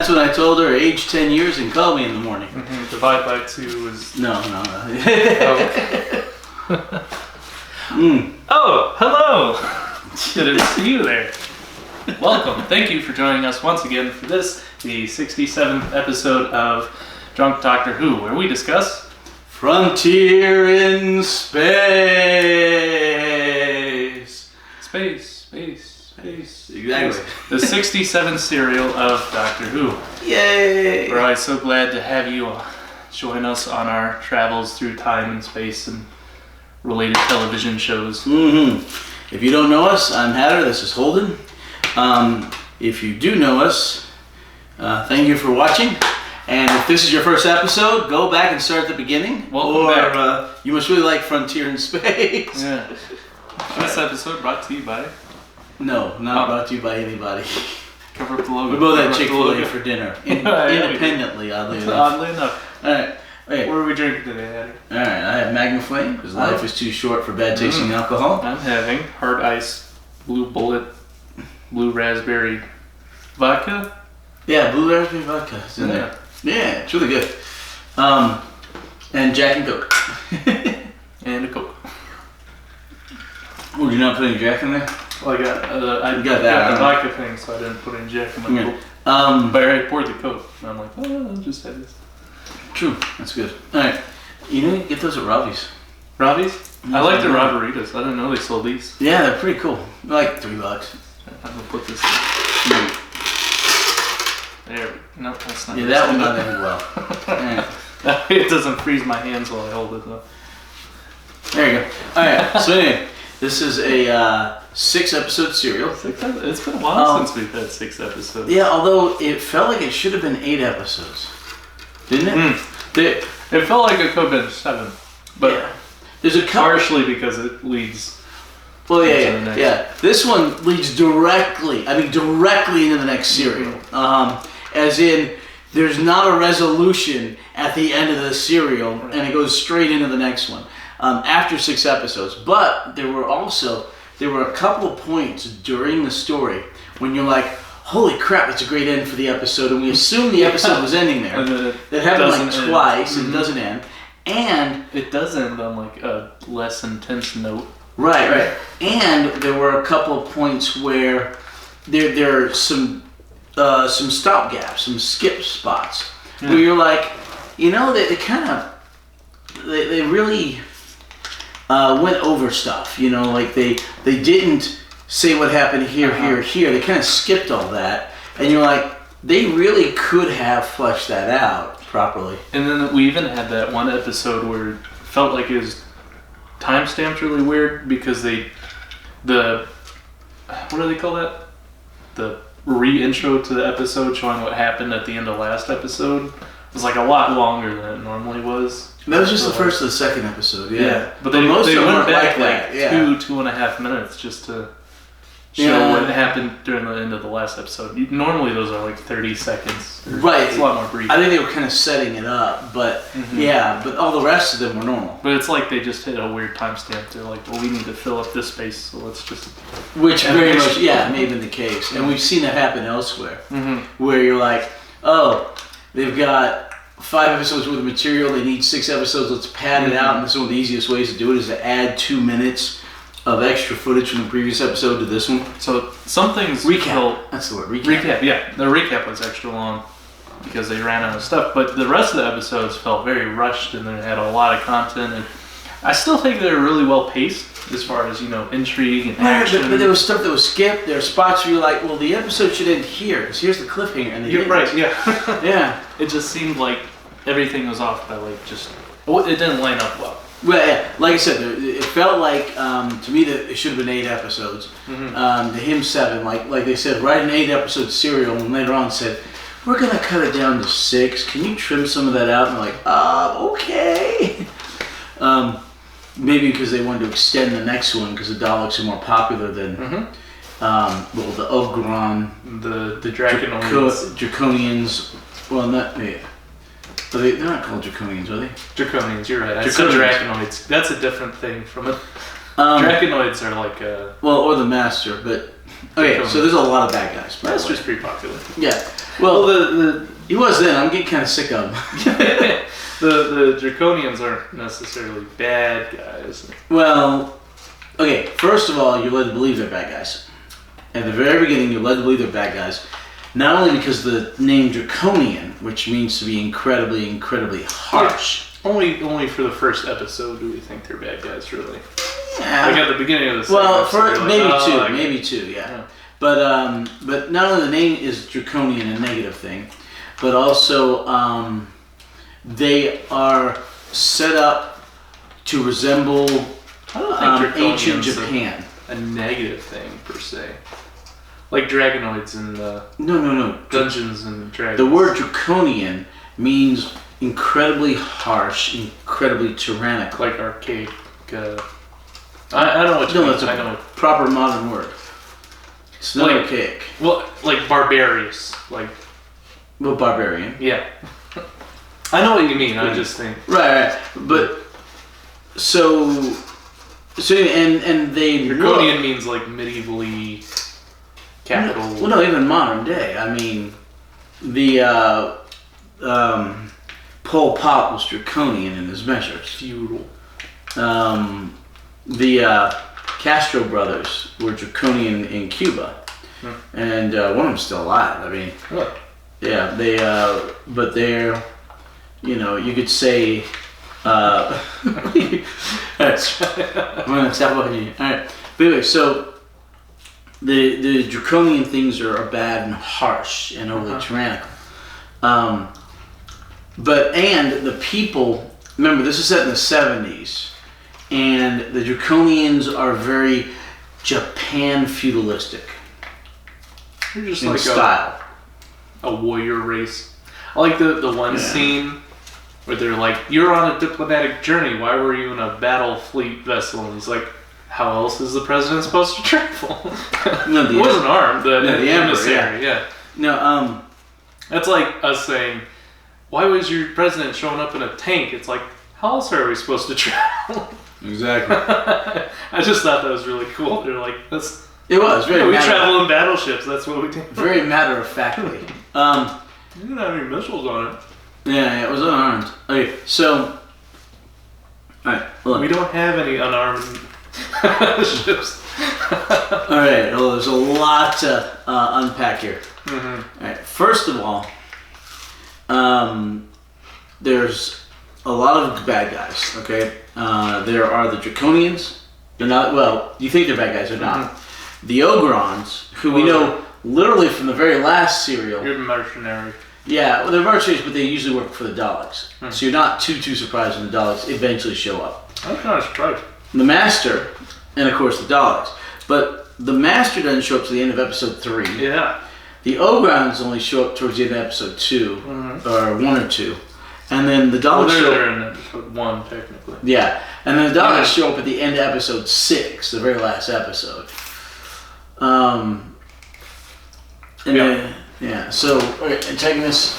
that's when I told her, age 10 years and call me in the morning. Mm-hmm. Divide by 2 is... No. Oh, hello! Good to see you there. Welcome. Thank you for joining us once again for this, the 67th episode of Drunk Doctor Who, where we discuss... Frontier in space. Space. Exactly. The 67th serial of Doctor Who. Yay! We're always so glad to have you join us on our travels through time and space and related television shows. Mm-hmm. If you don't know us, I'm Hatter, this is Holden. If you do know us, thank you for watching. And if this is your first episode, go back and start at the beginning. Welcome back. You must really like Frontier in Space. Yeah. This episode brought to you by... No, not brought to you by anybody. Cover up the logo. We both had Chick-fil-A for dinner. Independently, oddly enough. Oddly enough. Alright. What are we drinking today, Hattie? Alright, I have Magnum Flame, because life is too short for bad tasting alcohol. I'm having Hard Ice, Blue Bullet, Blue Raspberry Vodka. Yeah, Blue Raspberry Vodka is in there. Yeah, it's really good. And Jack and Coke. And a Coke. Oh, did you not put any Jack in there? Well, I got the vodka thing, so I didn't put any Jack in my Coke. But I poured the Coke, and I'm like, I'll just have this. True, that's good. Alright, you know, you can get those at Robbie's. Robbie's? I like the Robberitas. I didn't know they sold these. Yeah, they're pretty cool. They're like $3. I'm gonna put this there. No, that's not. Yeah, that one doesn't end well. That way it doesn't freeze my hands while I hold it though. There you go. Alright, so anyway, this is a 6-episode serial. It's been a while since we've had 6 episodes. Yeah, although it felt like it should have been 8 episodes. Didn't it? It felt like it could have been 7. But yeah. There's a couple... partially because it leads... Well, yeah. This one leads directly into the next serial. As in, there's not a resolution at the end of the serial, and it goes straight into the next one. After 6 episodes. But there were a couple of points during the story when you're like, holy crap, that's a great end for the episode, and we assume the episode was ending there. That happened like twice, and it doesn't end. And it does end on like a less intense note. Right. And there were a couple of points where there are some stopgaps, some skip spots, where you're like, you know, they really went over stuff, you know, like they didn't say what happened here. They kind of skipped all that, and you're like, they really could have fleshed that out properly. And then we even had that one episode where it felt like it was timestamped really weird because what do they call that? The re-intro to the episode showing what happened at the end of last episode was like a lot longer than it normally was. That was just the first of the second episode, yeah. But they went back like 2.5 minutes just to show what happened during the end of the last episode. Normally those are like 30 seconds. Right. It's a lot more brief. I think they were kind of setting it up, but but all the rest of them were normal. But it's like they just hit a weird timestamp. They're like, well, we need to fill up this space, so let's just... Which very much, may have been the case. And we've seen that happen elsewhere, where you're like, oh, they've got 5 episodes worth of material, they need 6 episodes, let's pad it out, and this is one of the easiest ways to do it is to add 2 minutes of extra footage from the previous episode to this one. So some things... That's the word, recap. Yeah. The recap was extra long because they ran out of stuff, but the rest of the episodes felt very rushed and they had a lot of content, and I still think they were really well paced as far as, you know, intrigue and action. But there was stuff that was skipped. There were spots where you're like, well, the episode should end here, because here's the cliffhanger. And you're right, yeah. Yeah. It just seemed like everything was off by like just... It didn't line up well. Well, yeah, like I said, it felt like, to me, that it should have been 8 episodes. To him, 7. Like they said, write an 8-episode serial, and later on said, we're going to cut it down to 6. Can you trim some of that out? And I'm like, okay. Maybe because they wanted to extend the next one, because the Daleks are more popular than, the Ugron, the Draconoids. Draconians, well, not... Yeah. They're not called Draconians, are they? Draconians, you're right. I said Draconoids. That's a different thing from it. Draconoids are like well, or the Master, but... Okay, so there's a lot of bad guys. Master's pretty popular. Yeah. Well, the he was then. I'm getting kind of sick of him. the Draconians aren't necessarily bad guys. Well, okay. First of all, you're led to believe they're bad guys. At the very beginning, you're led to believe they're bad guys. Not only because the name Draconian, which means to be incredibly, incredibly harsh. Only for the first episode do we think they're bad guys, really. Yeah. Like at the beginning of the Well, like, maybe two, yeah. But not only the name is Draconian a negative thing, but also they are set up to resemble I don't think ancient Draconian's Japan. a negative thing per se. Like Dragonoids in the No. Dungeons and Dragons. The word Draconian means incredibly harsh, incredibly tyrannical. Like archaic. I know what you mean. That's a proper modern word. It's not Like- archaic. Well, like barbarous. Like, Well, barbarian. yeah. I know what you mean. I just think. Right. But so and they Draconian means like medievally capital. Well, no, even modern day. I mean, the Pol Pot was draconian in his measures. Feudal. The Castro brothers were draconian in Cuba, and one of them's still alive. I mean, Really? yeah, they but they're, you could say. Alright, I'm gonna stop looking at you. All right, but anyway, so the draconian things are bad and harsh and overly tyrannical. But the people, remember, this is set in the 70s, and the Draconians are very Japan feudalistic You're just in like style. a warrior race. I like the one scene where they're like, "You're on a diplomatic journey. Why were you in a battle fleet vessel?" And he's like, "How else is the president supposed to travel?" No, He wasn't armed. The emperor, emissary, yeah. No, That's like us saying, "Why was your president showing up in a tank?" It's like, how else are we supposed to travel? exactly. I just thought that was really cool. They're like, It was very. we travel in battleships. That's what we do. Very matter of factly. You didn't have any missiles on it. Yeah, it was unarmed. Okay, so. Alright, look. We don't have any unarmed ships. Alright, well, there's a lot to unpack here. Mm-hmm. Alright, first of all, there's a lot of bad guys, okay? There are the Draconians. They're not, well, you think they're bad guys, they're not. The Ogrons, who we know literally from the very last serial. You're mercenary. Yeah, well, they're mercenaries, but they usually work for the Daleks. So you're not too surprised when the Daleks eventually show up. I'm kind of surprised. The Master, and of course the Daleks. But the Master doesn't show up to the end of episode 3. Yeah. The Ogrons only show up towards the end of episode 2, or 1 or 2. And then the Daleks show they're in episode 1, technically. Yeah, and then the Daleks show up at the end of episode 6, the very last episode. So, antagonist.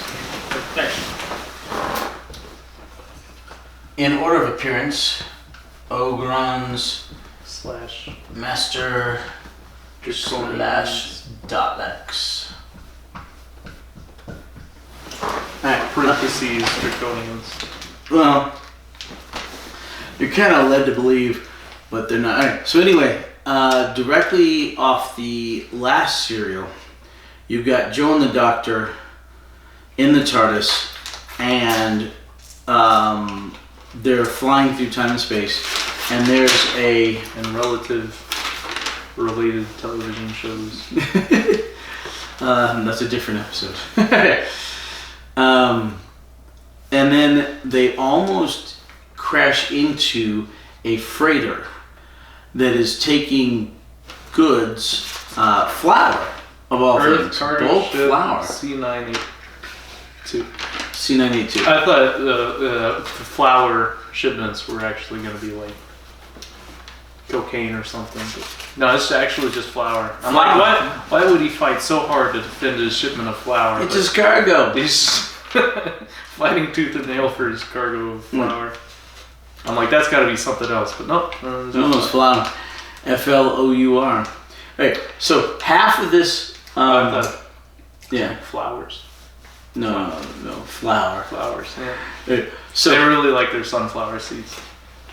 In order of appearance, Ogrons / Master / Daleks. Alright, parentheses Draconians. well, you're kind of led to believe, but they're not. Alright, so anyway, directly off the last serial, you've got Jo and the Doctor in the TARDIS, and they're flying through time and space, and there's and related television shows. That's a different episode. And then they almost crash into a freighter that is taking goods, flour of all things, bulk flour. C982. C982. I thought the flour shipments were actually going to be like cocaine or something. But no, it's actually just flour. I'm like, why would he fight so hard to defend his shipment of flour? It's his cargo. He's fighting tooth and nail for his cargo of flour. I'm like, that's got to be something else, but nope. No, it's flour. Flour. Right. So half of this. I thought Yeah. flowers. No. Flour. Flowers. Yeah. Right. So They really like their sunflower seeds.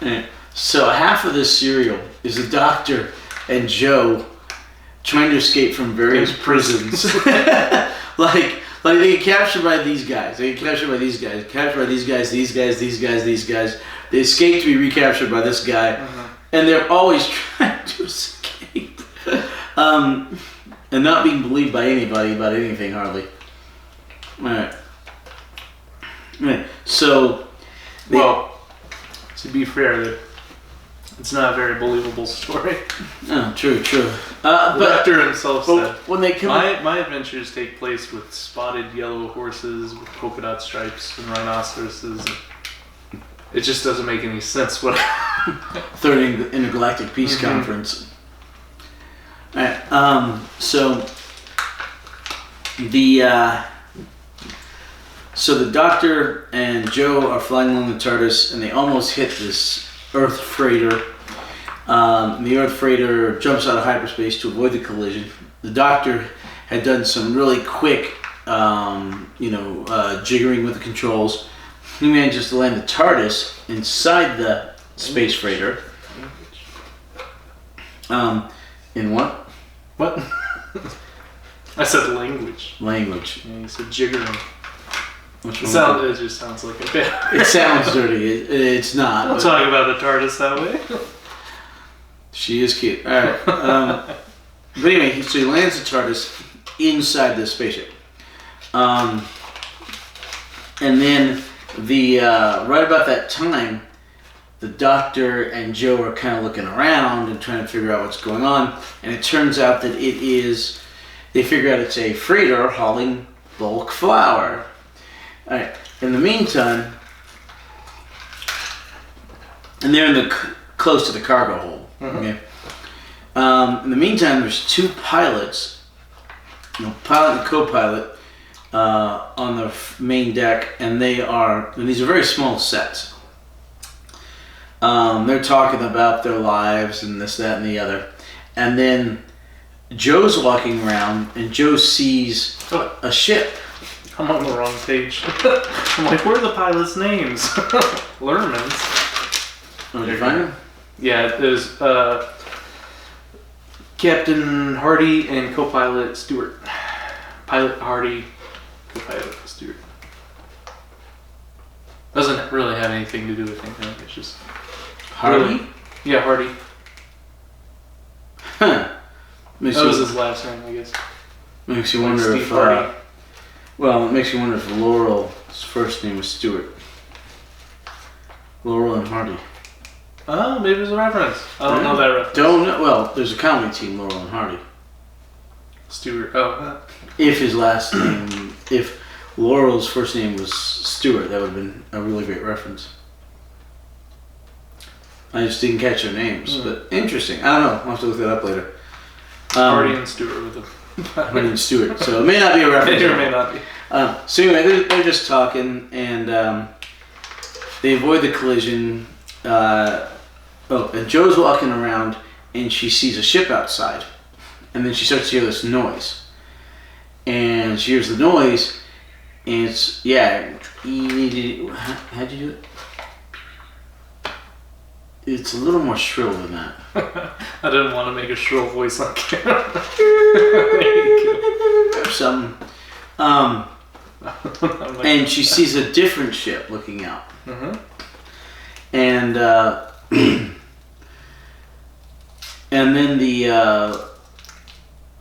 right. So half of this serial is the Doctor and Joe trying to escape from various prisons. like they get captured by these guys. They get captured by these guys. Captured by these guys. These guys. They escape to be recaptured by this guy, and they're always trying to escape, and not being believed by anybody about anything hardly. All right. So, to be fair, it's not a very believable story. No, true. The But Doctor himself said, when they come, my adventures take place with spotted yellow horses with polka dot stripes and rhinoceroses. It just doesn't make any sense. What Third Intergalactic Peace Conference. All right. So the Doctor and Joe are flying along the TARDIS, and they almost hit this Earth freighter. The Earth freighter jumps out of hyperspace to avoid the collision. The Doctor had done some really quick, jiggering with the controls. He manages to land the TARDIS inside the space freighter. In what? What? I said language. Language. Yeah, you said jiggering. It just sounds like a bit. It sounds dirty. It's not. Don't talk about the TARDIS that way. She is cute. All right. But anyway, so he lands the TARDIS inside the spaceship. And then right about that time, the Doctor and Joe are kind of looking around and trying to figure out what's going on. And it turns out that they figure out it's a freighter hauling bulk flour. All right. In the meantime, and they're close to the cargo hold. Okay. In the meantime, there's two pilots, pilot and co-pilot, on the main deck, and these are very small sets. They're talking about their lives and this, that, and the other, and then Joe's walking around, and Joe sees a ship. I'm on the wrong page. I'm like, where are the pilots' names? Lerman's. Oh, did you find them? Yeah, there's Captain Hardy and co-pilot Stewart. Pilot Hardy, co-pilot Stewart. Doesn't really have anything to do with anything. It's just Hardy? Really, yeah, Hardy. Huh. That was his last name, I guess. Makes you wonder Steve if... Hardy. Well, it makes you wonder if Laurel's first name was Stewart. Laurel and Hardy. Oh, maybe it's a reference. I don't know that reference. Don't know. Well, there's a comedy team, Laurel and Hardy. Stewart. If Laurel's first name was Stewart, that would have been a really great reference. I just didn't catch their names, but interesting. I don't know. I'll have to look that up later. Hardy and Stewart with them. Hardy and Stewart. So it may not be a reference. It may not be. So anyway, they're just talking, and they avoid the collision. And Joe's walking around, and she sees a ship outside, and then she starts to hear this noise, and she hears the noise, and it's how'd you do it? It's a little more shrill than that. I didn't want to make a shrill voice on camera. Or something. And she sees a different ship looking out. Mm-hmm. And and then the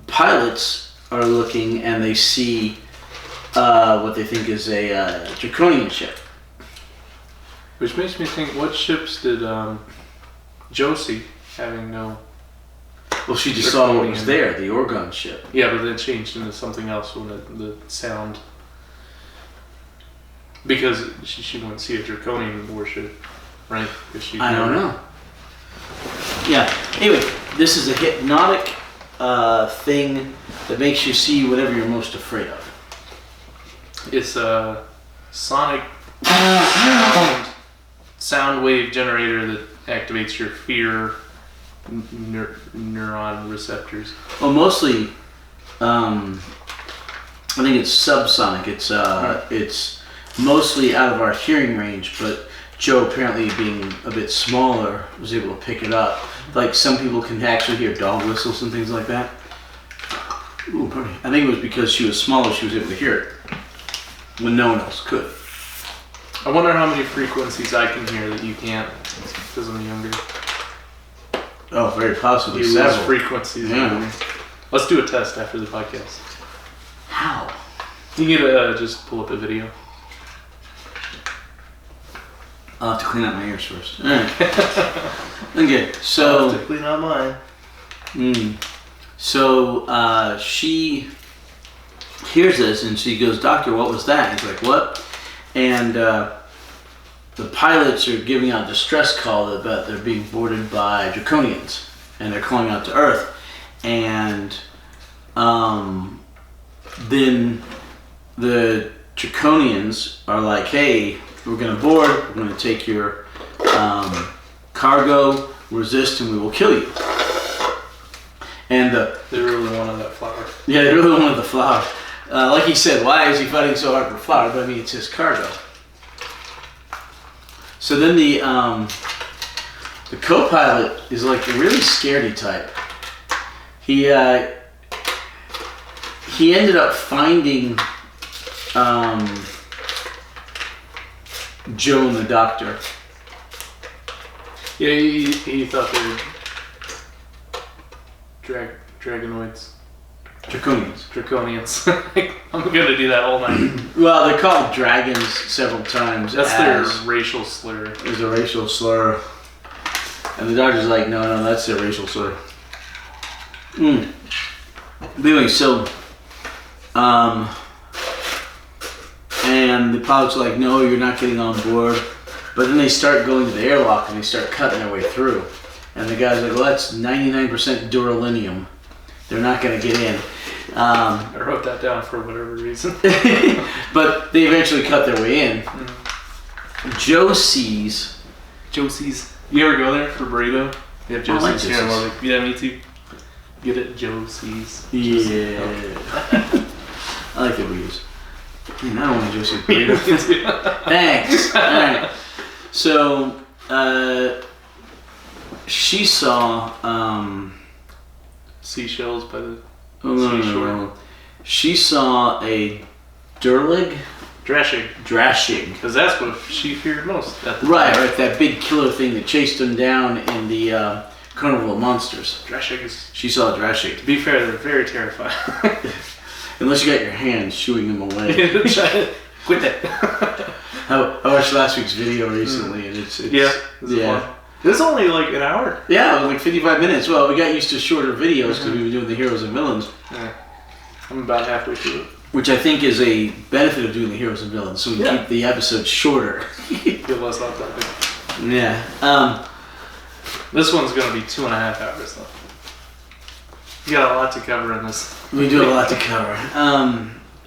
pilots are looking, and they see what they think is a Draconian ship. Which makes me think, what ships did Joe see, having no... Well, she just saw what was there, the Orgon ship. Yeah, but then changed into something else when the sound... Because she wouldn't see a Draconian warship, right? I don't know. Yeah. Anyway, this is a hypnotic thing that makes you see whatever you're most afraid of. It's a sonic sound wave generator that activates your fear neuron receptors. Well, mostly, I think it's subsonic. It's mostly out of our hearing range, but Joe, apparently being a bit smaller, was able to pick it up. Like some people can actually hear dog whistles and things like that. Ooh, pardon me. I think it was because she was smaller, she was able to hear it when no one else could. I wonder how many frequencies I can hear that you can't because I'm younger. Oh, very possibly You lose several. frequencies. Yeah. Let's do a test after the podcast. How? You get to just pull up a video. I'll have to clean out my ears first. All right. Okay, I'll so have to clean out mine. she hears this and she goes, "Doctor, what was that?" And he's like, "What?" And the pilots are giving out a distress call that they're being boarded by Draconians, and they're calling out to Earth. And then the Draconians are like, "Hey, we're going to board. We're going to take your cargo. Resist, and we will kill you." And They really wanted that flower. yeah, they really wanted the flower. Like he said, why is he fighting so hard for flower? But I mean, it's his cargo. So then the co-pilot is like a really scaredy type. He ended up finding Joe and the doctor. Yeah, he thought they were dragonoids. Draconians. I'm gonna do that all night. Well, they're called dragons several times. That's their racial slur. There's a racial slur. And the doctor's like, no, that's their racial slur. But anyway, so, and the pilot's like, no, you're not getting on board. But then they start going to the airlock and they start cutting their way through. And the guy's like, well, that's 99% duralinium. They're not going to get in. I wrote that down for whatever reason. But they eventually cut their way in. Josie's. You ever go there for burrito? They have I like Josie's here in Josie's. Lubbock. Yeah, me too. Get it, Josie's. Yeah. I like the burritos. Man, I don't want a Josie's burrito. Thanks. All right. So, she saw. Seashells by the No. She saw a Durlig? Drashig. Because that's what she feared most at the time. Right, that big killer thing that chased them down in the Carnival of Monsters. Drashig is... She saw a Drashig. To be fair, they're very terrifying. Unless you got your hands shooing them away. Quit that. I watched last week's video recently, and it's yeah. This is only like an hour. Yeah, it was like 55 minutes. Well, we got used to shorter videos because we've been doing the heroes and villains. Yeah. I'm about halfway through it. Which I think is a benefit of doing the heroes and villains, so we keep the episodes shorter. Feel less off topic. Yeah. This one's going to be 2.5 hours though. You got a lot to cover in this. We do have a lot to cover.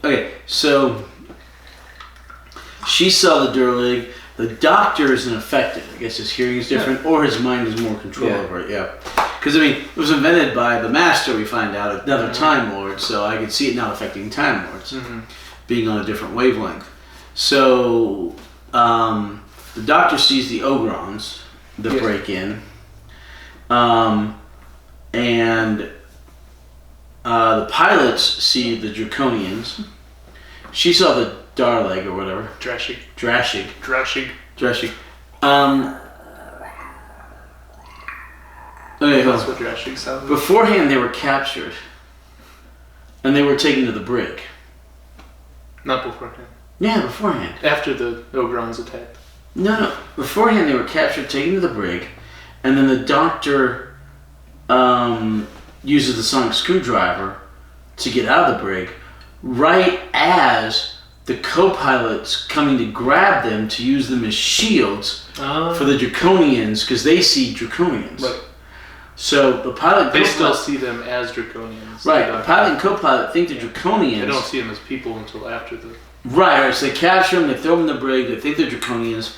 Okay, so she saw the Durlig. The doctor isn't affected. I guess his hearing is different, or his mind has more control over it. Yeah, because I mean, it was invented by the Master. We find out another Time Lord, so I could see it now affecting Time Lords, being on a different wavelength. So the doctor sees the Ogrons that break in, and the pilots see the Draconians. She saw the Darleg or whatever. Drashig. Okay, That's what Drashig sounds like. beforehand, they were captured, and they were taken to the brig. Not beforehand. Yeah, beforehand. After the Ogrons attacked. No. Beforehand, they were captured, taken to the brig, and then the doctor uses the sonic screwdriver to get out of the brig, right as the co-pilot's coming to grab them to use them as shields for the Draconians, because they see Draconians. Right. So the pilot, they still see them as Draconians. Right. The pilot and co-pilot think they're Draconians. They don't see them as people until after the. Right. So they capture them, they throw them in the brig, they think they're Draconians,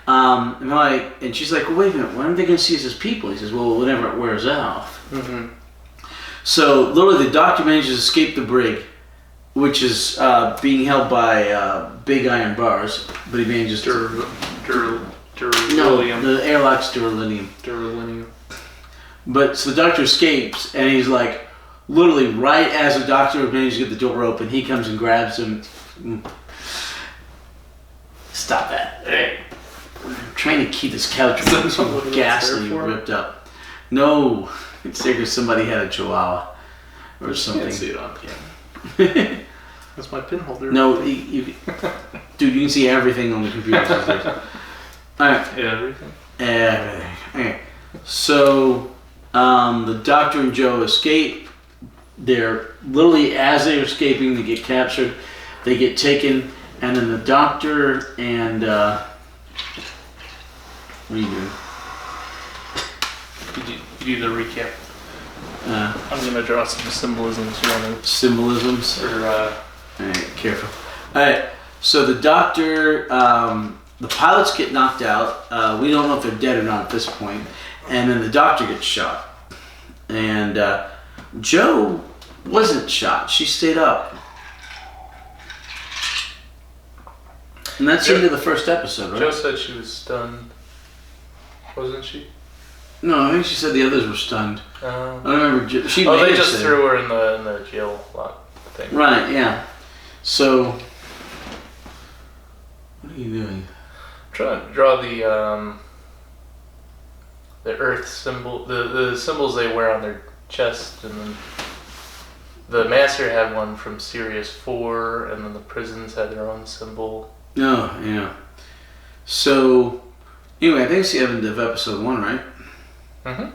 And she's like, well, wait a minute, when are they going to see us as people? He says, well, whenever it wears off. Mm-hmm. So literally the Doctor manages to escape the brig, which is being held by big iron bars, but he manages to... No, the airlock's duralinium. Duralinium. But so the Doctor escapes, and he's like, literally right as the Doctor manages to get the door open, he comes and grabs him. Stop that. Hey. I'm trying to keep this couch from so ghastly ripped up. No, it's there because somebody had a chihuahua or something. Can't see it on camera. That's my pin holder. No, dude, you can see everything on the computer. Alright. Everything? Everything. Okay. So, the Doctor and Joe escape. They're literally, as they're escaping, they get captured. They get taken, and then the Doctor and, what are you doing? You do the recap. I'm going to draw some symbolisms. Symbolisms? Alright, careful. Alright, so the Doctor, the pilots get knocked out. We don't know if they're dead or not at this point. And then the Doctor gets shot. And Joe wasn't shot. She stayed up. And that's the end of the first episode, right? Joe said she was stunned. Wasn't she? No, I think she said the others were stunned. I remember they just threw her in the jail lock thing. Right, yeah. So, what are you doing? I'm trying to draw the Earth symbol, the symbols they wear on their chest, and then the Master had one from Sirius 4, and then the prisons had their own symbol. Oh, yeah. So, anyway, I think it's the end of episode 1, right? Mm-hmm.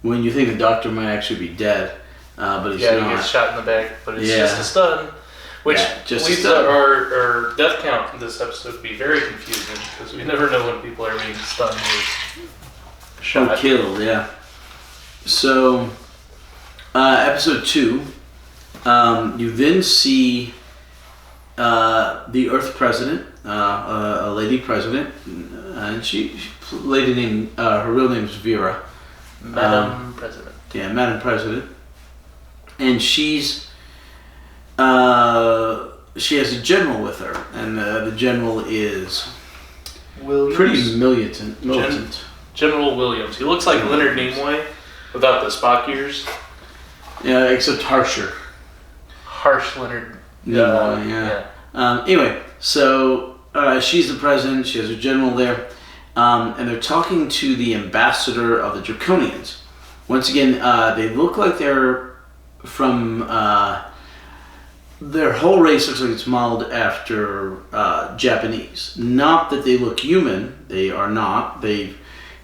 When you think the Doctor might actually be dead, but he's not. Yeah, he gets shot in the back, but it's just a stun. Which leads our death count in this episode to be very confusing, because we never know when people are being stunned or shot. Or killed, yeah. So, episode 2, you then see the Earth President, a lady president, and her real name is Vera. Madam President. Yeah, Madam President. And she has a general with her, and the general is Williams. Pretty militant. General Williams. He looks like Leonard Nimoy without the Spock ears. Yeah, except harsher. Harsh Leonard Nimoy, yeah. Anyway, so she's the president. She has a general there, and they're talking to the ambassador of the Draconians. Once again, they look like they're from. Their whole race looks like it's modeled after Japanese. Not that they look human; they are not. They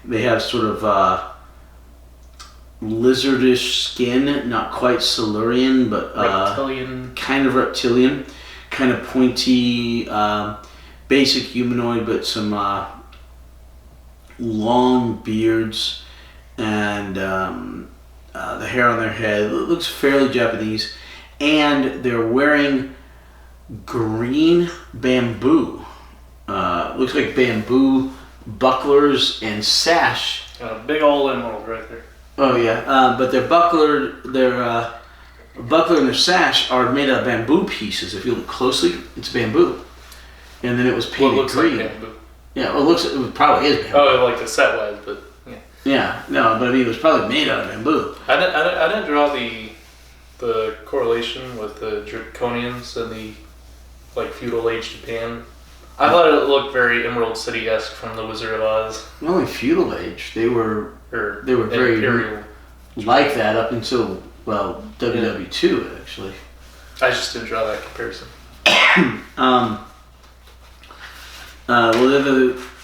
have sort of lizardish skin, not quite Silurian, but reptilian, kind of reptilian, kind of pointy, basic humanoid, but some long beards, and the hair on their head looks fairly Japanese. And they're wearing green bamboo. Looks like bamboo bucklers and sash. Got a big old emerald right there. Oh yeah, but their buckler and their sash are made out of bamboo pieces. If you look closely, it's bamboo. And then it was painted green. Like bamboo. Yeah, it probably is bamboo. Oh, like the set wise, but yeah. Yeah, no, but I mean it was probably made out of bamboo. I didn't draw the correlation with the Draconians and the feudal age Japan. I thought it looked very Emerald City-esque from the Wizard of Oz. Not only feudal age, they were very imperial like that up until WW2 actually. I just didn't draw that comparison.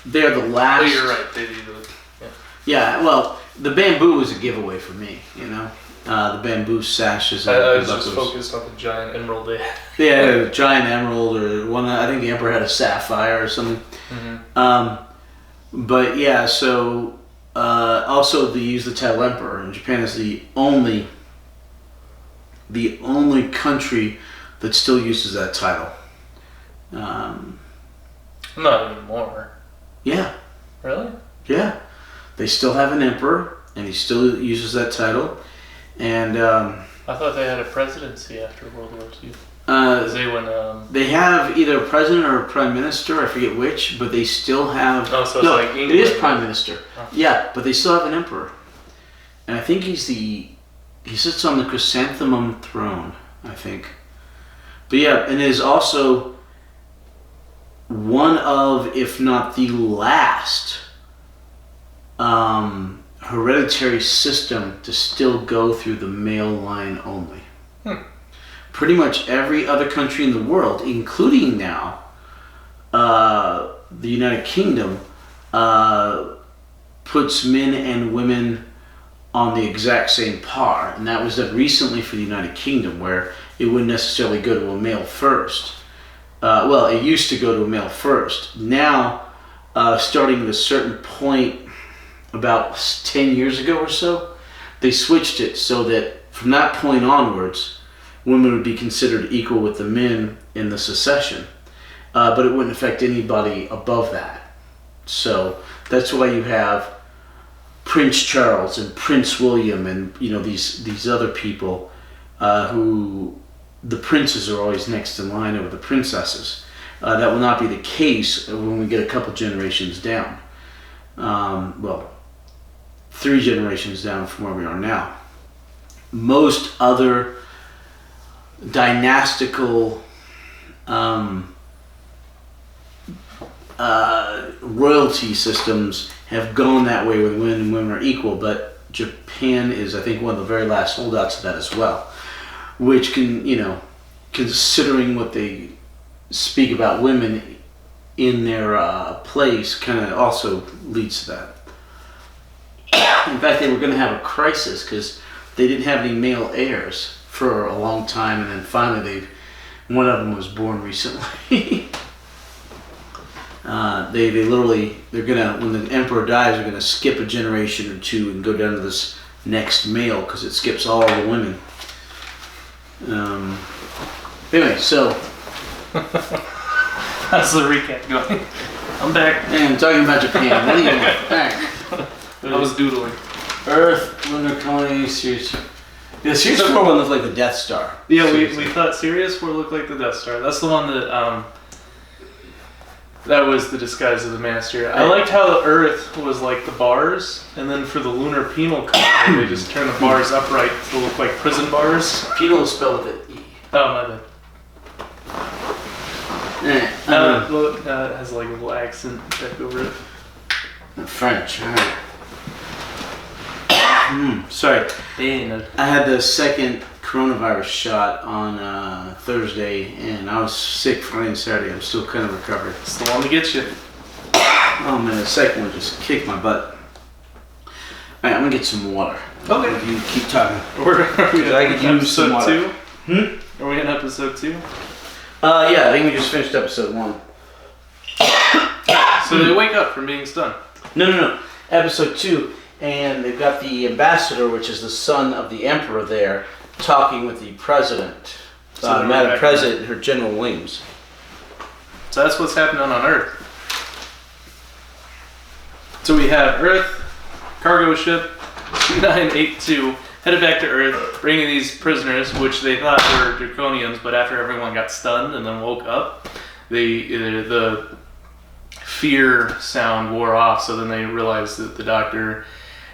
They're the last. Oh, you're right. They do. Yeah. Well, the bamboo was a giveaway for me. You know. The bamboo sashes. I was just focused on the giant emerald they had. Yeah, a giant emerald, or one. I think the emperor had a sapphire or something. Mm-hmm. But yeah, so also they use the title emperor, and Japan is the only country that still uses that title. Not anymore. Yeah. Really? Yeah. They still have an emperor, and he still uses that title. And I thought they had a presidency after World War II. they have either a president or a prime minister, I forget which, but they still have... Oh, so it's like England. It is prime minister. Oh. Yeah, but they still have an emperor. And I think he sits on the chrysanthemum throne, I think. But yeah, and is also one of, if not the last, hereditary system to still go through the male line only. Pretty much every other country in the world, including now the United Kingdom, puts men and women on the exact same par. And that was done recently for the United Kingdom, where it wouldn't necessarily go to a male first. Well, it used to go to a male first. Now, starting at a certain point, about 10 years ago or so, they switched it so that from that point onwards, women would be considered equal with the men in the succession. But it wouldn't affect anybody above that. So that's why you have Prince Charles and Prince William and these other people who the princes are always next in line over the princesses. That will not be the case when we get a couple generations down. 3 generations down from where we are now. Most other dynastical royalty systems have gone that way when men and women are equal, but Japan is, I think, one of the very last holdouts of that as well, which can, considering what they speak about women in their place, kind of also leads to that. In fact, they were going to have a crisis because they didn't have any male heirs for a long time, and then finally one of them was born recently. They're gonna, when the emperor dies, they're gonna skip a generation or two and go down to this next male because it skips all the women. Anyway, so how's the recap going? I'm back. And I'm talking about Japan. What do you want? Back. I was doodling. Earth, lunar colony, Sirius. Yeah, Sirius 4 one looked like the Death Star. Yeah, we thought Sirius 4 looked like the Death Star. That's the one that was the disguise of the Master. I liked how the Earth was like the bars, and then for the lunar penal colony, they just turned the bars upright to look like prison bars. Penal is spelled with an E. Oh, my bad. It has like a little accent back over it. French, alright. Sorry. I had the second coronavirus shot on Thursday, and I was sick Friday and Saturday. I'm still kind of recovered. It's the one to get you. Oh man, the second one just kicked my butt. Alright, I'm gonna get some water. Okay. If you keep talking. I could use some water. 2? Are we in episode 2? Yeah, I think we just finished episode 1. So they wake up from being stunned. No. Episode 2, and they've got the ambassador, which is the son of the emperor there, talking with the president. Madam President, her General Williams. So that's what's happening on Earth. So we have Earth, cargo ship 2982, headed back to Earth, bringing these prisoners, which they thought were Draconians, but after everyone got stunned and then woke up, the fear sound wore off, so then they realized that the Doctor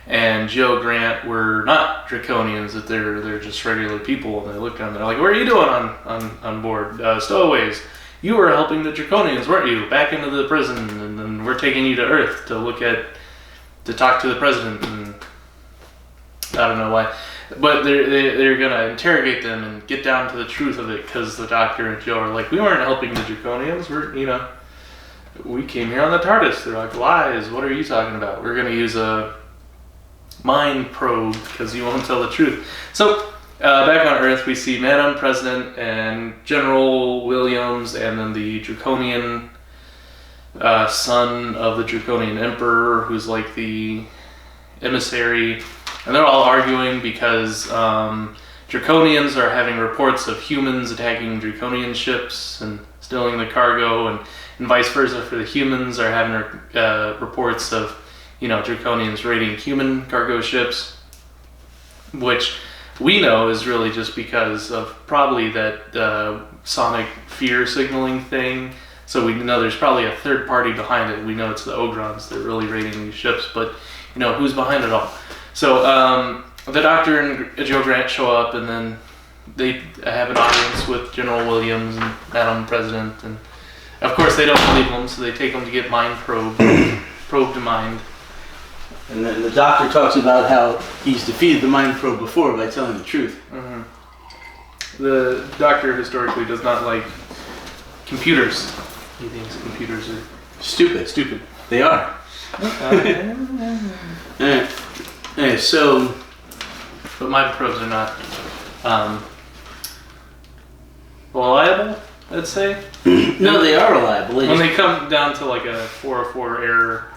and Joe Grant were not Draconians, that they're just regular people, and they looked at them, they're like, what are you doing on board? Stowaways. You were helping the Draconians, weren't you? Back into the prison, and then we're taking you to Earth to talk to the president, and I don't know why. But they're gonna interrogate them and get down to the truth of it, because the Doctor and Joe are like, we weren't helping the Draconians, we came here on the TARDIS. They're like, lies, what are you talking about? We're gonna use a mind probe because you won't tell the truth. So back on Earth, we see Madam President and General Williams, and then the Draconian son of the Draconian Emperor, who's like the emissary, and they're all arguing because Draconians are having reports of humans attacking Draconian ships and stealing the cargo, and and vice versa for the humans are having reports of, Draconians raiding human cargo ships, which we know is really just because of probably that sonic fear signaling thing. So we know there's probably a third party behind it. We know it's the Ogrons that are really raiding these ships, but who's behind it all? So the Doctor and Joe Grant show up, and then they have an audience with General Williams and Madam President, and of course they don't believe them, so they take them to get mind probed to mind. And then the Doctor talks about how he's defeated the mind probe before by telling the truth. Mm-hmm. The Doctor historically does not like computers. He thinks computers are stupid. They are. Alright, so... But mind probes are not reliable, I'd say. No, they are reliable. When they come down to like a 404 error,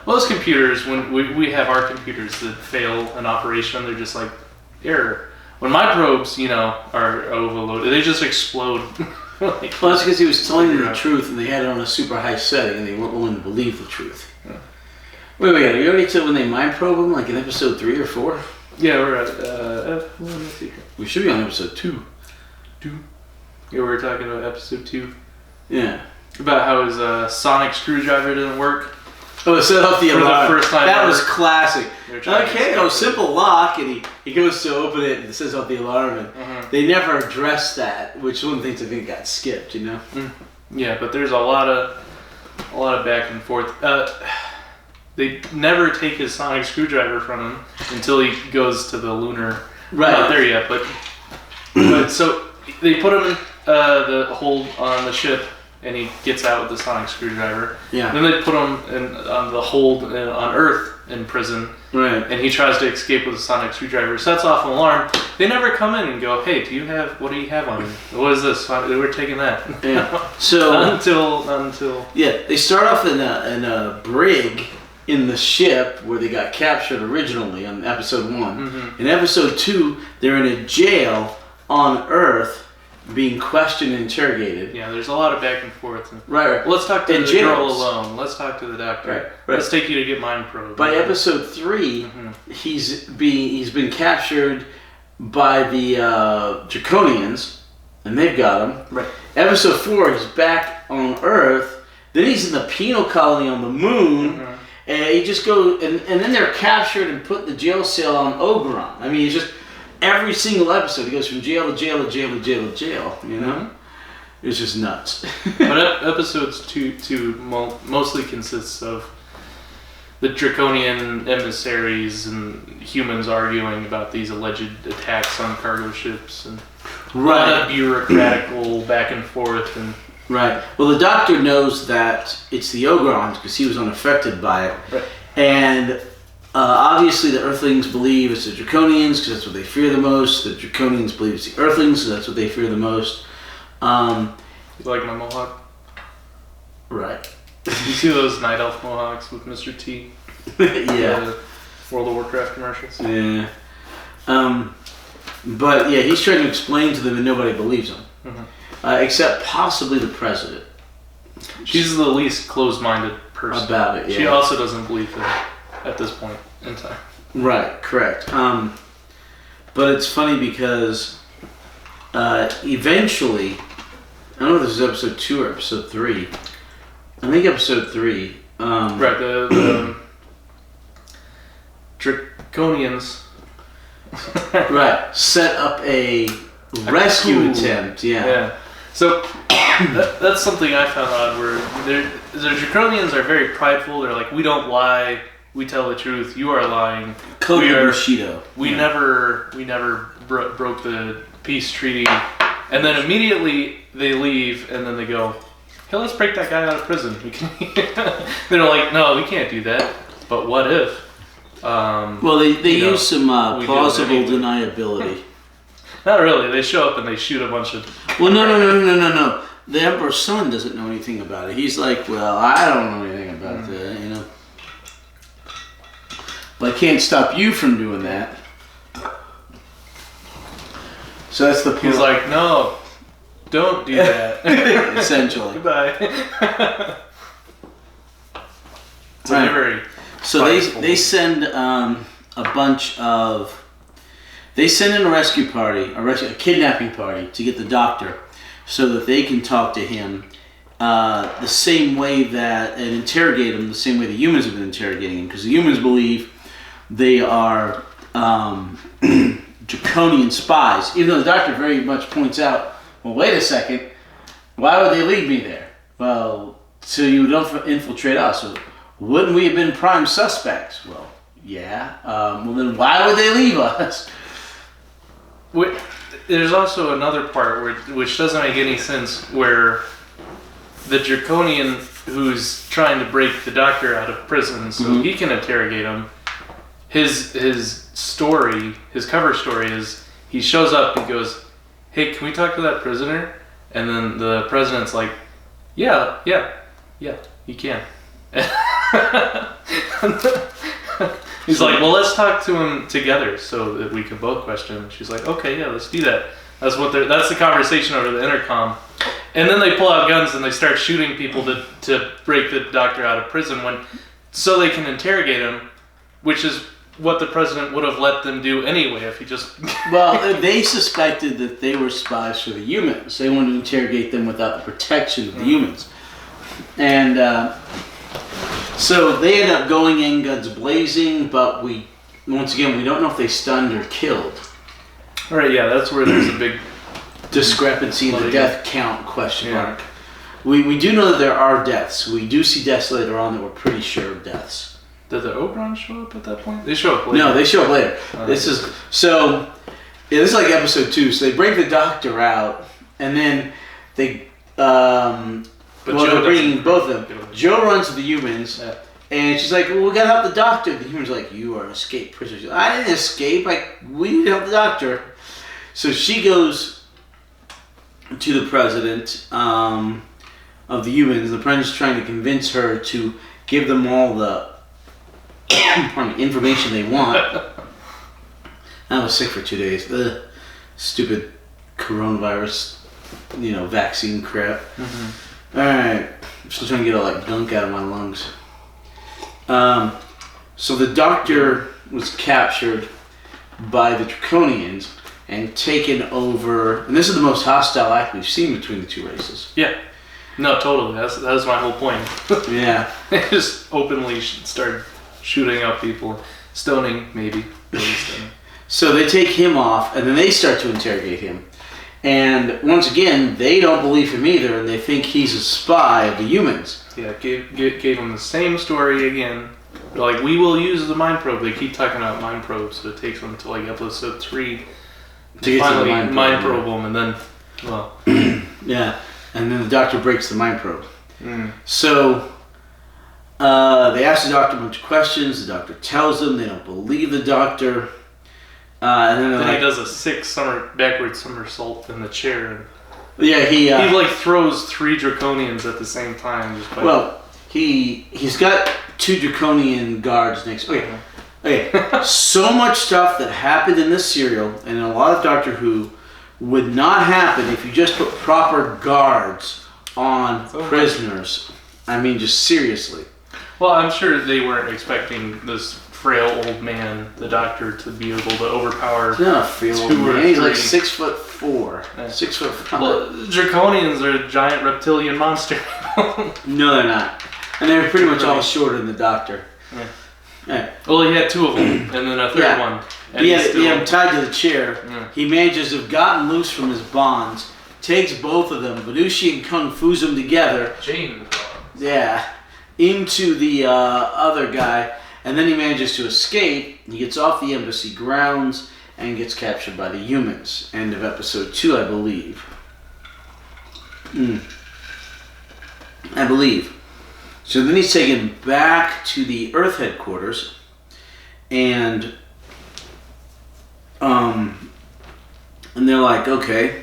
most computers, when we have our computers that fail an operation, they're just like, error. When my probes, are overloaded, they just explode. Well, that's because he was telling them the truth, and they had it on a super high setting, and they weren't willing to believe the truth. Yeah. Wait, are you already to when they mind probe him, like in episode 3 or 4? Yeah, we're at, let me see. We should be on episode 2. Yeah, we were talking about episode 2. Yeah. About how his sonic screwdriver didn't work. Oh, it set off the alarm. For the first time that ever. was classic. Okay, simple lock, and he goes to open it, and it says off the alarm, and they never addressed that, which one of the things I think got skipped, Yeah, but there's a lot of back and forth. They never take his sonic screwdriver from him until he goes to the lunar. Right. Not there yet, but so they put him in the hold on the ship, and he gets out with the sonic screwdriver. Yeah. Then they put him on the hold on Earth in prison. Right. And he tries to escape with a sonic screwdriver. Sets off an alarm. They never come in and go, "Hey, what do you have on you? What is this? We're taking that." Yeah. So until. Yeah, they start off in a brig in the ship where they got captured originally on episode 1. Mm-hmm. In episode 2, they're in a jail on Earth, being questioned and interrogated. Yeah, there's a lot of back and forth. Right. Let's talk to the girl alone. Let's talk to the Doctor. Right. Let's take you to get mind probed. By episode 3, he's been captured by the Draconians, and they've got him. Right. Episode 4, he's back on Earth. Then he's in the penal colony on the moon. And he just goes, and then they're captured and put in the jail cell on Oberon. I mean, it's just every single episode he goes from jail to jail to jail to jail to jail. It's just nuts. But episodes 2 mostly consists of the Draconian emissaries and humans arguing about these alleged attacks on cargo ships and a lot of bureaucratical back and forth and. Right. Well, the Doctor knows that it's the Ogrons because he was unaffected by it. Right. And obviously the Earthlings believe it's the Draconians because that's what they fear the most. The Draconians believe it's the Earthlings because that's what they fear the most. You like my mohawk? Right. You see those Night Elf mohawks with Mr. T? Yeah. World of Warcraft commercials? Yeah. But yeah, he's trying to explain to them and nobody believes him. Except possibly the president. She's the least closed-minded person. About it, yeah. She also doesn't believe in it at this point in time. Right, correct. But it's funny because eventually, I don't know if this is episode 2 or episode 3. I think episode 3. Right, the Draconians. Right, set up a rescue attempt, yeah. So that's something I found odd. Where the Draconians are very prideful. They're like, we don't lie. We tell the truth. You are lying. Bushido. We never broke the peace treaty. And then immediately they leave, and then they go, hey, let's break that guy out of prison. They're like, no, we can't do that. But what if? Well, they use some plausible deniability. Not really. They show up and they shoot a bunch of... Well, no. The Emperor's son doesn't know anything about it. He's like, well, I don't know anything about that, But I can't stop you from doing that. So that's the point. He's like, no, Don't do that. Essentially. Goodbye. It's Right. very. So they send a bunch of. They send in a rescue party, a kidnapping party, to get the doctor, so that they can talk to him the same way and interrogate him the same way the humans have been interrogating him, because the humans believe they are draconian spies. Even though the doctor very much points out, well, wait a second, why would they leave me there? Well, so you don't infiltrate us. So wouldn't we have been prime suspects? Well, yeah. Well, then why would they leave us? There's also another part which doesn't make any sense, where the draconian who's trying to break the doctor out of prison so he can interrogate him, his story, his cover story is he shows up and goes, "Hey, can we talk to that prisoner?" And then the president's like, yeah, you can. He's like, well, let's talk to him together so that we can both question him. She's like, okay, yeah, let's do that. That's the conversation over the intercom. And then they pull out guns and they start shooting people to break the doctor out of prison so they can interrogate him, which is what the president would have let them do anyway if he just... Well, they suspected that they were spies for the humans. They wanted to interrogate them without the protection of the humans. And so they end up going in guns blazing, but once again, we don't know if they stunned or killed. All right, yeah, that's where there's a big... discrepancy in the death count question mark. We do know that there are deaths. We do see deaths later on that we're pretty sure of deaths. Did the Oberon show up at that point? They show up later. No, they show up later. This is like episode 2. So they bring the doctor out, and then they they're bringing both of them. Joe runs to the humans, and she's like, "Well, we gotta help the doctor." The humans are like, "You are an escaped prisoner." She's like, "I didn't escape. We need to help the doctor." So she goes to the president of the humans. The president's trying to convince her to give them all the information they want. I was sick for 2 days. Ugh. Stupid coronavirus, vaccine crap. All right, I'm still trying to get all that gunk out of my lungs. So the doctor was captured by the Draconians and taken over, and this is the most hostile act we've seen between the two races. Yeah. No, totally. That's my whole point. Yeah. They just openly started shooting up people. Stoning, maybe. Stoning. So they take him off, and then they start to interrogate him. And once again, they don't believe him either, and they think he's a spy of the humans. Yeah, gave him the same story again. They're like, we will use the mind probe. They keep talking about mind probes, so it takes them to like episode 3 to finally mind probe them, and then, well. Yeah, and then the doctor breaks the mind probe. So they ask the doctor a bunch of questions. The doctor tells them they don't believe the doctor. And then he does a 6 backward somersault in the chair. Yeah, he like throws 3 draconians at the same time. He's got 2 draconian guards next. Okay. So much stuff that happened in this serial and in a lot of Doctor Who would not happen if you just put proper guards on prisoners. I mean, just seriously. Well, I'm sure they weren't expecting this frail old man, the doctor, to be able to overpower. He's not a frail old man. He's like 6'4". Yeah. 6'5". Well, draconians are a giant reptilian monster. No, they're not. And they're pretty much all shorter than the doctor. Yeah. Yeah. Well, he had 2 of them, and then a third one. And he had him tied to the chair. Yeah. He manages to have gotten loose from his bonds, takes both of them, Belushi and Kung Fu's them together. Chain bonds. Yeah. Into the other guy, and then he manages to escape. He gets off the embassy grounds and gets captured by the humans. End of episode 2, I believe. I believe. So then he's taken back to the Earth headquarters, and they're like, okay.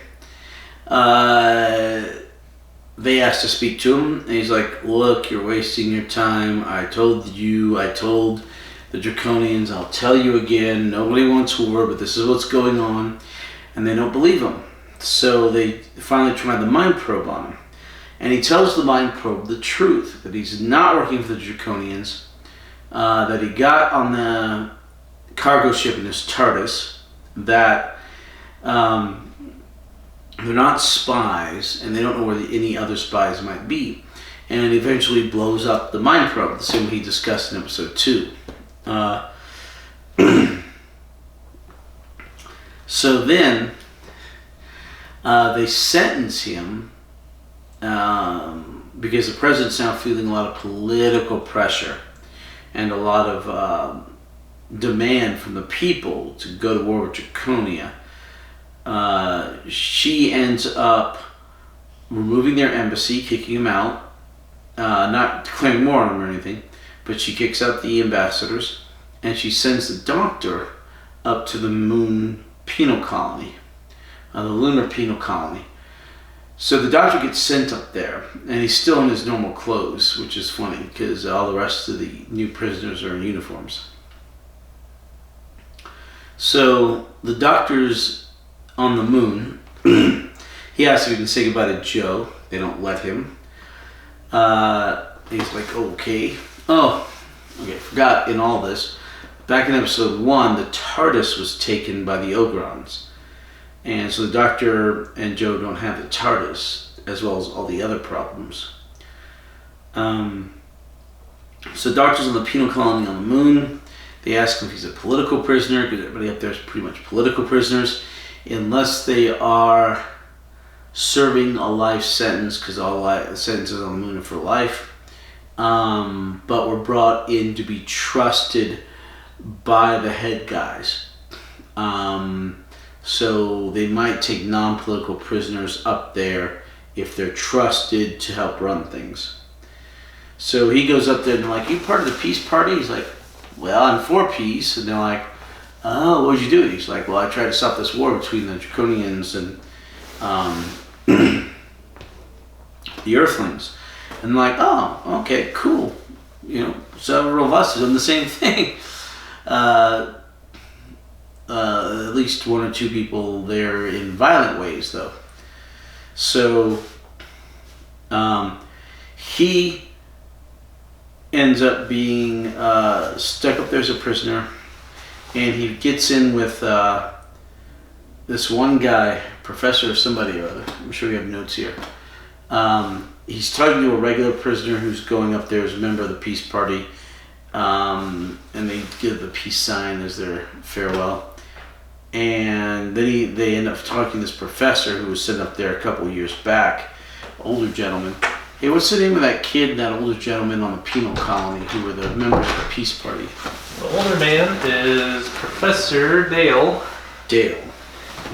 They asked to speak to him, and he's like, look, you're wasting your time. I told the Draconians, I'll tell you again, nobody wants war, but this is what's going on. And they don't believe him. So they finally tried the mind probe on him. And he tells the mind probe the truth, that he's not working for the Draconians, that he got on the cargo ship in his TARDIS, that they're not spies, and they don't know where any other spies might be. And eventually blows up the mind probe, the same way he discussed in episode 2. So then, they sentence him because the president's now feeling a lot of political pressure and a lot of demand from the people to go to war with Draconia. She ends up removing their embassy, kicking him out, not declaring war on him or anything, but she kicks out the ambassadors, and she sends the Doctor up to the moon penal colony, the lunar penal colony. So the Doctor gets sent up there, and he's still in his normal clothes, which is funny because all the rest of the new prisoners are in uniforms. So the Doctor's on the moon. He asks if he can say goodbye to Joe. They don't let him. He's like, okay. Oh, okay, forgot in all this. Back in episode 1, the TARDIS was taken by the Ogrons. And so the Doctor and Joe don't have the TARDIS, as well as all the other problems. So the Doctor's on the penal colony on the moon. They ask him if he's a political prisoner, because everybody up there is pretty much political prisoners, unless they are serving a life sentence, because all sentences on the moon are for life. But were brought in to be trusted by the head guys. So they might take non-political prisoners up there if they're trusted to help run things. So he goes up there and they're like, you part of the peace party? He's like, well, I'm for peace. And they're like, oh, what'd you do? He's like, well, I tried to stop this war between the Draconians and the Earthlings. And they're like, oh, okay, cool. You know, several of us have done the same thing. At least one or two people there in violent ways, though. So he ends up being stuck up there as a prisoner, and he gets in with this one guy, professor or somebody or other. I'm sure you have notes here. He's talking to a regular prisoner who's going up there as a member of the peace party, and they give the peace sign as their farewell. And then they end up talking to this professor who was sent up there a couple years back, older gentleman. Hey, what's the name of that kid and that older gentleman on the penal colony who were the members of the peace party? The older man is Professor Dale. Dale.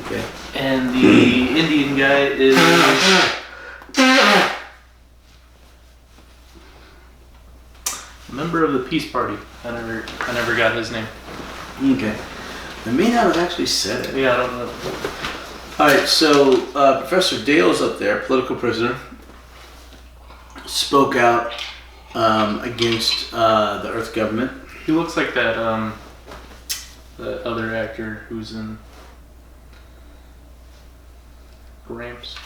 Okay. And the Indian guy is... member of the peace party. I never got his name. Okay. They may not have actually said it. Yeah, I don't know. Alright, so Professor Dale's up there, political prisoner, spoke out against the Earth government. He looks like that other actor who's in Gramps.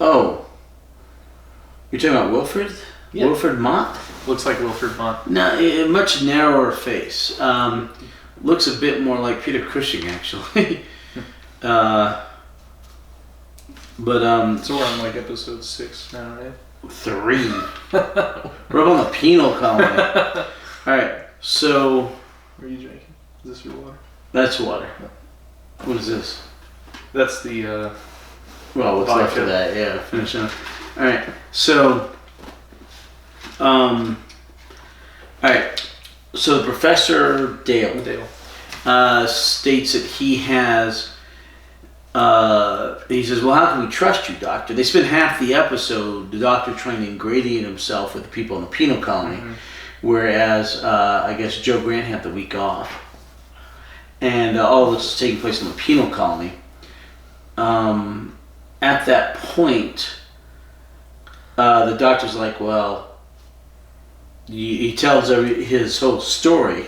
Oh. You're talking about Wilfred? Yeah. Wilfred Mott? Looks like Wilfred Mott. No, a much narrower face. Looks a bit more like Peter Cushing, actually. But So we're on like episode 6 now, right? 3. We're up on the penal colony. Alright, so... What are you drinking? Is this your water? That's water. What is this? That's the... Well, what's left of that, yeah. Finish up. Alright, so... Alright, so Professor Dale states that he has... he says, well, how can we trust you, Doctor? They spend half the episode, the Doctor trying to ingratiate himself with the people in the penal colony, whereas, I guess, Joe Grant had the week off. And all of this is taking place in the penal colony. At that point, the Doctor's like, well, he tells his whole story,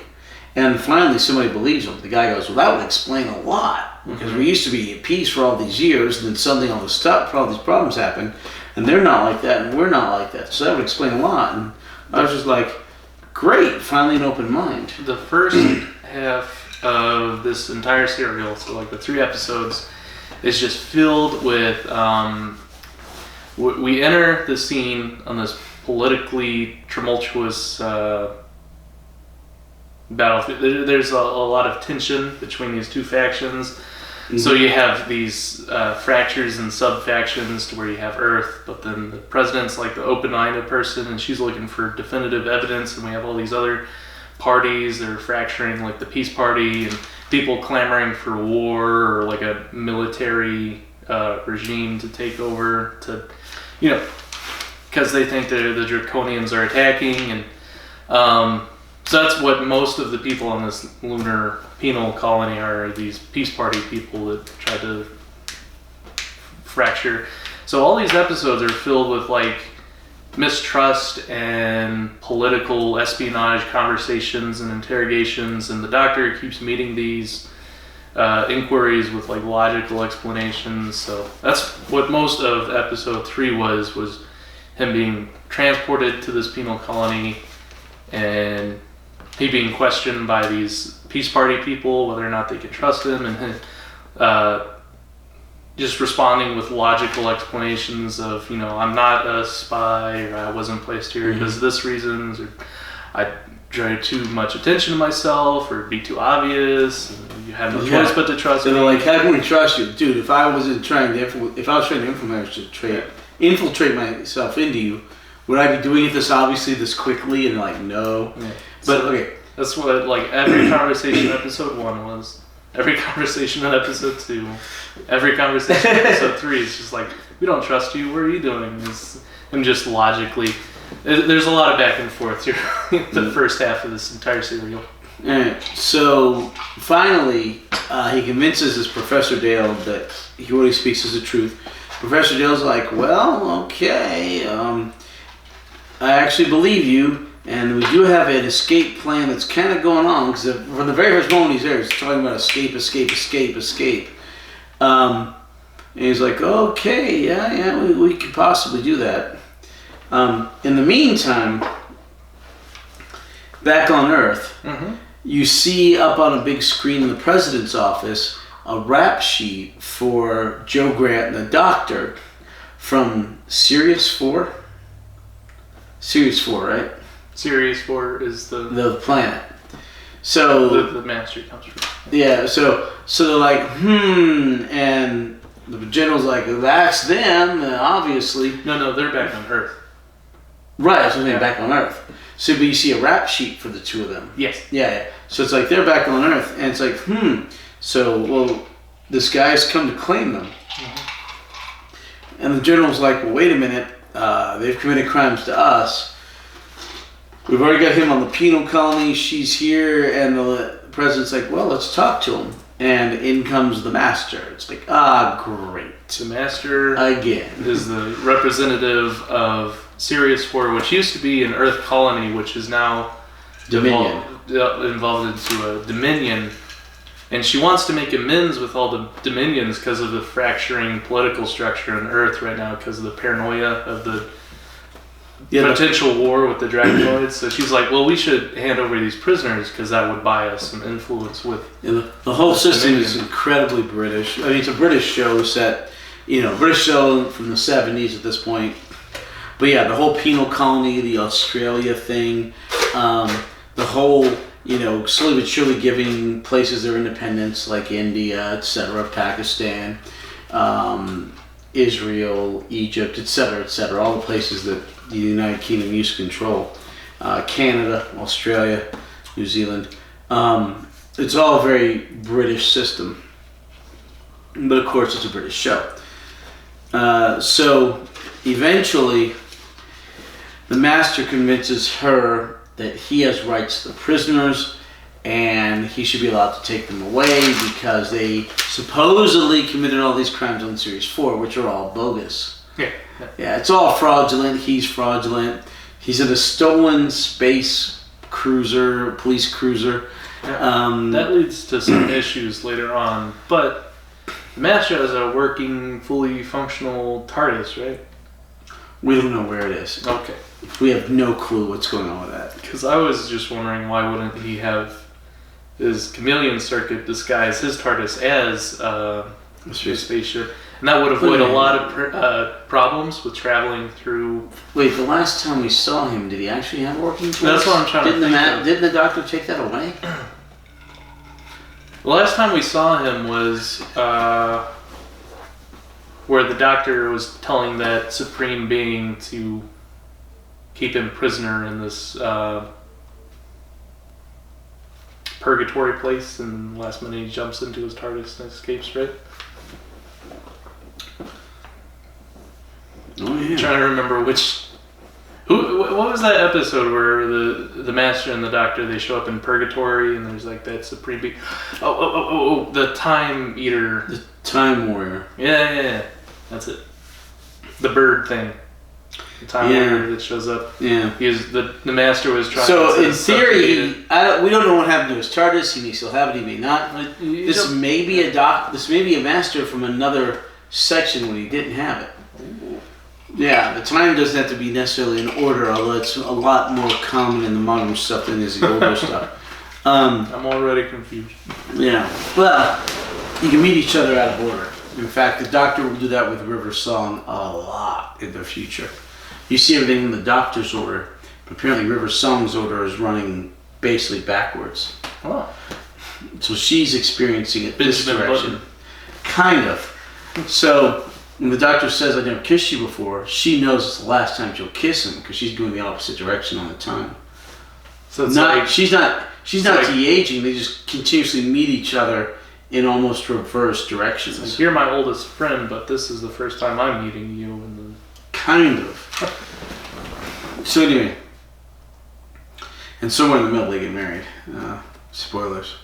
And finally, somebody believes him. The guy goes, well, that would explain a lot. Because we used to be at peace for all these years, and then suddenly all these problems happen, and they're not like that, and we're not like that. So that would explain a lot. And I was just like, great, finally an open mind. The first half of this entire serial, so like the 3 episodes, is just filled with, we enter the scene on this politically tumultuous battlefield. There's a lot of tension between these 2 factions. Mm-hmm. So you have these fractures and sub-factions to where you have Earth, but then the president's like the open-minded person, and she's looking for definitive evidence, and we have all these other parties that are fracturing, like the Peace Party, and people clamoring for war or like a military regime to take over, to, you know, because they think the Draconians are attacking, and so that's what most of the people on this lunar penal colony are, these Peace Party people that try to fracture. So all these episodes are filled with like mistrust and political espionage conversations and interrogations, and the Doctor keeps meeting these inquiries with like logical explanations. So that's what most of episode 3 was him being transported to this penal colony, and he being questioned by these Peace Party people whether or not they can trust him, and just responding with logical explanations of, you know, I'm not a spy, or I wasn't placed here because of this reasons, or I draw too much attention to myself, or be too obvious, and you have no choice but to trust me. They're like, how can we trust you? Dude, if I was trying to infiltrate myself into you, would I be doing it this obviously, this quickly? And they're like, no. Yeah. But so, okay. That's what like every conversation in episode 1 was. Every conversation in episode 2. Every conversation in episode 3 is just like, we don't trust you. What are you doing? And just logically, there's a lot of back and forth here. The first half of this entire serial. Alright, so finally, he convinces this Professor Dale that what he speaks is the truth. Professor Dale's like, well, okay, I actually believe you, and we do have an escape plan that's kind of going on, because from the very first moment he's there, he's talking about escape. And he's like, okay, yeah, we could possibly do that. In the meantime, back on Earth, you see up on a big screen in the president's office a rap sheet for Joe Grant and the Doctor from Sirius 4. Sirius 4, right? Sirius 4 is the planet. So the master comes from. Yeah, so they're like, and the general's like, that's them, obviously. No, they're back on Earth. Right, so they're back on Earth. So, but you see a rap sheet for the 2 of them. Yes. Yeah. So it's like they're back on Earth, and it's like, So, well, this guy's come to claim them. And the general's like, well, wait a minute. They've committed crimes to us. We've already got him on the penal colony. She's here, and the president's like, well, let's talk to him. And in comes the master. It's like, great. The master again is the representative of Sirius 4, which used to be an Earth colony, which is now Dominion. Involved into a Dominion. And she wants to make amends with all the Dominions because of the fracturing political structure on Earth right now, because of the paranoia of the potential war with the Draconians. So she's like, well, we should hand over these prisoners because that would buy us some influence with... Yeah, the whole system is incredibly British. I mean, it's a British show set, British show from the 70s at this point. But yeah, the whole penal colony, the Australia thing, the whole... slowly but surely giving places their independence, like India, etc., Pakistan, Israel, Egypt, etc., all the places that the United Kingdom used to control. Canada, Australia, New Zealand. It's all a very British system. But of course, it's a British show. So eventually, the master convinces her that he has rights to the prisoners and he should be allowed to take them away because they supposedly committed all these crimes on Series 4, which are all bogus. Yeah, it's all fraudulent. He's fraudulent. He's in a stolen space cruiser, police cruiser, That leads to some issues later on, but the Master has a working, fully functional TARDIS, right? We don't know where it is. Okay. We have no clue what's going on with that. Because I was just wondering, why wouldn't he have his chameleon circuit disguise his TARDIS as a spaceship? And that would avoid a lot of problems with traveling through... Wait, the last time we saw him, did he actually have a working TARDIS? That's what I'm trying to think of. Didn't the Doctor take that away? The last time we saw him was where the Doctor was telling that Supreme Being to keep him prisoner in this purgatory place, and last minute he jumps into his TARDIS and escapes, right? Oh yeah. I'm trying to remember which... What was that episode where the Master and the Doctor, they show up in purgatory and there's like that Supreme Being... Oh, the Time Eater. The Time Warrior. Yeah. That's it. The bird thing. The Time Warrior that shows up. Yeah. The Master was trying to... So, in theory, we don't know what happened to his TARDIS. He may still have it, he may not. This may be a Master from another section when he didn't have it. Yeah, the time doesn't have to be necessarily in order, although it's a lot more common in the modern stuff than is the older stuff. I'm already confused. Yeah. Well, you can meet each other out of order. In fact, the Doctor will do that with River's Song a lot in the future. You see everything in the Doctor's order, but apparently River's Song's order is running basically backwards. Oh. So she's experiencing it this direction. Button. Kind of. So... when the Doctor says, "I never kissed you before," she knows it's the last time she'll kiss him because she's going the opposite direction all the time. So it's she's not de-aging. They just continuously meet each other in almost reverse directions. Like, you're my oldest friend, but this is the first time I'm meeting you. Kind of. So anyway, and somewhere in the middle they get married. Spoilers.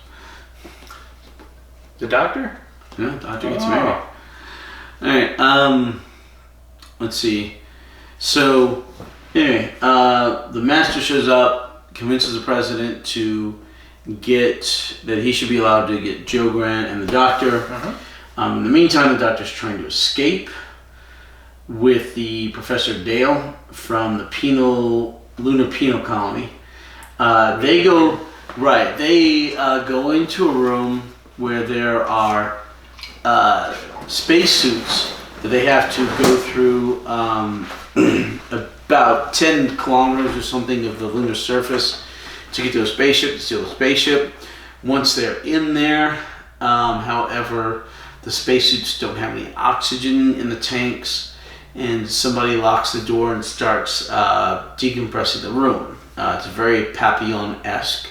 The Doctor? Yeah, the Doctor gets married. Alright, let's see. So, anyway, the Master shows up, convinces the President to get, that he should be allowed to get Jo Grant and the Doctor. In the meantime, the Doctor's trying to escape with the Professor Dale from the Lunar Penal Colony. They go into a room where there are spacesuits that they have to go through about 10 kilometers or something of the lunar surface to get to a spaceship, to steal a spaceship. Once they're in there, however, the spacesuits don't have any oxygen in the tanks, and somebody locks the door and starts decompressing the room. It's very Papillon-esque.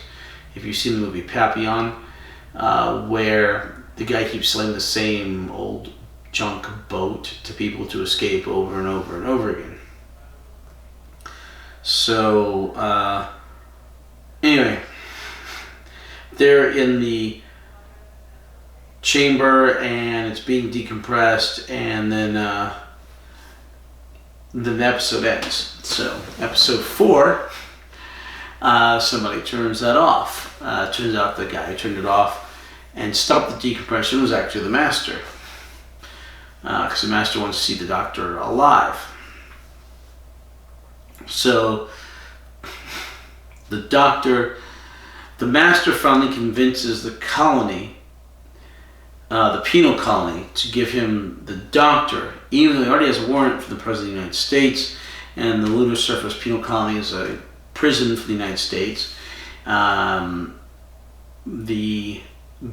If you've seen the movie Papillon, where the guy keeps selling the same old junk boat to people to escape over and over and over again. So, anyway, they're in the chamber and it's being decompressed, and then the episode ends. So, episode 4, somebody turns that off. Turns out the guy who turned it off and stopped the decompression was actually the Master. Because the Master wants to see the Doctor alive. So, the Master finally convinces the colony, the penal colony, to give him the Doctor, even though he already has a warrant for the President of the United States, and the lunar surface penal colony is a prison for the United States. The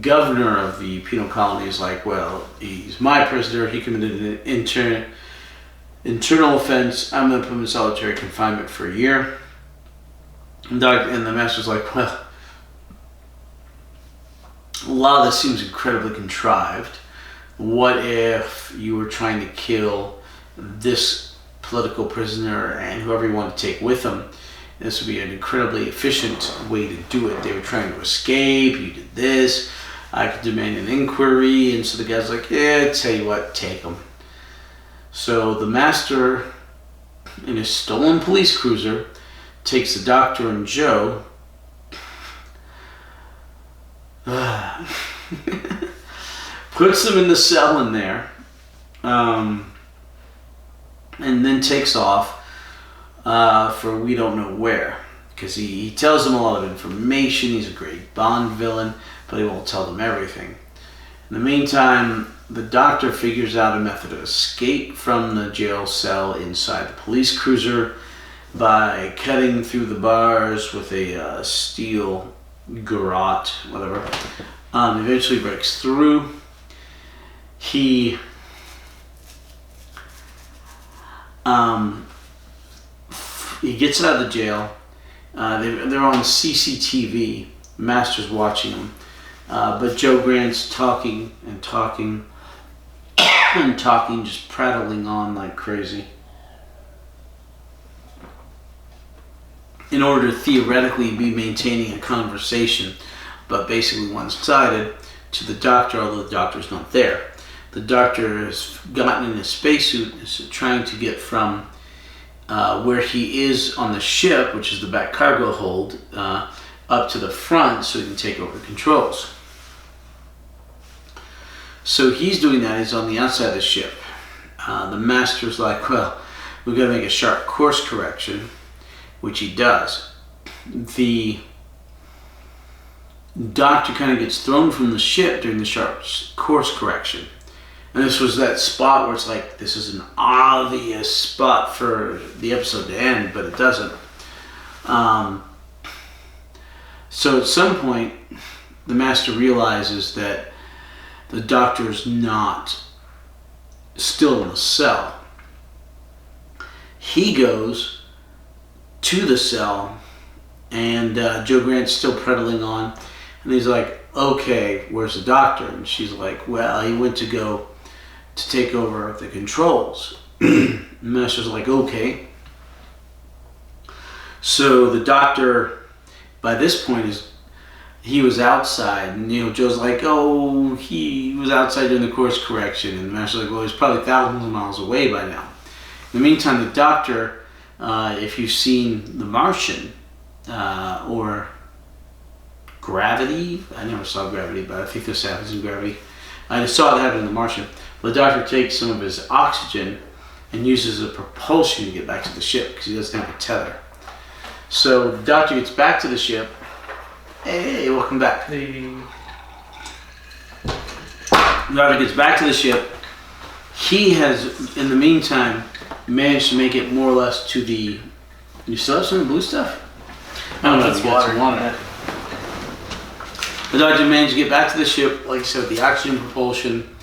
governor of the penal colony is like, well, he's my prisoner, he committed an internal offense, I'm going to put him in solitary confinement for a year. And the Master's like, well, a lot of this seems incredibly contrived. What if you were trying to kill this political prisoner and whoever you want to take with him? This would be an incredibly efficient way to do it. They were trying to escape, you did this, I could demand an inquiry, and so the guy's like, yeah, tell you what, take him. So the Master, in his stolen police cruiser, takes the Doctor and Jo puts them in the cell in there, and then takes off for we don't know where. Because he tells them a lot of information. He's a great Bond villain, but he won't tell them everything. In the meantime, the Doctor figures out a method of escape from the jail cell inside the police cruiser by cutting through the bars with a steel garrote, whatever. Eventually breaks through. He gets out of the jail. They're on CCTV. Master's watching them. But Joe Grant's talking and talking and talking, just prattling on like crazy. In order to theoretically be maintaining a conversation, but basically one-sided, to the Doctor, although the Doctor's not there. The Doctor has gotten in his spacesuit, is trying to get from where he is on the ship, which is the back cargo hold, up to the front so he can take over the controls. So he's doing that. He's on the outside of the ship. The Master's like, well, we've got to make a sharp course correction, which he does. The Doctor kind of gets thrown from the ship during the sharp course correction. And this was that spot where it's like, this is an obvious spot for the episode to end, but it doesn't. So at some point, the Master realizes that the Doctor's not still in the cell. He goes to the cell, and Joe Grant's still prattling on, and he's like, okay, where's the Doctor? And she's like, well, he went to go to take over the controls. The Master's like, okay. So the Doctor, by this point, he was outside, and Joe's like, oh, he was outside doing the course correction, and the Master's like, well, he's probably thousands of miles away by now. In the meantime, the Doctor, if you've seen The Martian, or Gravity, I never saw Gravity, but I think this happens in Gravity. I saw it happen in The Martian. The Doctor takes some of his oxygen and uses a propulsion to get back to the ship because he doesn't have a tether. So the Doctor gets back to the ship. Hey, welcome back. Hey. The Doctor gets back to the ship. He has, in the meantime, managed to make it more or less to the... You still have some of the blue stuff? I don't know, That's water. The Doctor managed to get back to the ship, like I said, with the oxygen propulsion.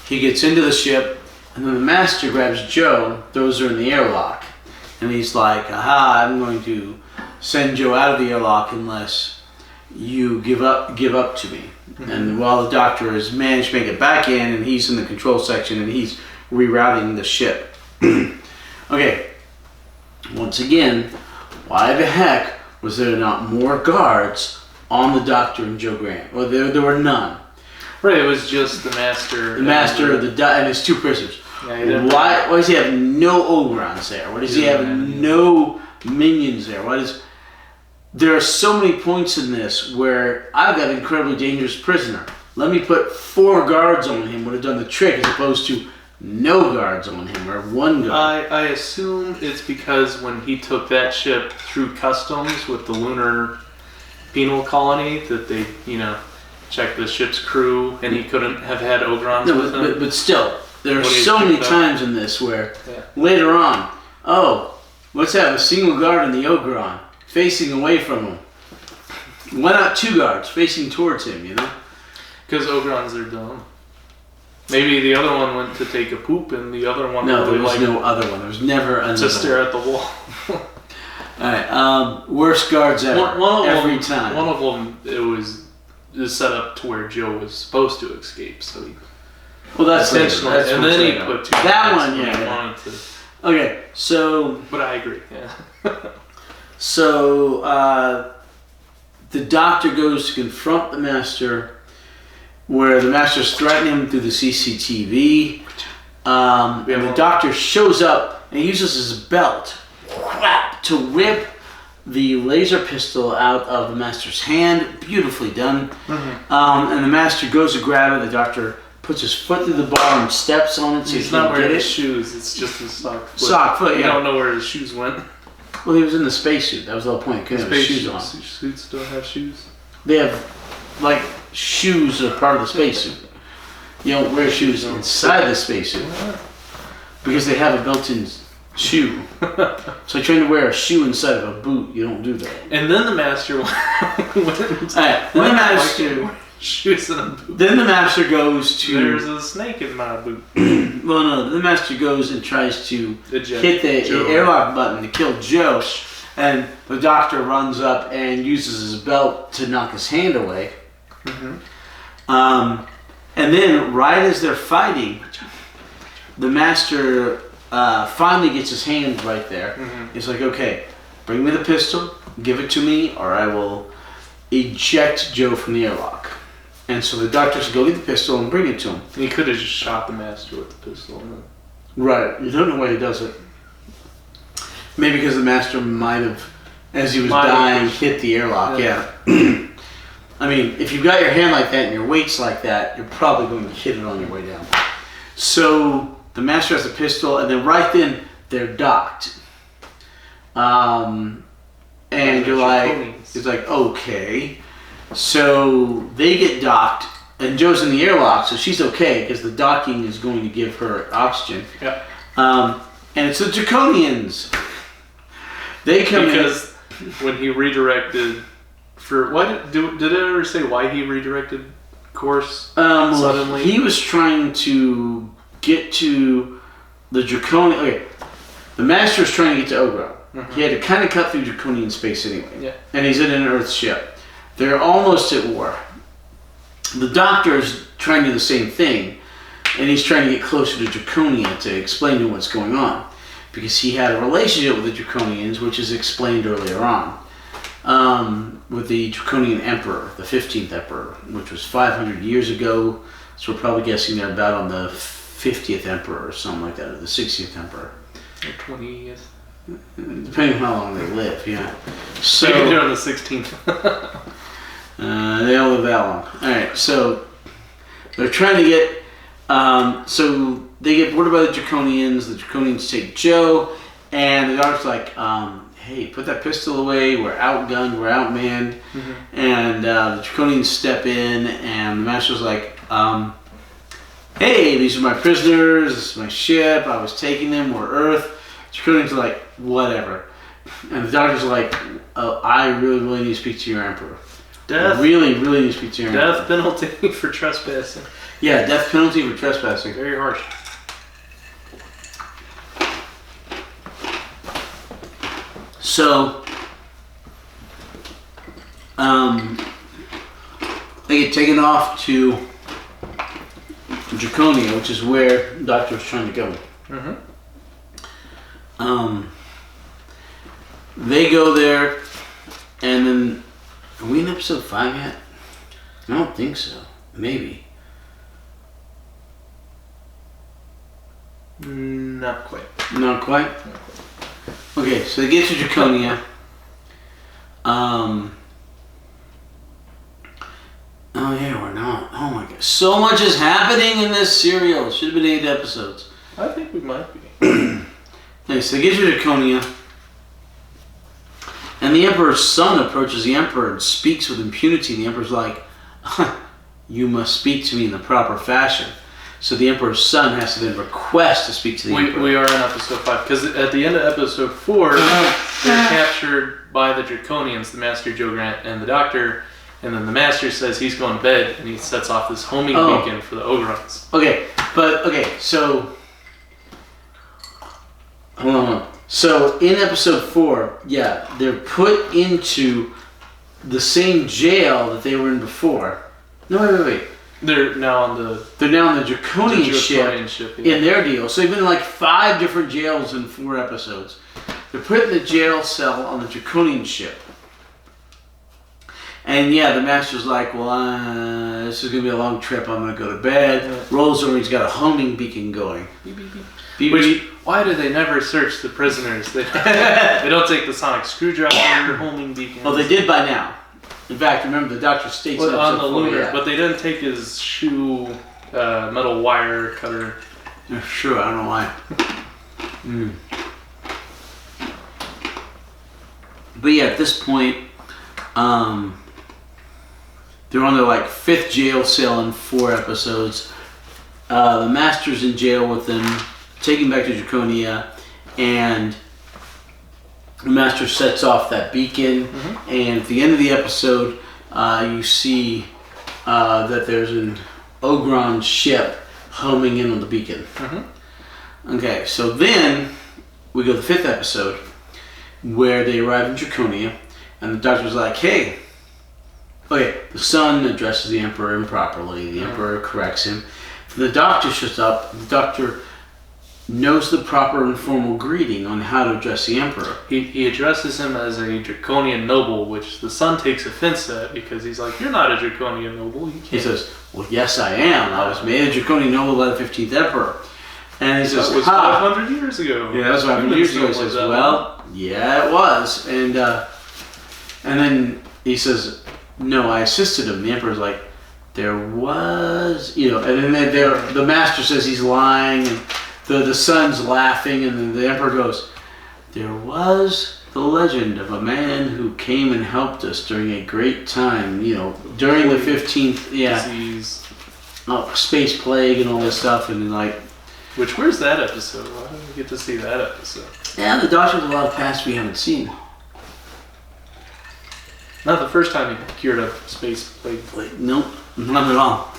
He gets into the ship, and then the Master grabs Joe, throws her in the airlock. And he's like, aha, I'm going to send Joe out of the airlock unless you give up to me. Mm-hmm. And while the Doctor has managed to make it back in, and he's in the control section, and he's rerouting the ship. Okay, once again, why the heck was there not more guards on the Doctor and Joe Grant? Well, there were none. Right, it was just the Master. The Master, and his two prisoners. Yeah, why does he have no Ogrons there? Why does he have no minions there? There are so many points in this where I've got an incredibly dangerous prisoner. Let me put 4 guards on him, would have done the trick, as opposed to no guards on him, or 1 guard. I assume it's because when he took that ship through customs with the lunar penal colony, that they, checked the ship's crew, and he couldn't have had Ogrons with him. But still, there are so many times in this where later on, let's have a single guard in the Ogron facing away from him. Why not 2 guards facing towards him, Because Ogrons are dumb. Maybe the other one went to take a poop, and the other one... No, there was no other one. There was never another to stare at the wall. Alright, worst guards ever. Every time. One of them, it was set up to where Joe was supposed to escape, so he... Well, that's intentional. And then he put 2 that one, wanted to. Okay, so... But I agree, yeah. So, the Doctor goes to confront the Master, where the Master's threatening him through the CCTV. And the Doctor shows up and he uses his belt to rip the laser pistol out of the Master's hand. Beautifully done. And the Master goes to grab it. The Doctor puts his foot through the bar and steps on it. So he's not wearing his shoes. It's just his sock foot. Sock foot, yeah. You don't know where his shoes went. Well, he was in the spacesuit. That was the whole point. He couldn't have his shoes on. Suits don't have shoes? They have, like, shoes are part of the spacesuit. You don't wear shoes inside the spacesuit because they have a built-in shoe. So trying to wear a shoe inside of a boot, you don't do that. And then the Master shoes in a boot. Then the Master goes to... There's a snake in my boot. Well, no, the Master goes and tries to hit the airlock button to kill Joe, and the Doctor runs up and uses his belt to knock his hand away. And then, right as they're fighting, the Master finally gets his hand right there. He's like, okay, bring me the pistol, give it to me, or I will eject Joe from the airlock. And so the Doctor says, go get the pistol and bring it to him. He could have just shot the Master with the pistol. Right. You don't know why he does it. Maybe because the Master might have, as he was dying, hit the airlock. Yeah. I mean, if you've got your hand like that and your weight's like that, you're probably going to hit it on your way down. So the Master has a pistol, and then right then they're docked. And you're like, it's like, okay. So they get docked, and Joe's in the airlock, so she's okay because the docking is going to give her oxygen. Yeah. And it's the Draconians. They come because when he redirected for what did it ever say why he redirected course suddenly? He was trying to get to the Draconian. Okay, the Master was trying to get to Ogro. He had to kind of cut through Draconian space anyway. Yeah. And he's in an Earth ship. They're almost at war. The Doctor's trying to do the same thing, and he's trying to get closer to Draconia to explain to him what's going on, because he had a relationship with the Draconians, which is explained earlier on, with the Draconian Emperor, the 15th Emperor, which was 500 years ago, so we're probably guessing they're about on the 50th Emperor or something like that, or the 60th Emperor. Or 20th. Depending on how long they live, yeah. So maybe they're on the 16th. They all live that long. Alright, so they're trying to get... so they get boarded by the Draconians. The Draconians take Joe, and the Doctor's like, hey, put that pistol away. We're outgunned. We're outmanned. And the Draconians step in, and the Master's like, hey, these are my prisoners. This is my ship. I was taking them. We're Earth. The Draconians are like, whatever. And the Doctor's like, oh, I really need to speak to your Emperor. Death. Really need to speak to your Emperor. Death penalty for trespassing. Yeah, death penalty for trespassing. Very harsh. So, they get taken off to Draconia, which is where the Doctor was trying to go. They go there, and then, are we in episode 5 yet? I don't think so. Maybe. Not quite. Not quite? Okay, so they get to Draconia. Oh yeah, we're not. Oh my god. So much is happening in this serial. Should have been 8 episodes. I think we might be. Okay, so they get to Draconia. And the Emperor's son approaches the Emperor and speaks with impunity. The Emperor's like, you must speak to me in the proper fashion. So the Emperor's son has to then request to speak to the Emperor. We are in episode 5, because at the end of episode 4, they're captured by the Draconians, the Master, Joe Grant, and the Doctor, and then the Master says he's going to bed, and he sets off this homing beacon for the Ogrons. So... Hold on. So in episode 4, yeah, they're put into the same jail that they were in before. No, wait. They're now on the Draconian ship yeah. in their deal. So they've been in like 5 different jails in 4 episodes. They're put in the jail cell on the Draconian ship. And yeah, the master's like, well, this is going to be a long trip. I'm going to go to bed. Rolls over, he's got a homing beacon going. Beep, beep, beep. Beep, Which, beep. why do they never search the prisoners? They don't take the sonic screwdriver, homing beacon. Well, they did by now. In fact, remember, the doctor states on the lunar, yeah. but they didn't take his shoe metal wire cutter. Yeah, sure, I don't know why. But yeah, at this point, they're on their like 5th jail cell in 4 episodes. The Master's in jail with them, taken back to Draconia, and the Master sets off that beacon. And at the end of the episode, you see that there's an Ogron ship homing in on the beacon. Okay, so then we go to the 5th episode, where they arrive in Draconia, and the Doctor's like, hey, okay, the Son addresses the Emperor improperly. The Emperor corrects him. The Doctor shows up. The Doctor knows the proper informal greeting on how to address the Emperor. He addresses him as a Draconian noble, which the Son takes offense at because he's like, you're not a Draconian noble. You can't. He says, well, yes, I am. I was made a Draconian noble by the 15th Emperor. And he says, that was 500 years ago. Yeah, that's 500 years ago. He says, well, yeah, it was. And then he says, no, I assisted him. The Emperor's like, there was, and then the Master says he's lying, and the Son's laughing, and then the Emperor goes, there was the legend of a man who came and helped us during a great time, during the 15th, disease. Space plague and all this stuff, and like, where's that episode? Why don't we get to see that episode? Yeah, the Doctor has a lot of past we haven't seen. Not the first time he cured a space plague. Nope, not at all.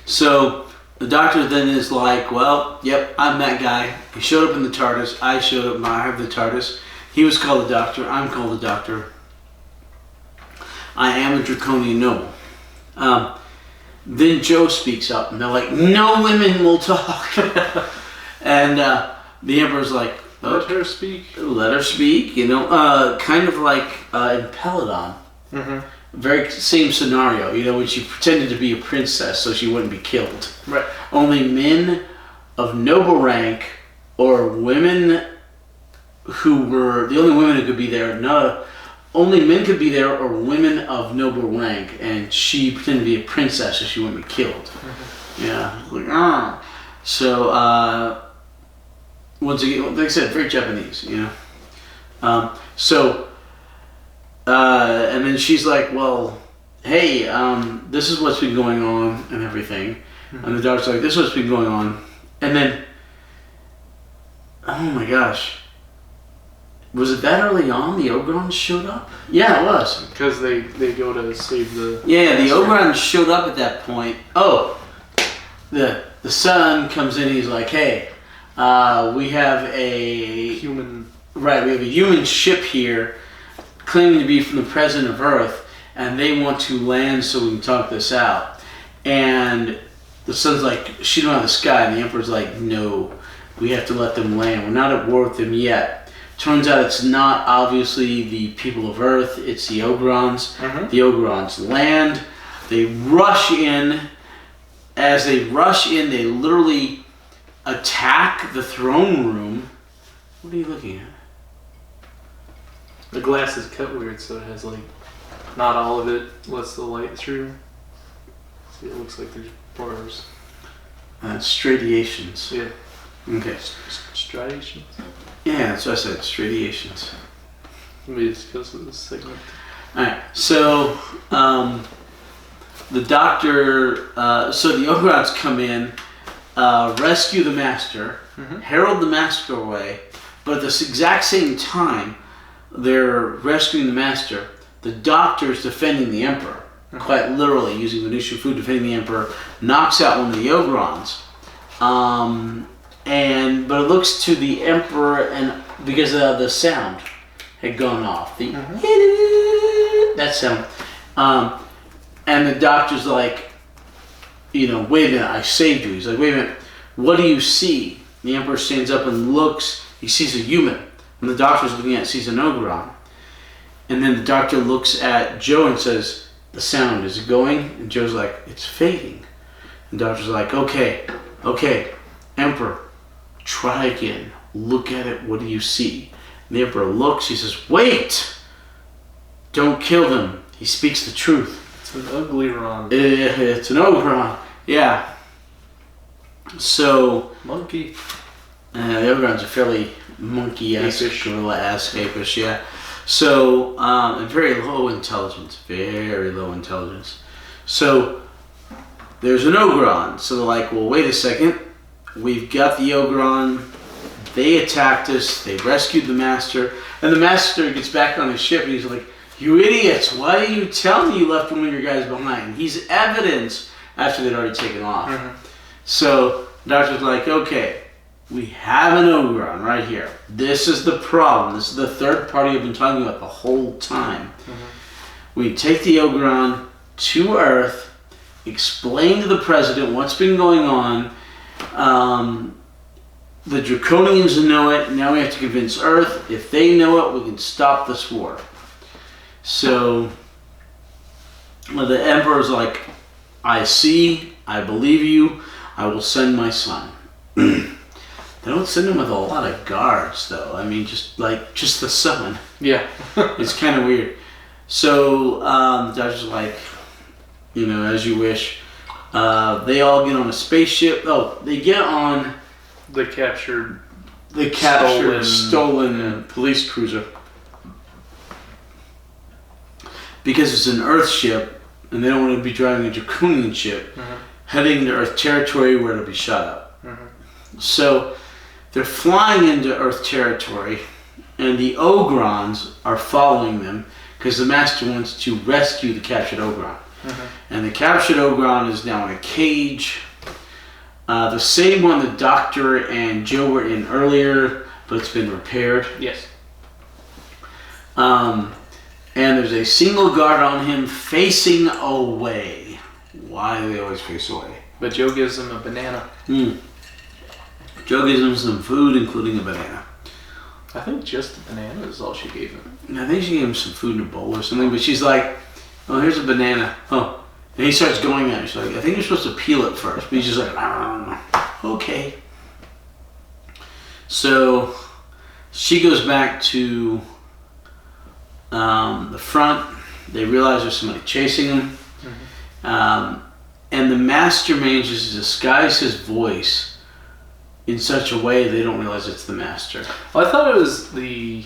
So the Doctor then is like, well, yep, I'm that guy. He showed up in the TARDIS. I showed up. I have the TARDIS. He was called the Doctor. I'm called the Doctor. I am a Draconian noble. Then Joe speaks up, and they're like, no women will talk. And the Emperor's like, let her speak. Let her speak, kind of like in Peladon. Very same scenario, when she pretended to be a princess so she wouldn't be killed. Right. Only men of noble rank or women who were the only women who could be there. Only men could be there or women of noble rank, and she pretended to be a princess so she wouldn't be killed. Yeah, like So once again, like I said, very Japanese, and then she's like, well, hey, this is what's been going on and everything. And the Doctor's like, this is what's been going on. And then, oh my gosh. Was it that early on the Ogrons showed up? Yeah, it was. Because they go to save the... Yeah, the Ogrons showed up at that point. Oh, the Son comes in, he's like, hey, we have a... human... Right, we have a human ship here claiming to be from the President of Earth, and they want to land so we can talk this out. And the Son's like, shoot them out of the sky, and the Emperor's like, no, we have to let them land. We're not at war with them yet. Turns out it's not obviously the people of Earth, it's the Ogrons. The Ogrons land, they rush in. As they rush in, they literally attack the throne room. What are you looking at? The glass is cut weird, so it has not all of it lets the light through. See, it looks like there's bars. Stradiations. Yeah. Okay. Striations? Yeah, that's what I said, stradiations. Maybe it's because of this segment. Alright, so the Doctor, so the Ogrons come in, rescue the Master, herald the Master away, but at this exact same time, they're rescuing the Master. The Doctor's defending the Emperor, quite literally using Venusian food, defending the Emperor, knocks out one of the Ogrons. But it looks to the Emperor, and because the sound had gone off, that sound, and the Doctor's like, wait a minute, I saved you. He's like, wait a minute, what do you see? The Emperor stands up and looks. He sees a human. And the Doctor's looking at sees an Ogron. And then the Doctor looks at Joe and says, the sound, is it going? And Joe's like, it's fading. And the doctor's like, okay, Emperor, try again. Look at it. What do you see? And the Emperor looks. He says, wait! Don't kill them. He speaks the truth. It's an ugly Ron. It's an Ogron. Yeah. So... Monkey. The Ogrons are fairly monkey-esque, gorilla-esque, apish, yeah. So, and very low intelligence. Very low intelligence. So, there's an Ogron. So they're like, well, wait a second. We've got the Ogron. They attacked us. They rescued the Master. And the Master gets back on his ship and he's like, you idiots, why didn't you tell me you left one of your guys behind? He's evidence after they'd already taken off. Mm-hmm. So the doctor's like, okay, we have an Ogron right here. This is the problem. This is the third party I've been talking about the whole time. Mm-hmm. We take the Ogron to Earth, explain to the president what's been going on. The Draconians know it. Now we have to convince Earth. If they know it, we can stop this war. So the Emperor's like, I see, I believe you, I will send my son. They don't send him with a lot of guards, though. I mean, just the son. Yeah. It's kind of weird. So the doctor's like, as you wish. They all get on a spaceship. Oh, they get on the captured stolen police cruiser. Because it's an Earth ship, and they don't want to be driving a Draconian ship, heading to Earth territory where it'll be shot up. So they're flying into Earth territory, and the Ogrons are following them because the Master wants to rescue the captured Ogron. And the captured Ogron is now in a cage, the same one the Doctor and Joe were in earlier, but it's been repaired. Yes. And there's a single guard on him facing away. Why do they always face away? But Joe gives him a banana. Joe gives him some food, including a banana. I think just the banana is all she gave him. I think she gave him some food in a bowl or something, but she's like, oh, here's a banana. Oh. And he starts going at her. She's like, I think you're supposed to peel it first. But he's just like, okay. So she goes back to the front. They realize there's somebody chasing them. And the Master manages to disguise his voice in such a way they don't realize it's the Master. Well, I thought it was the...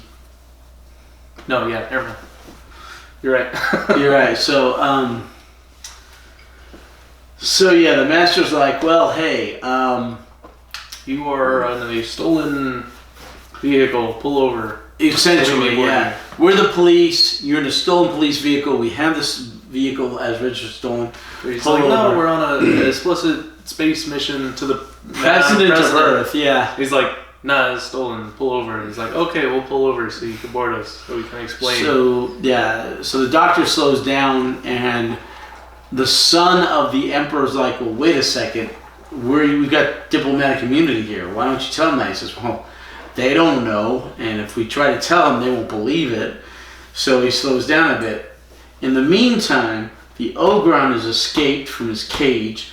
No, yeah, never mind. You're right. You're right. So, yeah, the Master's like, well, hey, you are on a stolen vehicle. Pull over. Essentially, yeah. We're the police. You're in a stolen police vehicle. We have this vehicle as registered stolen. He's like, no, we're on an explicit space mission to the president of Earth. Yeah. He's like, nah, it's stolen. Pull over. And he's like, okay, we'll pull over so you can board us, so we can explain. So, yeah. So the Doctor slows down, and the son of the Emperor's like, well, wait a second. We've got diplomatic immunity here. Why don't you tell them that? He says, well, they don't know, and if we try to tell them, they won't believe it. So he slows down a bit. In the meantime, the Ogron has escaped from his cage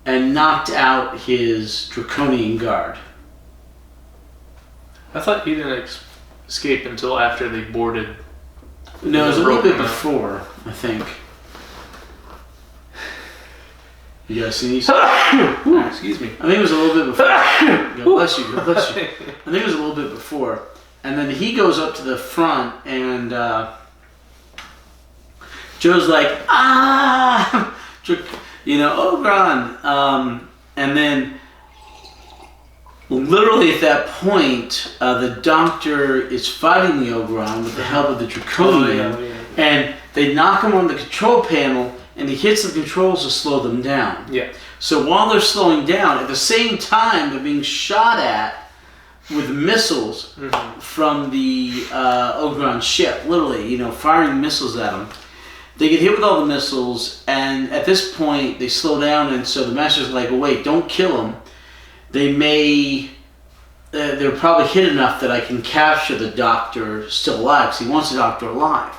and knocked out his Draconian guard. I thought he didn't escape until after they boarded. No, it was a little bit before, I think. You guys see these? Excuse me. I think it was a little bit before. God bless you. God bless you. I think it was a little bit before. And then he goes up to the front, and Joe's like, Ogron. And then, literally at that point, the Doctor is fighting the Ogron with the help of the Draconian, and they knock him on the control panel, and he hits the controls to slow them down. Yeah. So while they're slowing down, at the same time they're being shot at with missiles from the Ogron ship, literally, firing missiles at them. They get hit with all the missiles, and at this point they slow down, and so the Master's like, well, wait, don't kill them. They're probably hit enough that I can capture the Doctor still alive, because he wants the Doctor alive.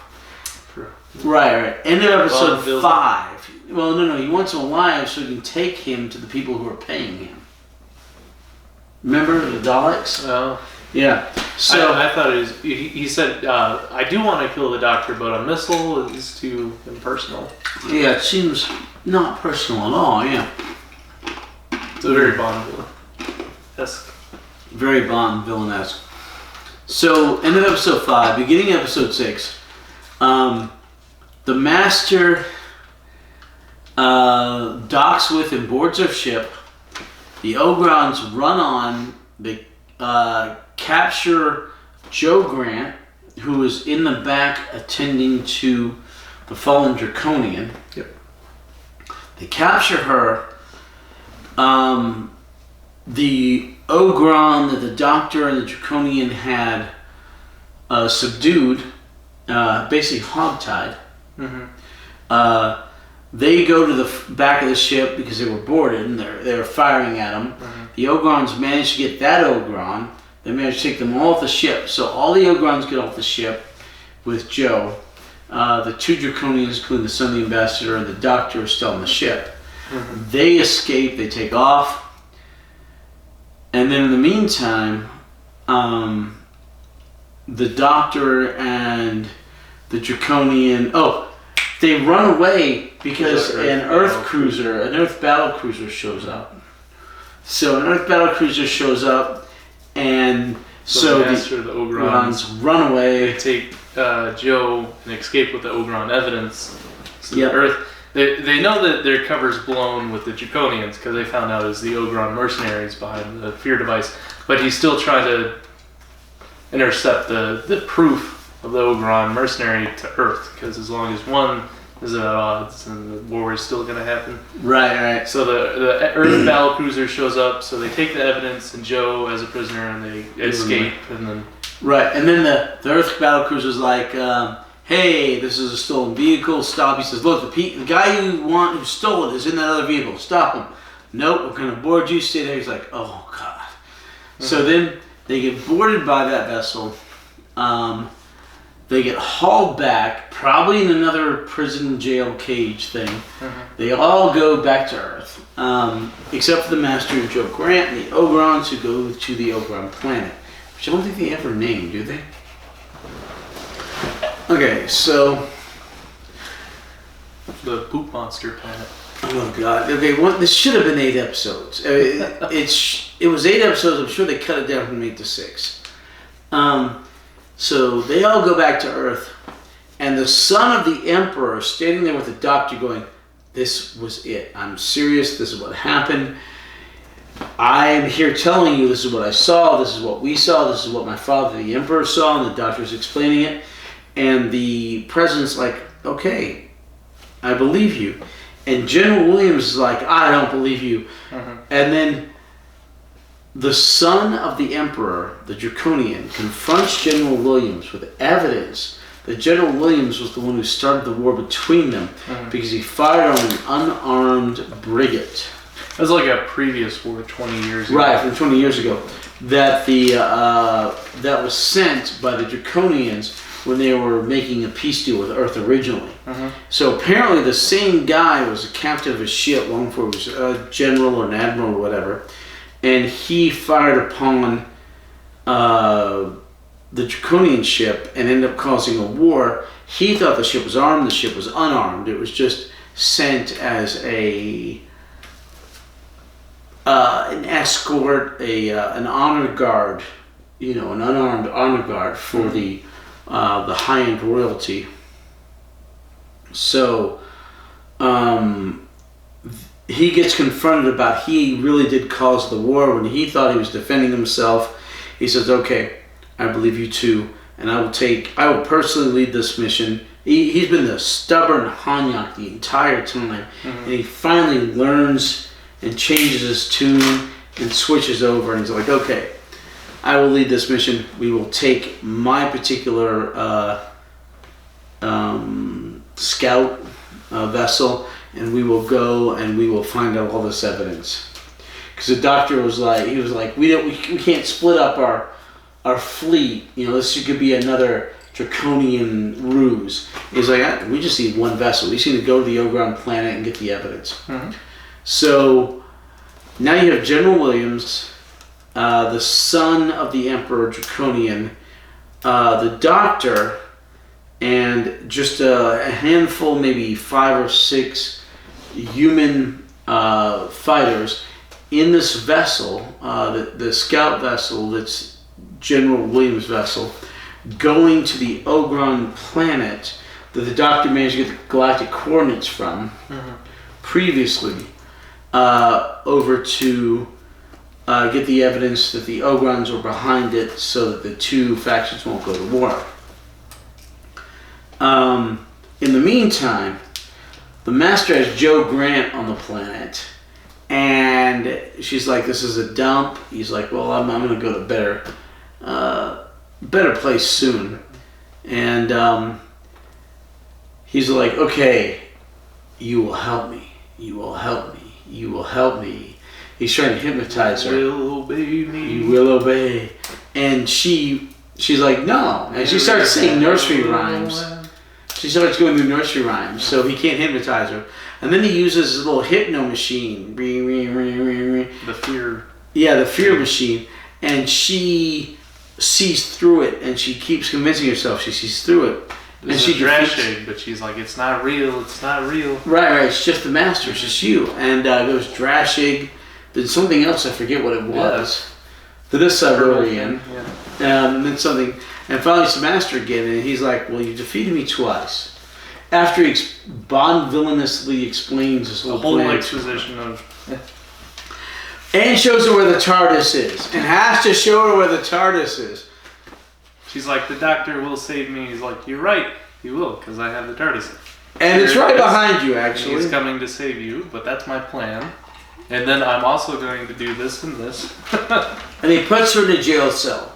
Right. End of episode Vaudeville. 5. Well, no. He wants him alive so he can take him to the people who are paying him. Remember the Daleks? Oh. Yeah. So I thought it was. He said, "I do want to kill the Doctor, but a missile is too impersonal." yeah, it seems not personal at all. Yeah. It's a very Bond-esque. Very Bond villain-esque. So, end of episode 5, beginning of episode 6. The Master docks with and boards their ship. The Ogrons run on. They capture Joe Grant, who is in the back attending to the fallen Draconian. Yep. They capture her. The Ogron that the Doctor and the Draconian had subdued, basically hogtied. Mm-hmm. They go to the back of the ship because they were boarded and they're firing at them. Mm-hmm. The Ogrons manage to get that Ogron. They manage to take them all off the ship. So all the Ogrons get off the ship with Joe. The 2 Draconians, including the son of the ambassador and the Doctor, are still on the ship. Mm-hmm. They escape. They take off. And then in the meantime, the Doctor and the Draconian... they run away because an Earth battle cruiser shows up. So an Earth battle cruiser shows up, and so the Master of the Ogrons run away. They take Joe and escape with the Ogron evidence. So Yep. the Earth, they know that their cover's blown with the Draconians because they found out it was the Ogron mercenaries behind the fear device. But he's still trying to intercept the proof of the Ogron mercenary to Earth, because as long as one is at odds, and the war is still going to happen. Right. So the Earth battle cruiser shows up, so they take the evidence and Joe as a prisoner, and they escape, and then... Right, and then the Earth battle cruiser's like, hey, this is a stolen vehicle, stop. He says, look, the guy who stole it is in that other vehicle, stop him. Nope, we're going to board you, stay there. He's like, oh, God. Mm-hmm. So then they get boarded by that vessel. They get hauled back, probably in another prison jail cage thing. Mm-hmm. They all go back to Earth, except for the Master and Joe Grant and the Ogrons, who go to the Ogron planet, which I don't think they ever named, do they? Okay, so... The poop monster planet. Oh, God. Okay, this should have been 8 episodes. It was 8 episodes. I'm sure they cut it down from 8 to 6. So they all go back to Earth, and the son of the Emperor is standing there with the Doctor going, this was it. I'm serious. This is what happened. I'm here telling you this is what I saw. This is what we saw. This is what my father, the Emperor, saw, and the Doctor's explaining it. And the President's like, okay, I believe you. And General Williams is like, I don't believe you. Mm-hmm. And then the son of the Emperor, the Draconian, confronts General Williams with evidence that General Williams was the one who started the war between them, because he fired on an unarmed brigand. That was like a previous war 20 years ago. Right, from 20 years ago. That that was sent by the Draconians when they were making a peace deal with Earth originally. Mm-hmm. So apparently the same guy was a captain of a ship long before he was a general or an admiral or whatever. And he fired upon the Draconian ship and ended up causing a war. He thought the ship was armed. The ship was unarmed. It was just sent as an escort, an honor guard, an unarmed honor guard for the high-end royalty. So he gets confronted about he really did cause the war when he thought he was defending himself. He says, okay, I believe you too, and I will personally lead this mission. He's been the stubborn Hanyak the entire time, and he finally learns and changes his tune and switches over, and he's like, okay, I will lead this mission. We will take my particular scout vessel, and we will go and we will find out all this evidence. Because the Doctor was like, we can't split up our fleet. This could be another draconian ruse. He's like, we just need one vessel. We just need to go to the Ogron planet and get the evidence. Mm-hmm. So now you have General Williams, the son of the Emperor Draconian, the Doctor, and just a handful, maybe 5 or 6 human fighters in this vessel, the scout vessel that's General Williams' vessel, going to the Ogron planet that the Doctor managed to get the galactic coordinates from previously, over to get the evidence that the Ogrons were behind it so that the two factions won't go to war. In the meantime, the Master has Joe Grant on the planet, and she's like, this is a dump. He's like, well, I'm going to go to better place soon. And he's like, okay, you will help me. You will help me. You will help me. He's trying to hypnotize her. You will obey me. You will obey. And she's like, no. And she starts saying nursery rhymes. She starts going through nursery rhymes, so he can't hypnotize her. And then he uses his little hypno machine. The fear. Yeah, the fear machine. And she sees through it, and she keeps convincing herself she sees through it. And she Drashig, but she's like, it's not real, it's not real. Right, it's just the Master, it's just you. And it goes Drashig, then something else, I forget what it was. To this Cyberian. And then something, and finally it's the Master again, and he's like, well, you defeated me twice. After he Bond villainously explains his whole plan. exposition of... And shows her where the TARDIS is, and has to show her where the TARDIS is. She's like, the Doctor will save me. He's like, you're right, he will, because I have the TARDIS. And it's right behind you, actually. He's coming to save you, but that's my plan. And then I'm also going to do this and this. And he puts her in a jail cell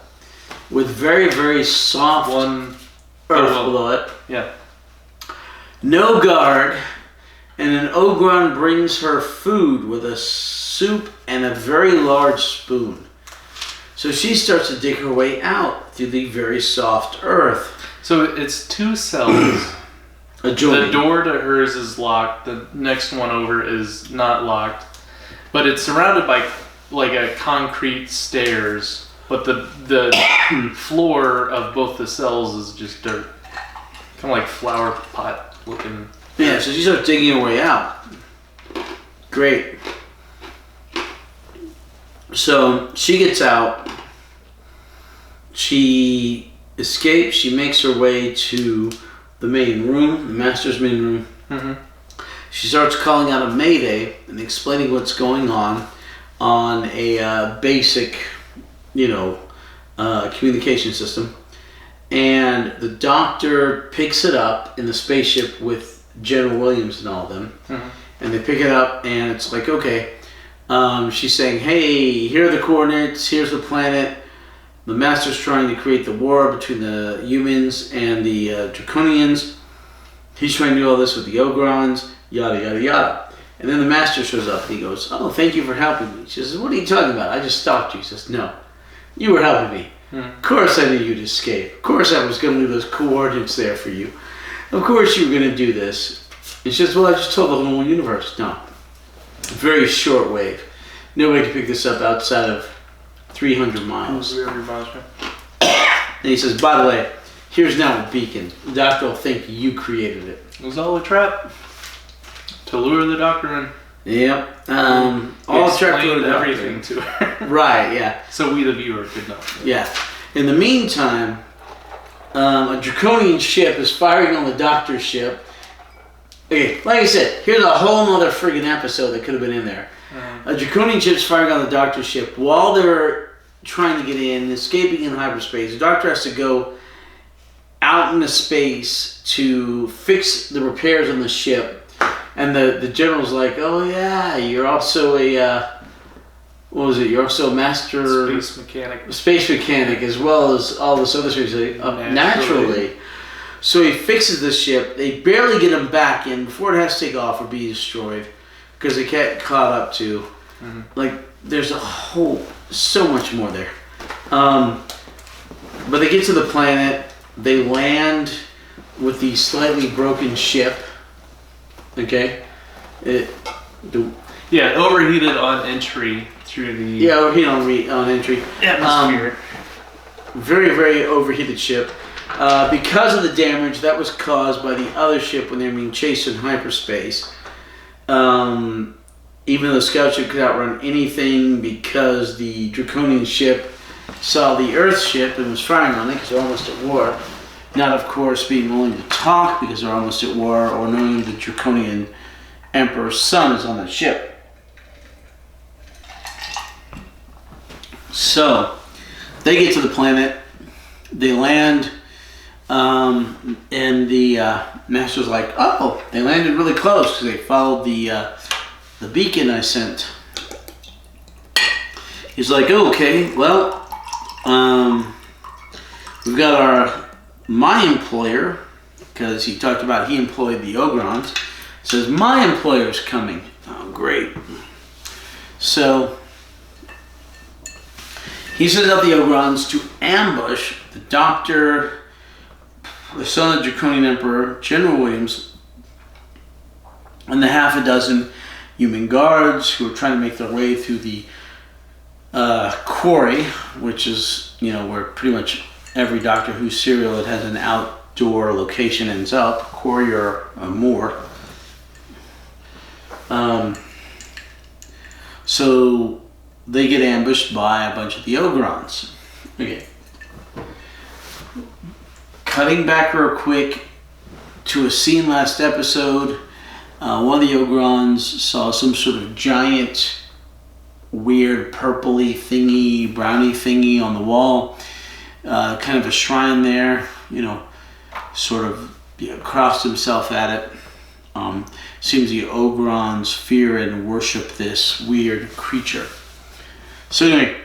with very, very soft earth below it. Yeah. No guard. And an Ogron brings her food with a soup and a very large spoon. So she starts to dig her way out through the very soft earth. So it's 2 cells. Adjoining. The door to hers is locked. The next one over is not locked. But it's surrounded by like a concrete stairs. But the floor of both the cells is just dirt. Kind of like flower pot looking. Yeah, so she starts digging her way out. Great. So she gets out. She escapes. She makes her way to the main room, the Master's main room. Mm-hmm. She starts calling out a mayday and explaining what's going on a basic, communication system. And the Doctor picks it up in the spaceship with General Williams and all of them. Mm-hmm. And they pick it up, and it's like, okay. She's saying, hey, here are the coordinates, here's the planet. The Master's trying to create the war between the humans and the Draconians. He's trying to do all this with the Ogrons, yada, yada, yada. And then the Master shows up, and he goes, oh, thank you for helping me. She says, what are you talking about? I just stopped you. He says, no, you were helping me. Of course I knew you'd escape. Of course I was going to leave those coordinates there for you. Of course you were going to do this. And she says, well, I just told the whole universe. No. Very short wave. Nobody can pick this up outside of 300 miles. And he says, by the way, here's now a beacon. The Doctor will think you created it. It was all a trap to lure the Doctor in. Yep. All trap to everything to her. Right, yeah. So we, the viewer, could know. Yeah. In the meantime, a Draconian ship is firing on the Doctor's ship. Okay, like I said, here's a whole other friggin' episode that could have been in there. A Draconian ship's firing on the Doctor's ship while they're trying to get in, escaping in hyperspace. The Doctor has to go out into space to fix the repairs on the ship. And the general's like, oh yeah, you're also a, you're also a master... Space mechanic, as well as all this other stuff. Naturally. So he fixes the ship. They barely get him back in before it has to take off or be destroyed. Because they get caught up to. There's so much more there. But they get to the planet, they land with the slightly broken ship. Okay, overheated on entry through the overheated on entry. atmosphere. Very, very overheated ship. Because of the damage that was caused by the other ship when they were being chased in hyperspace. Even though the scout ship could outrun anything, because the Draconian ship saw the Earth ship and was firing on it because they're almost at war. Not, of course, being willing to talk because they're almost at war, or knowing the Draconian Emperor's son is on that ship. So, they get to the planet, they land, and the Master's like, oh, they landed really close because they followed the beacon I sent. He's like, oh, okay, well, we've got my employer, because he talked about he employed the Ogrons, says, my employer's coming. Oh, great. So, he sends out the Ogrons to ambush the Doctor, the son of the Draconian Emperor, General Williams, and the half a dozen human guards who are trying to make their way through the quarry, which is, where pretty much every Doctor Who serial that has an outdoor location ends up, quarry or moor. So they get ambushed by a bunch of the Ogrons. Okay. Cutting back real quick to a scene last episode, one of the Ogrons saw some sort of giant, weird, purpley thingy, browny thingy on the wall. Kind of a shrine there, crossed himself at it. Seems the Ogrons fear and worship this weird creature. So anyway,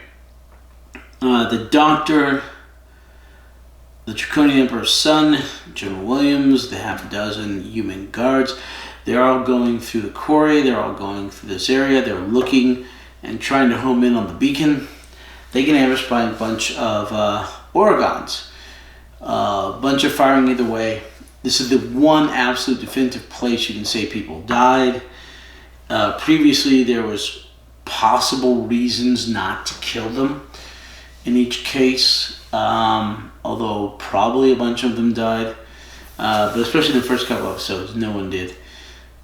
the Doctor, the Draconian Emperor's son, General Williams, the half a dozen human guards, they're all going through the quarry, they're all going through this area, they're looking and trying to home in on the beacon. They get ambushed by a bunch of Orgons. A bunch of firing either way. This is the one absolute definitive place you can say people died. Previously, there was possible reasons not to kill them in each case, although probably a bunch of them died. But especially in the first couple episodes, no one did.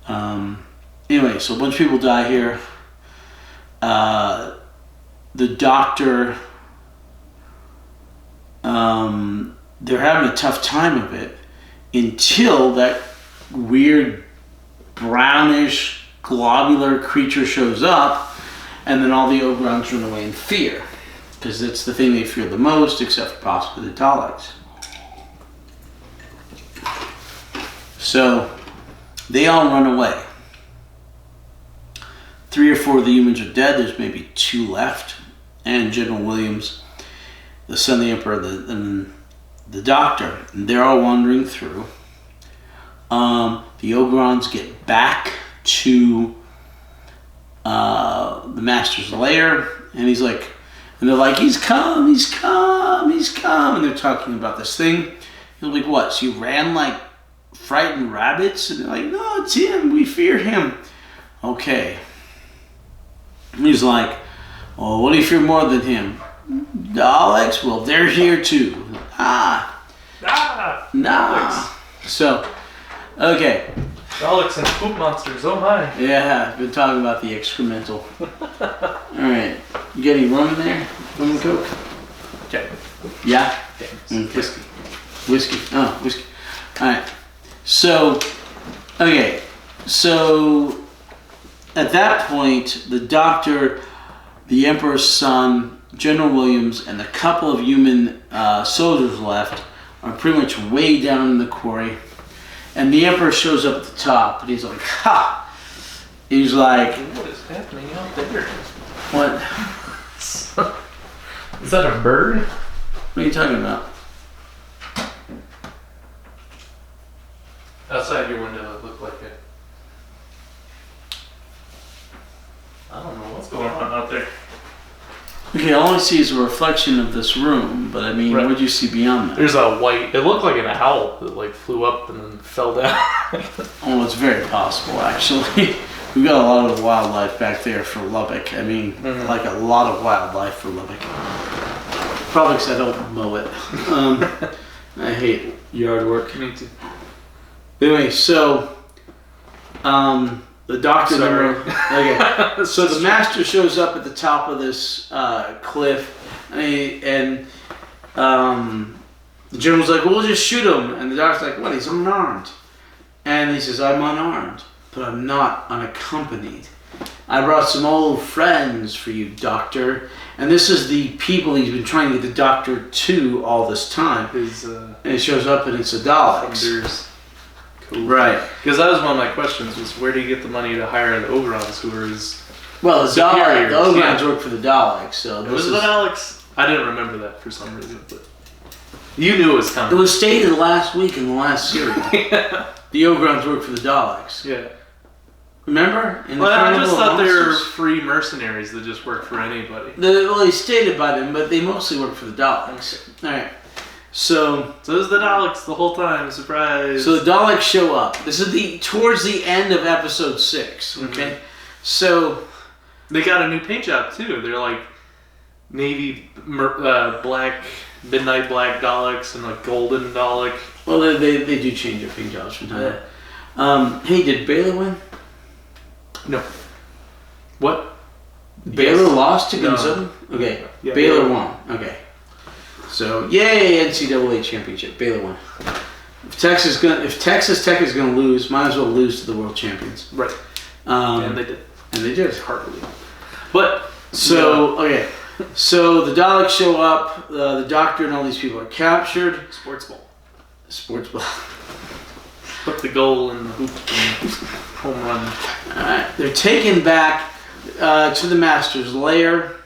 Anyway, so a bunch of people die here. The Doctor, they're having a tough time of it until that weird brownish globular creature shows up, and then all the Ogrons run away in fear, because it's the thing they fear the most, except for possibly the Daleks. So they all run away. 3 or 4 of the humans are dead. There's maybe 2 left, and General Williams, the son of the Emperor, and the Doctor, and they're all wandering through. The Ogrons get back to the Master's lair, and he's like, and they're like, he's come, and they're talking about this thing. He's like, what? So you ran like frightened rabbits? And they're like, no, it's him. We fear him. Okay. And he's like, oh, what do you fear more than him? Daleks? Well, they're here too. Nah. So, okay. Daleks and poop monsters, oh my. Yeah, I've been talking about the excremental. Alright. You got any rum in there? Rum and Coke? Okay. Yeah? Okay. Whiskey. Oh, whiskey. Alright. So, okay. So, at that point, the Doctor, the Emperor's son, General Williams, and the couple of human soldiers left are pretty much way down in the quarry. And the Emperor shows up at the top, and he's like, ha! He's like, what is happening out there? What? Is that a bird? What are you talking about? Outside your window, it looked like it. I don't know what's going on out there. Okay, all I see is a reflection of this room, but I mean, Right. what do you see beyond that? There's a white. It looked like an owl that like flew up and then fell down. Oh, it's very possible, actually. We got a lot of wildlife back there for Lubbock. I mean, like a lot of wildlife for Lubbock. Probably because I don't mow it. I hate yard work. Me too. Anyway, so the doctor. Okay. So the master shows up at the top of this cliff, and the general's like, "Well, we'll just shoot him." And the doctor's like, "What? He's unarmed." And he says, "I'm unarmed, but I'm not unaccompanied. I brought some old friends for you, Doctor." And this is the people he's been trying to get the Doctor to all this time. And it shows up and it's the Daleks. Thunders. Cool. Right. Because that was one of my questions, was where do you get the money to hire the Ogrons, who are his Well, the superiors? Ogrons work for the Daleks, so It was the Daleks? I didn't remember that for some reason, but you knew it was It coming. was stated last week in the last series. The Ogrons work for the Daleks. Yeah. Remember? In the Well, I Carnival just of thought they were Monsters. free mercenaries that just work for anybody. Well, they stated by them, but they mostly work for the Daleks. Alright. So it was the Daleks the whole time, surprise. the Daleks show up. This is towards the end of episode 6. Okay? So they got a new paint job too. They're like navy black, midnight black Daleks and like golden Dalek. well they do change their paint jobs from time to time. Hey, did Baylor win? No. What? Baylor lost to No. Gonzaga? Okay. Yeah, Baylor won. Okay. So yay, NCAA championship. Baylor won. If Texas Tech is gonna lose, might as well lose to the world champions. Right. And they did. And they did. Heartily. But Okay. So the Daleks show up. The Doctor and all these people are captured. sports ball. Sports ball. Put the goal in the hoop and home run. Alright, they're taken back to the Master's lair,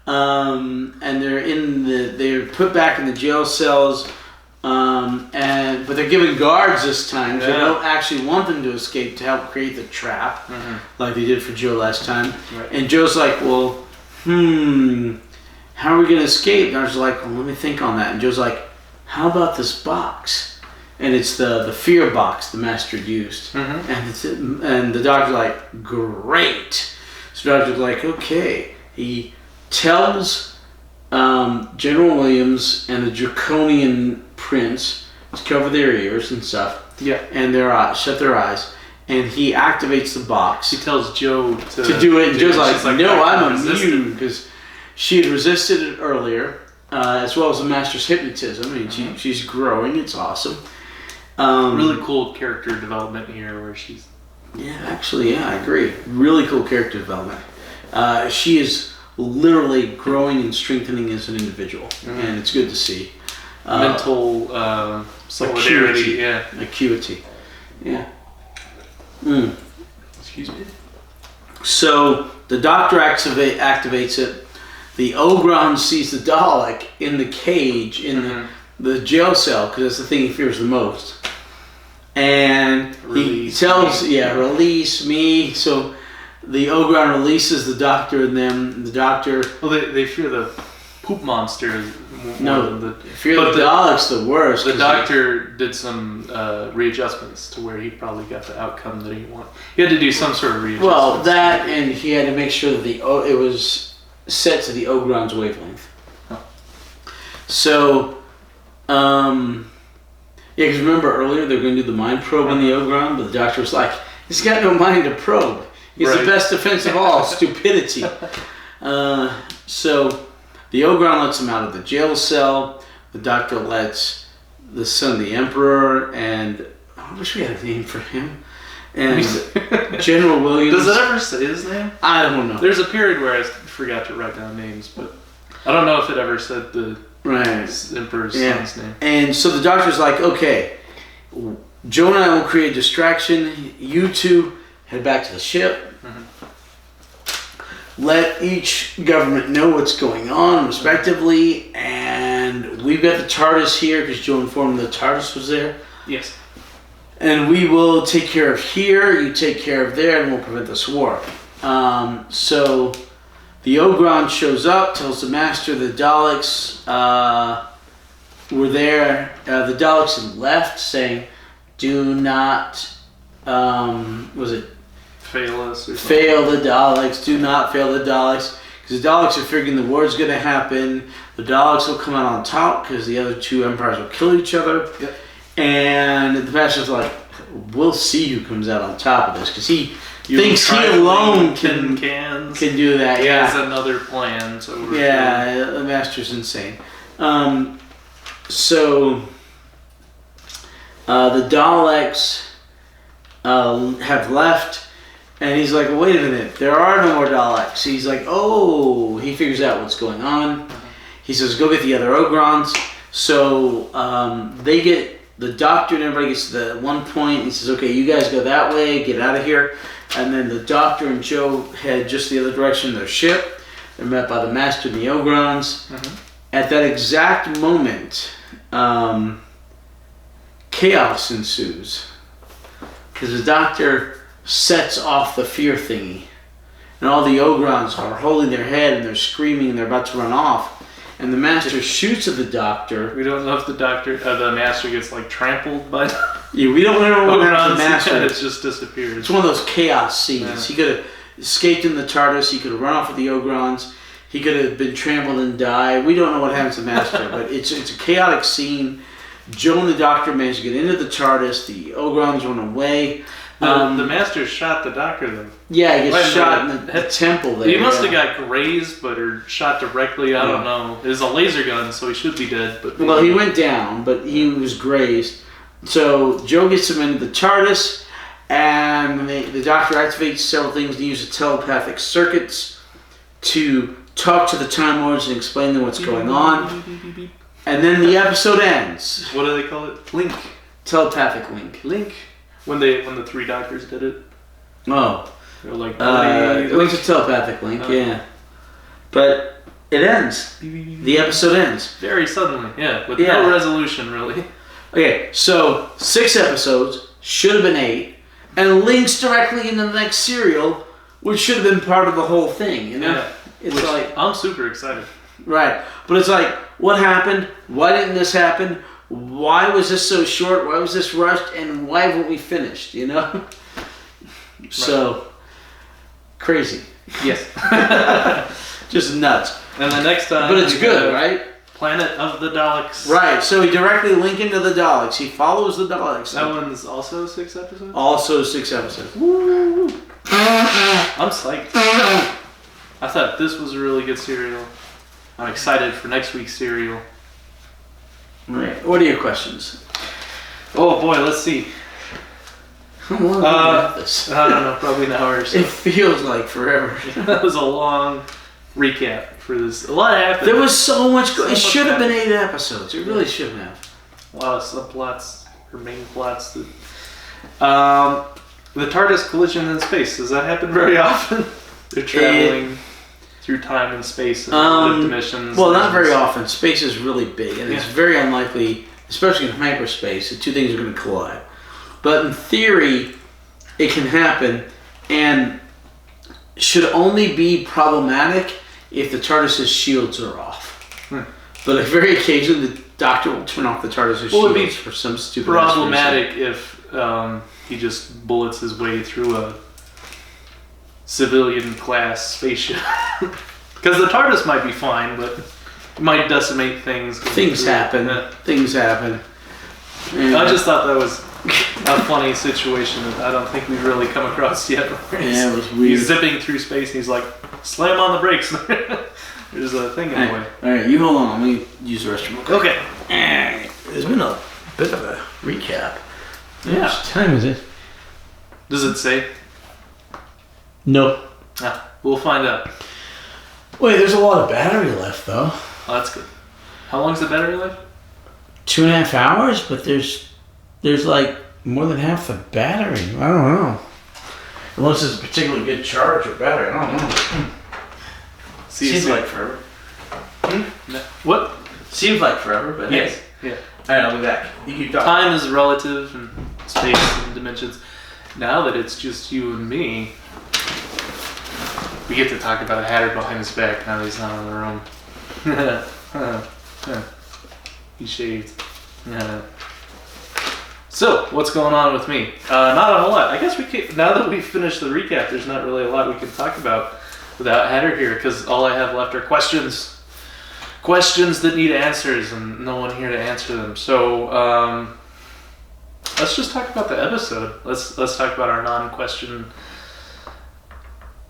and they're put back in the jail cells, but they're given guards this time. So they don't actually want them to escape to help create the trap, like they did for Joe last time. Right. And Joe's like, "Well, how are we gonna escape?" And I was like, "Well, let me think on that." And Joe's like, "How about this box?" And it's the fear box the Master used. And the Doctor's like, "Great." So the Doctor's like, "Okay." He tells General Williams and the Draconian Prince to cover their ears and stuff. Yeah. And their eyes, shut their eyes. And he activates the box. He tells Joe to Do it. And Joe's like, she's "No, "I I'm resisted." immune." Because she had resisted it earlier, as well as the Master's hypnotism. I mean, she's growing. It's awesome. Really cool character development here, where she's. Yeah, actually, I agree. Really cool character development. She is literally growing and strengthening as an individual, and it's good to see. Mental solidarity. Acuity. Yeah. Excuse me. So the Doctor activates it. The Ogron sees the Dalek in the cage in the jail cell because that's the thing he fears the most. And he tells, release me. So the Ogron releases the Doctor and them. The Doctor. Well, they fear the poop monster more than the. Fear the Dalek's the worst. The Doctor did some readjustments to where he probably got the outcome that he wanted. He had to do some sort of readjustment. Well, that and he had to make sure that it was set to the Ogron's wavelength. Oh. So, because remember earlier they were going to do the mind probe on the Ogron, but the Doctor was like, "He's got no mind to probe. He's the best defense of all, stupidity." So the Ogron lets him out of the jail cell. The Doctor lets the son of the Emperor, and I wish we had a name for him. And General Williams. Does it ever say his name? I don't know. There's a period where I forgot to write down names, but I don't know if it ever said the Emperor's son's name. And so the Doctor's like, "Okay, Joe and I will create a distraction. You two head back to the ship. Let each government know what's going on, respectively. And we've got the TARDIS here because Joe informed me the TARDIS was there. Yes. And we will take care of here. You take care of there, and we'll prevent this war." So the Ogron shows up, tells the Master the Daleks were there. The Daleks had left, saying, "Do not, was it fail us or something? Fail the Daleks. Do not fail the Daleks." Because the Daleks are figuring the war's going to happen. The Daleks will come out on top because the other two empires will kill each other. Yep. And the Master's like, "We'll see who comes out on top of this," because he thinks he alone can do that. He Yeah, has another plan. So the Master's insane. So the Daleks have left, and he's like, "Wait a minute, there are no more Daleks." He's like, "Oh," he figures out what's going on. He says, "Go get the other Ogrons." So they get. The Doctor and everybody gets to the one point. He says, "Okay, you guys go that way. Get out of here." And then the Doctor and Joe head just the other direction in their ship. They're met by the Master and the Ogrons. At that exact moment, chaos ensues. Because the Doctor sets off the fear thingy. And all the Ogrons are holding their head and they're screaming and they're about to run off. And the Master shoots at the Doctor. We don't know if the Master gets like trampled by. Yeah, we don't know what happened to the Master. It just disappears. It's one of those chaos scenes. Yeah. He could have escaped in the TARDIS. He could have run off with the Ogrons. He could have been trampled and died. We don't know what happens to the Master, but it's a chaotic scene. Joe and the Doctor manage to get into the TARDIS. The Ogrons run away. The Master shot the Doctor then. Yeah, he gets shot in the temple there. He must have got grazed, or shot directly. I don't know. It was a laser gun, so he should be dead. But well, he went down, but he was grazed. So Joe gets him into the TARDIS, and the Doctor activates several things to use the telepathic circuits to talk to the Time Lords and explain to them what's going on. And then the episode ends. What do they call it? Link. Telepathic link. Link. When the three Doctors did it. Oh. They're like, it was a telepathic link, yeah. But it ends. The episode ends. Very suddenly, yeah. With no resolution, really. Okay, so 6 episodes, should have been 8, and links directly into the next serial, which should have been part of the whole thing, you know? Yeah. It's like, I'm super excited. Right. But it's like, what happened? Why didn't this happen? Why was this so short? Why was this rushed? And why haven't we finished, you know? So, crazy. Yes. Just nuts. And the next time... But it's good, right? Planet of the Daleks. Right, so he directly linked into the Daleks. He follows the Daleks. That one's also 6 episodes? Also 6 episodes. Woo! I'm psyched. I thought this was a really good serial. I'm excited for next week's serial. Right. What are your questions? Oh boy, let's see. How long have we got this? I don't know, probably an hour or so. It feels like forever. That was a long recap for this. A lot happened. There was so much. It should have been 8 episodes. It really should have. A lot of subplots or main plots. The TARDIS collision in space. Does that happen very often? They're traveling through time and space and dimensions. Well, not very often. Space is really big, and it's very unlikely, especially in hyperspace, that two things are going to collide. But in theory, it can happen, and should only be problematic if the TARDIS's shields are off. But very occasionally, the Doctor will turn off the TARDIS's shields for some stupid problematic if he just bullets his way through a civilian class spaceship. Because the TARDIS might be fine, but it might decimate things. Things happen. Things happen. And I just thought that was a funny situation that I don't think we've really come across yet. Yeah, it was weird. He's zipping through space and he's like, slam on the brakes. There's a thing in the way. Alright, you hold on. Let me use the restroom. Okay. There's been a bit of a recap. Yeah. How much time is it? Does it say? No. We'll find out. Wait, there's a lot of battery left, though. Oh, that's good. How long's the battery life? 2.5 hours, but there's like more than half the battery. I don't know. Unless it's a particularly good charge or battery. I don't know. Seems like forever. No. What? Seems like forever, but yes. Yeah. Alright, I'll be back. You keep talking. Time is relative and space and dimensions. Now that it's just you and me, We get to talk about Hatter behind his back now that he's not on the room. He shaved. So, what's going on with me? Not a whole lot. I guess we can, now that we've finished the recap, there's not really a lot we can talk about without Hatter here, because all I have left are questions. Questions that need answers, and no one here to answer them. So, let's just talk about the episode. Let's talk about our non-question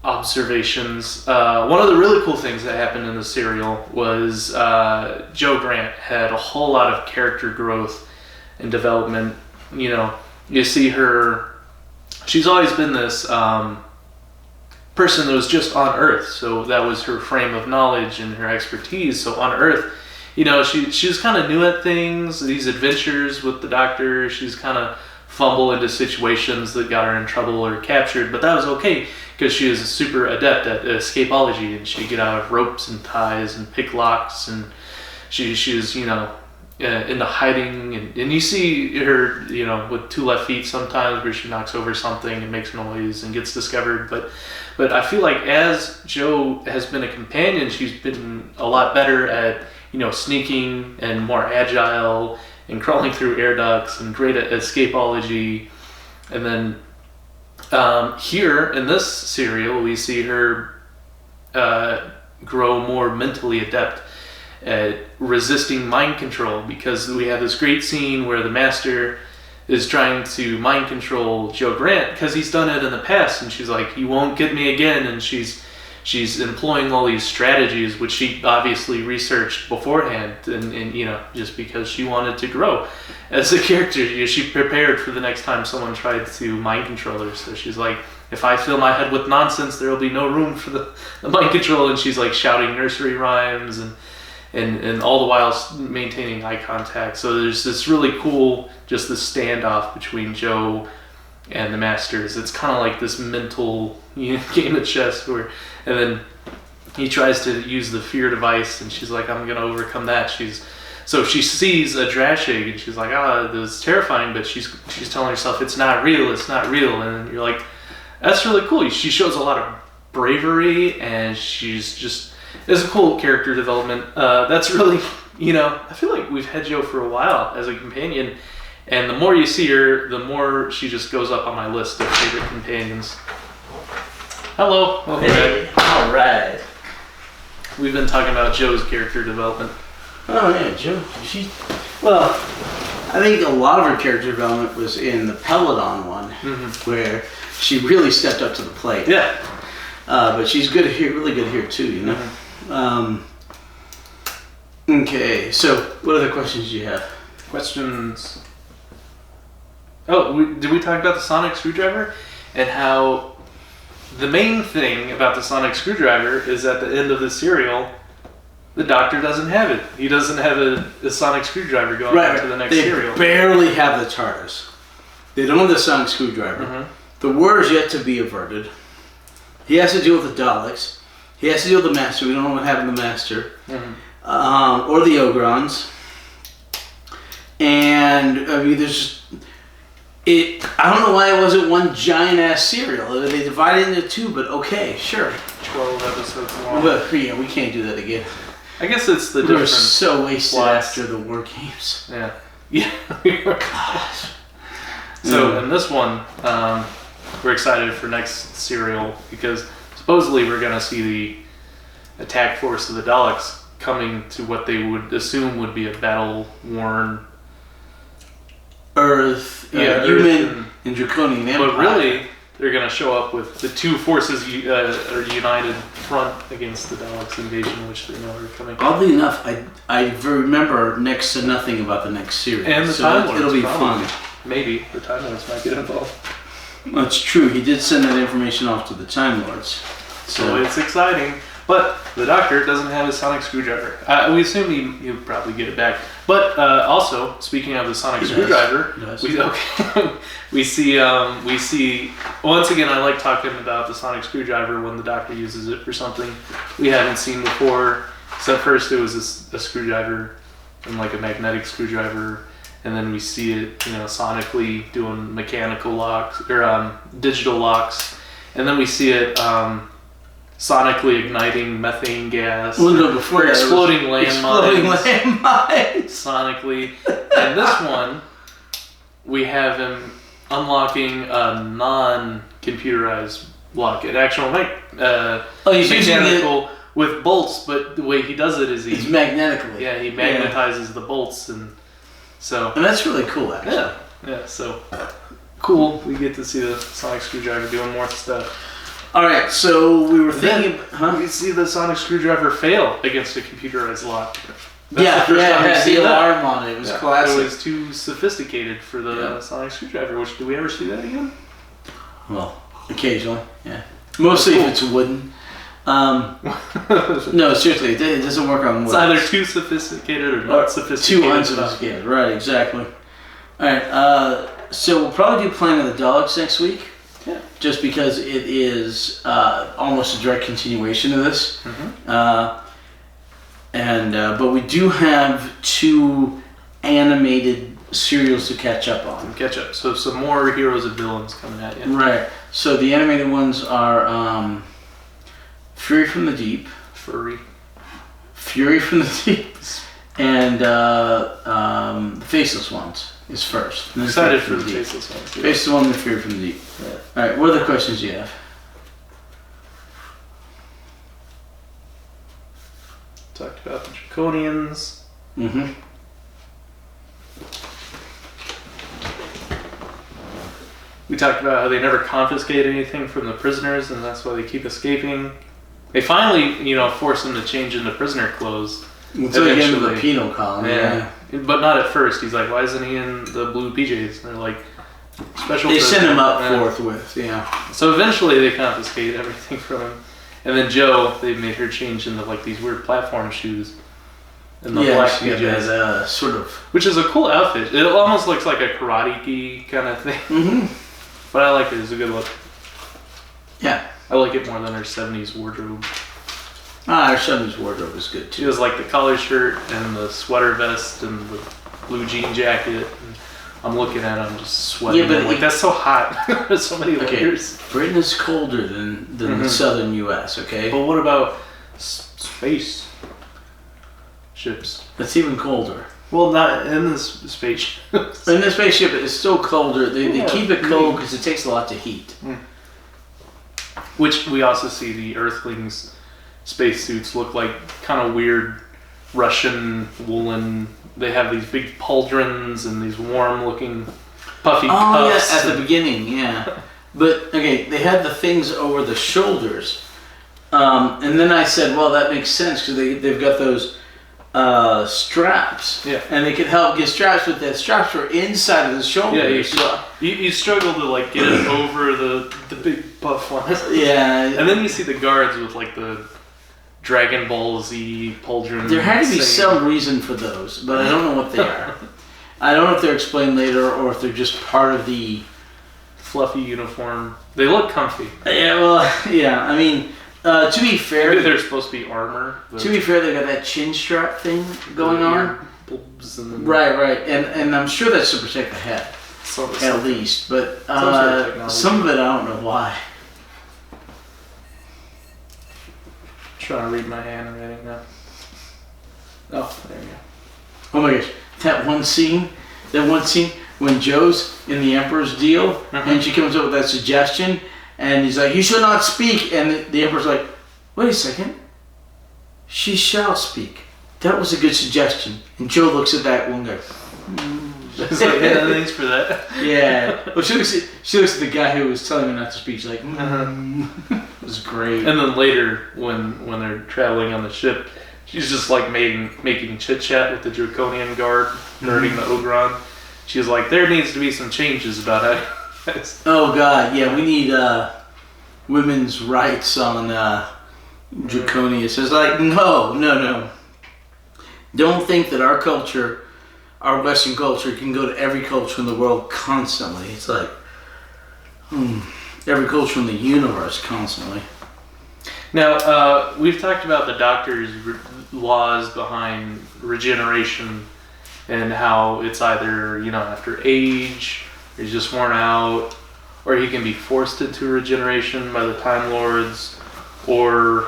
observations. One of the really cool things that happened in the serial was Jo Grant had a whole lot of character growth and development. You know, you see her, she's always been this person that was just on Earth, so that was her frame of knowledge and her expertise. So on Earth, you know, she was kind of new at things, these adventures with the Doctor. She's kind of fumble into situations that got her in trouble or captured, but that was okay because she was super adept at escapology, and she'd get out of ropes and ties and pick locks, and she was, you know, into hiding, and you see her, you know, with 2 left feet sometimes where she knocks over something and makes noise and gets discovered. But I feel like as Jo has been a companion, she's been a lot better at, you know, sneaking and more agile and crawling through air ducts and great at escapology. And then here in this serial, we see her grow more mentally adept at resisting mind control, because we have this great scene where the Master is trying to mind control Jo Grant because he's done it in the past, and she's like, "You won't get me again," and she's employing all these strategies which she obviously researched beforehand, and you know, just because she wanted to grow as a character. You know, she prepared for the next time someone tried to mind control her. So she's like, if I fill my head with nonsense, there will be no room for the mind control. And she's like shouting nursery rhymes and all the while maintaining eye contact. So there's this really cool, just this standoff between Jo and the Masters. It's kind of like this mental, you know, game of chess where, and then he tries to use the fear device, and she's like, I'm gonna overcome that. So she sees a trash egg, and she's like, this is terrifying, but she's telling herself it's not real, and you're like, that's really cool. She shows a lot of bravery, and she's just, it's a cool character development. That's really, you know, I feel like we've had Jo for a while as a companion, and the more you see her, the more she just goes up on my list of favorite companions. Hello. Hey. All right. We've been talking about Jo's character development. Oh yeah, Jo. Well, I think a lot of her character development was in the Peloton one, where she really stepped up to the plate. Yeah. But she's good here, really good here too, you know. Okay, so what other questions do you have? Questions. Oh, did we talk about the sonic screwdriver and how the main thing about the sonic screwdriver is at the end of the serial, the Doctor doesn't have it. He doesn't have a sonic screwdriver going into the next serial. They barely have the TARDIS. They don't have the sonic screwdriver. The war is yet to be averted. He has to deal with the Daleks. He has to deal with the Master. We don't know what happened to the Master. Or the Ogrons. And, I mean, there's just... I don't know why it wasn't one giant-ass serial. They divided it into 2, but okay, sure. 12 episodes long. But, yeah, we can't do that again. I guess it's the difference. We were so wasted after the War Games. Yeah. Yeah, we were. Gosh. So, in this one, we're excited for next serial because supposedly we're going to see the attack force of the Daleks coming to what they would assume would be a battle-worn Earth, human and Draconian Empire. But really, they're going to show up with the 2 forces are united front against the Daleks invasion, which they know are coming. Oddly enough, I remember next to nothing about the next series. And the Time Lords. It'll be fun. Maybe the Time Lords might get involved. That's true. He did send that information off to the Time Lords. So it's exciting. But the Doctor doesn't have his sonic screwdriver. We assume he'll probably get it back. But also, speaking of the sonic screwdriver, we see once again. I like talking about the sonic screwdriver when the Doctor uses it for something we haven't seen before. So at first it was a screwdriver and like a magnetic screwdriver, and then we see it, you know, sonically doing mechanical locks or digital locks, and then we see it sonically igniting methane gas. Well, no, before or that, exploding landmines. landmines. Sonically. And this one, we have him unlocking a non-computerized lock. An actual he's using mechanical with bolts, but the way he does it is he's magnetically. Yeah, he magnetizes the bolts, and that's really cool, actually. Yeah. So cool. We get to see the sonic screwdriver doing more stuff. All right, so we were thinking. We see the sonic screwdriver fail against a computerized lock. It had the alarm on it. It was classic. It was too sophisticated for the sonic screwdriver. Which, do we ever see that again? Well, occasionally, yeah. Mostly if it's wooden. No, seriously, it doesn't work on wood. It's either too sophisticated or not sophisticated. Too unsophisticated, right, exactly. Alright, so we'll probably do Planet of the Dogs next week. Yeah. Just because it is almost a direct continuation of this. But we do have 2 animated serials to catch up on. So some more Heroes and Villains coming at you. Right. So the animated ones are Fury from the Deep. Fury from the Deep. And the Faceless Ones is first. I'm excited for the Faceless Ones. Yeah. Faceless One and Fury from the Deep. Yeah. Alright, what other questions do you have? Talked about the Draconians. We talked about how they never confiscate anything from the prisoners, and that's why they keep escaping. They finally, force them to change into prisoner clothes. Until the end of the penal colony. Yeah. But not at first. He's like, why isn't he in the blue PJs? And they're like, special. They send him up forthwith, yeah. So eventually they confiscate everything from him. And then Jo, they made her change into like these weird platform shoes. And the black PJs. That, sort of. Which is a cool outfit. It almost looks like a karate-gi kind of thing. But I like it. It's a good look. Yeah. I like it more than her 70s wardrobe. Her 70s wardrobe is good too. She has like the collar shirt and the sweater vest and the blue jean jacket. And I'm looking at it, I'm just sweating. Yeah, but like, that's so hot. There's so many layers. Britain is colder than the southern U.S., okay? But what about space ships? That's even colder. Well, not in this spaceship. In the spaceship, it's still colder. They keep it cold because it takes a lot to heat. Which we also see the Earthlings' spacesuits look like kind of weird Russian woolen. They have these big pauldrons and these warm-looking puffy cuffs. Oh, yes, at the beginning, yeah. But, okay, they had the things over the shoulders. And then I said, well, that makes sense because they've got those straps. Yeah. And they could help get straps, but the straps were inside of the shoulders. Yeah, you struggle to like get it over the big buff one. Yeah. And then you see the guards with like the Dragon Ball Z pauldron. There had to be some reason for those, but I don't know what they are. I don't know if they're explained later or if they're just part of the fluffy uniform. They look comfy. Yeah, well, yeah. I mean, to be fair, maybe they're supposed to be armor. To be fair, they got that chin strap thing going on. Right, and I'm sure that's to protect the head, at least. But some of it, I don't know why. Trying to read my handwriting now. Oh, there you go. Oh my gosh, that one scene when Joe's in the Emperor's deal, and she comes up with that suggestion, and he's like, "You shall not speak," and the Emperor's like, "Wait a second, she shall speak. That was a good suggestion." And Joe looks at that one guy. She's like, "Yeah, thanks for that." Yeah. Well, she looks at the guy who was telling her not to speak. She's like, It was great. And then later, when they're traveling on the ship, she's just like making chit chat with the Draconian guard guarding the Ogron. She's like, "There needs to be some changes about it." Oh God, yeah, we need women's rights on Draconia. It's like, no. Don't think that our culture, our Western culture, can go to every culture in the world constantly. It's like, every culture in the universe constantly. Now, we've talked about the Doctor's laws behind regeneration and how it's either, after age, or he's just worn out, or he can be forced into regeneration by the Time Lords, or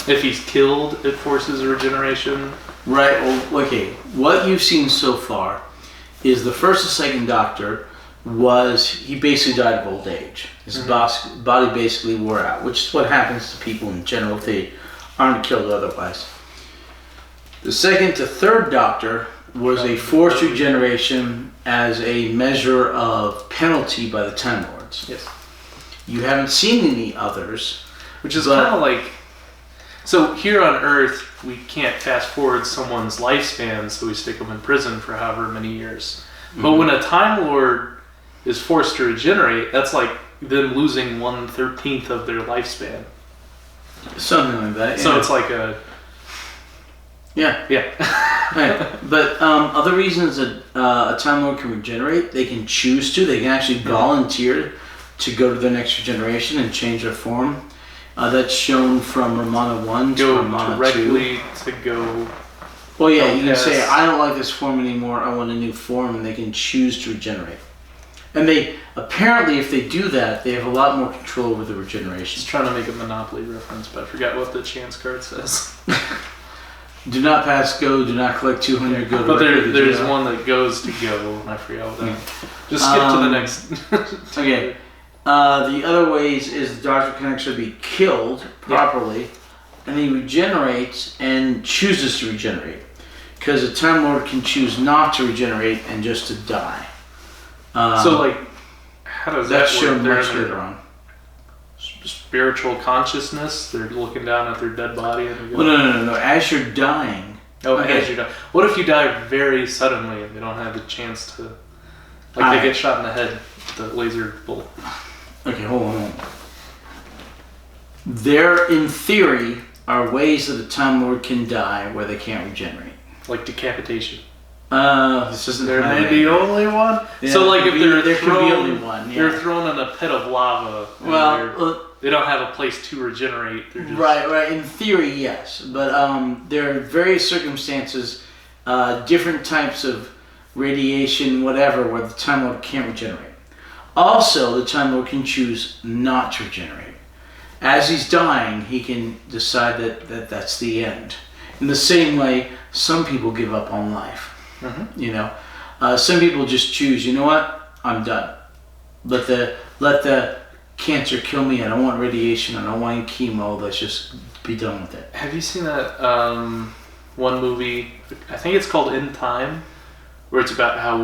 if he's killed, it forces a regeneration. Right. Well, okay. What you've seen so far is the first and second Doctor he basically died of old age. His body basically wore out, which is what happens to people in general if they aren't killed otherwise. The second to third Doctor was a forced regeneration as a measure of penalty by the Time Lords. Yes. You haven't seen any others. Which is kind of like... So here on Earth, we can't fast forward someone's lifespan, so we stick them in prison for however many years. Mm-hmm. But when a Time Lord is forced to regenerate, that's like them losing 1/13 of their lifespan. Something like that. So it's like a... Yeah. Right. But other reasons that a Time Lord can regenerate, they can choose to. They can actually volunteer to go to the next regeneration and change their form. That's shown from Romana 1 to Romana 2. Directly to go... Well, yeah, you can say, I don't like this form anymore, I want a new form, and they can choose to regenerate. And they, apparently, if they do that, they have a lot more control over the regeneration. Just trying to make a Monopoly reference, but I forgot what the chance card says. Do not pass go, do not collect 200 go. But there's one that goes to go, and I forgot what that. Just skip to the next. Okay. The other ways is the Doctor can actually be killed properly, and he regenerates and chooses to regenerate. Because a Time Lord can choose not to regenerate and just to die. So, like, how does that work? That's shown much later on. Spiritual consciousness? They're looking down at their dead body and they go... Well, no. As you're dying... As you die. What if you die very suddenly and they don't have the chance to... Like, they get shot in the head with the laser bolt. Okay, hold on. There, in theory, are ways that a Time Lord can die where they can't regenerate. Like decapitation. This isn't... There may be only one? Yeah, so, like, if there could be only one, yeah. They're thrown in a pit of lava. They don't have a place to regenerate. They're just... Right. In theory, yes. But there are various circumstances, different types of radiation, whatever, where the Time Lord can't regenerate. Also, the Time Lord can choose not to regenerate. As he's dying, he can decide that that's the end. In the same way, some people give up on life. Mm-hmm. You know, some people just choose. You know what? I'm done. Let the cancer kill me. I don't want radiation. I don't want chemo. Let's just be done with it. Have you seen that one movie? I think it's called In Time, where it's about how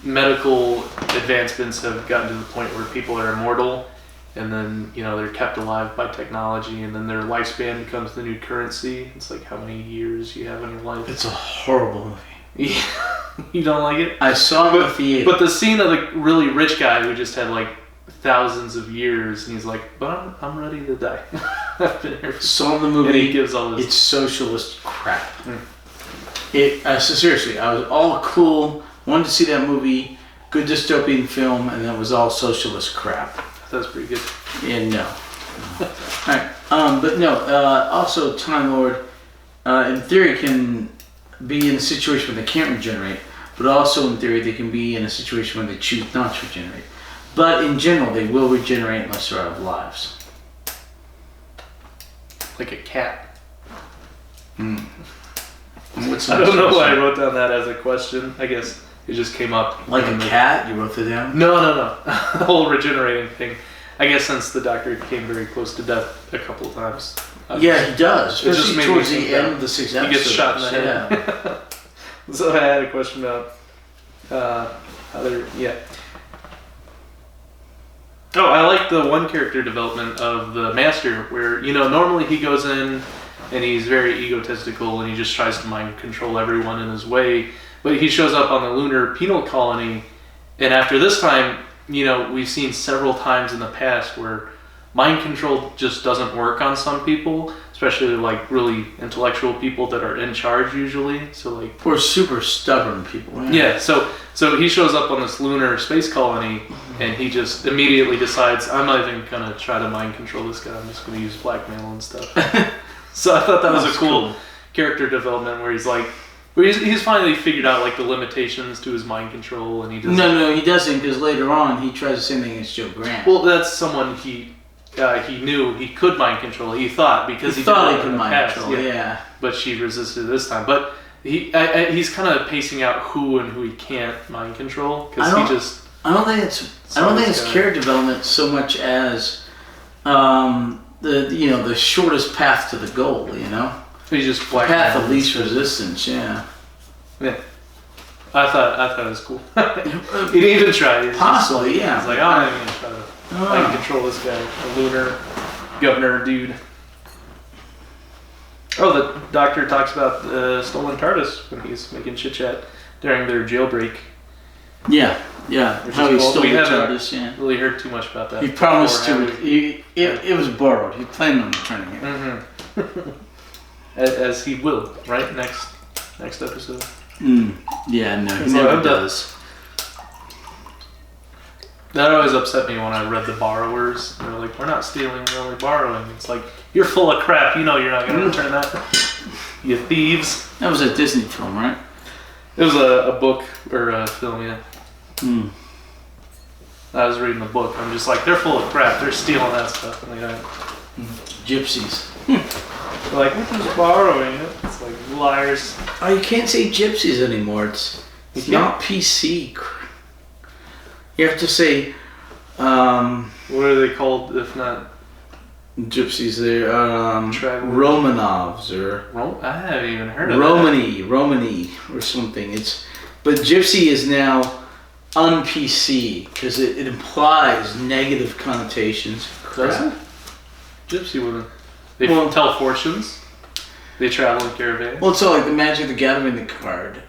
medical advancements have gotten to the point where people are immortal, and then they're kept alive by technology, and then their lifespan becomes the new currency. It's like how many years you have in your life. It's a horrible movie. Yeah. You don't like it? I saw it in the theater. But the scene of the really rich guy who just had like thousands of years, and he's like, "But I'm ready to die." I've been here. Saw the movie. And he gives all this. It's socialist crap. So seriously, I was all cool. Wanted to see that movie. Good dystopian film, and that was all socialist crap. That's pretty good. Yeah, no. Alright. But no, also Time Lord, in theory, can be in a situation where they can't regenerate, but also in theory they can be in a situation where they choose not to regenerate. But in general, they will regenerate unless they're out of lives. Like a cat. I don't know why I wrote down that as a question. I guess it just came up. Like a cat? You wrote it down? No. The whole regenerating thing. I guess since the Doctor came very close to death a couple of times. Yeah, he does. Especially towards the end of the 6th episode. He gets shot in the head. Yeah. So I had a question about Oh, I like the one character development of the Master where, normally he goes in and he's very egotistical and he just tries to mind control everyone in his way. But he shows up on the lunar penal colony, and after this time, we've seen several times in the past where mind control just doesn't work on some people, especially like really intellectual people that are in charge usually. Or super stubborn people. Yeah. So he shows up on this lunar space colony, and he just immediately decides, I'm not even gonna try to mind control this guy. I'm just gonna use blackmail and stuff. So I thought that was a cool character development where he's like. He's finally figured out like the limitations to his mind control, and he doesn't. No, he doesn't, because later on he tries the same thing as Joe Grant. Well, that's someone he he knew he could mind control. He thought because he he thought did he it could in the mind past, control. Yeah. But she resisted this time. But he's kind of pacing out who and who he can't mind control because he just. I don't think it's character development so much as the shortest path to the goal. He just path of least resistance. Yeah. Yeah. I thought it was cool. He didn't even try. Possibly, yeah. He's like, I'm not even gonna try to. I can control this guy, the lunar governor dude. Oh, the doctor talks about the stolen TARDIS when he's making chit chat during their jailbreak. Yeah. How he stole the TARDIS. Yeah. Really heard too much about that. He promised to. It was borrowed. He planned on returning it. Mm-hmm. As he will, right? Next episode. Yeah, no, he never does. That always upset me when I read The Borrowers. They're like, we're not stealing, we're only borrowing. It's like, you're full of crap. You know you're not going to return that. You thieves. That was a Disney film, right? It was a book or a film, yeah. I was reading the book. I'm just like, they're full of crap. They're stealing that stuff. And they Gypsies. They're like, we're just borrowing it. It's like liars. Oh, you can't say gypsies anymore. It's not PC. You have to say, what are they called if not gypsies? They're Romanovs or I haven't even heard of Romani or something. But gypsy is now un-PC because it implies negative connotations. Does it? Gypsy women. They tell fortunes. They travel in caravans. Well, it's all like the Magic the Gathering card,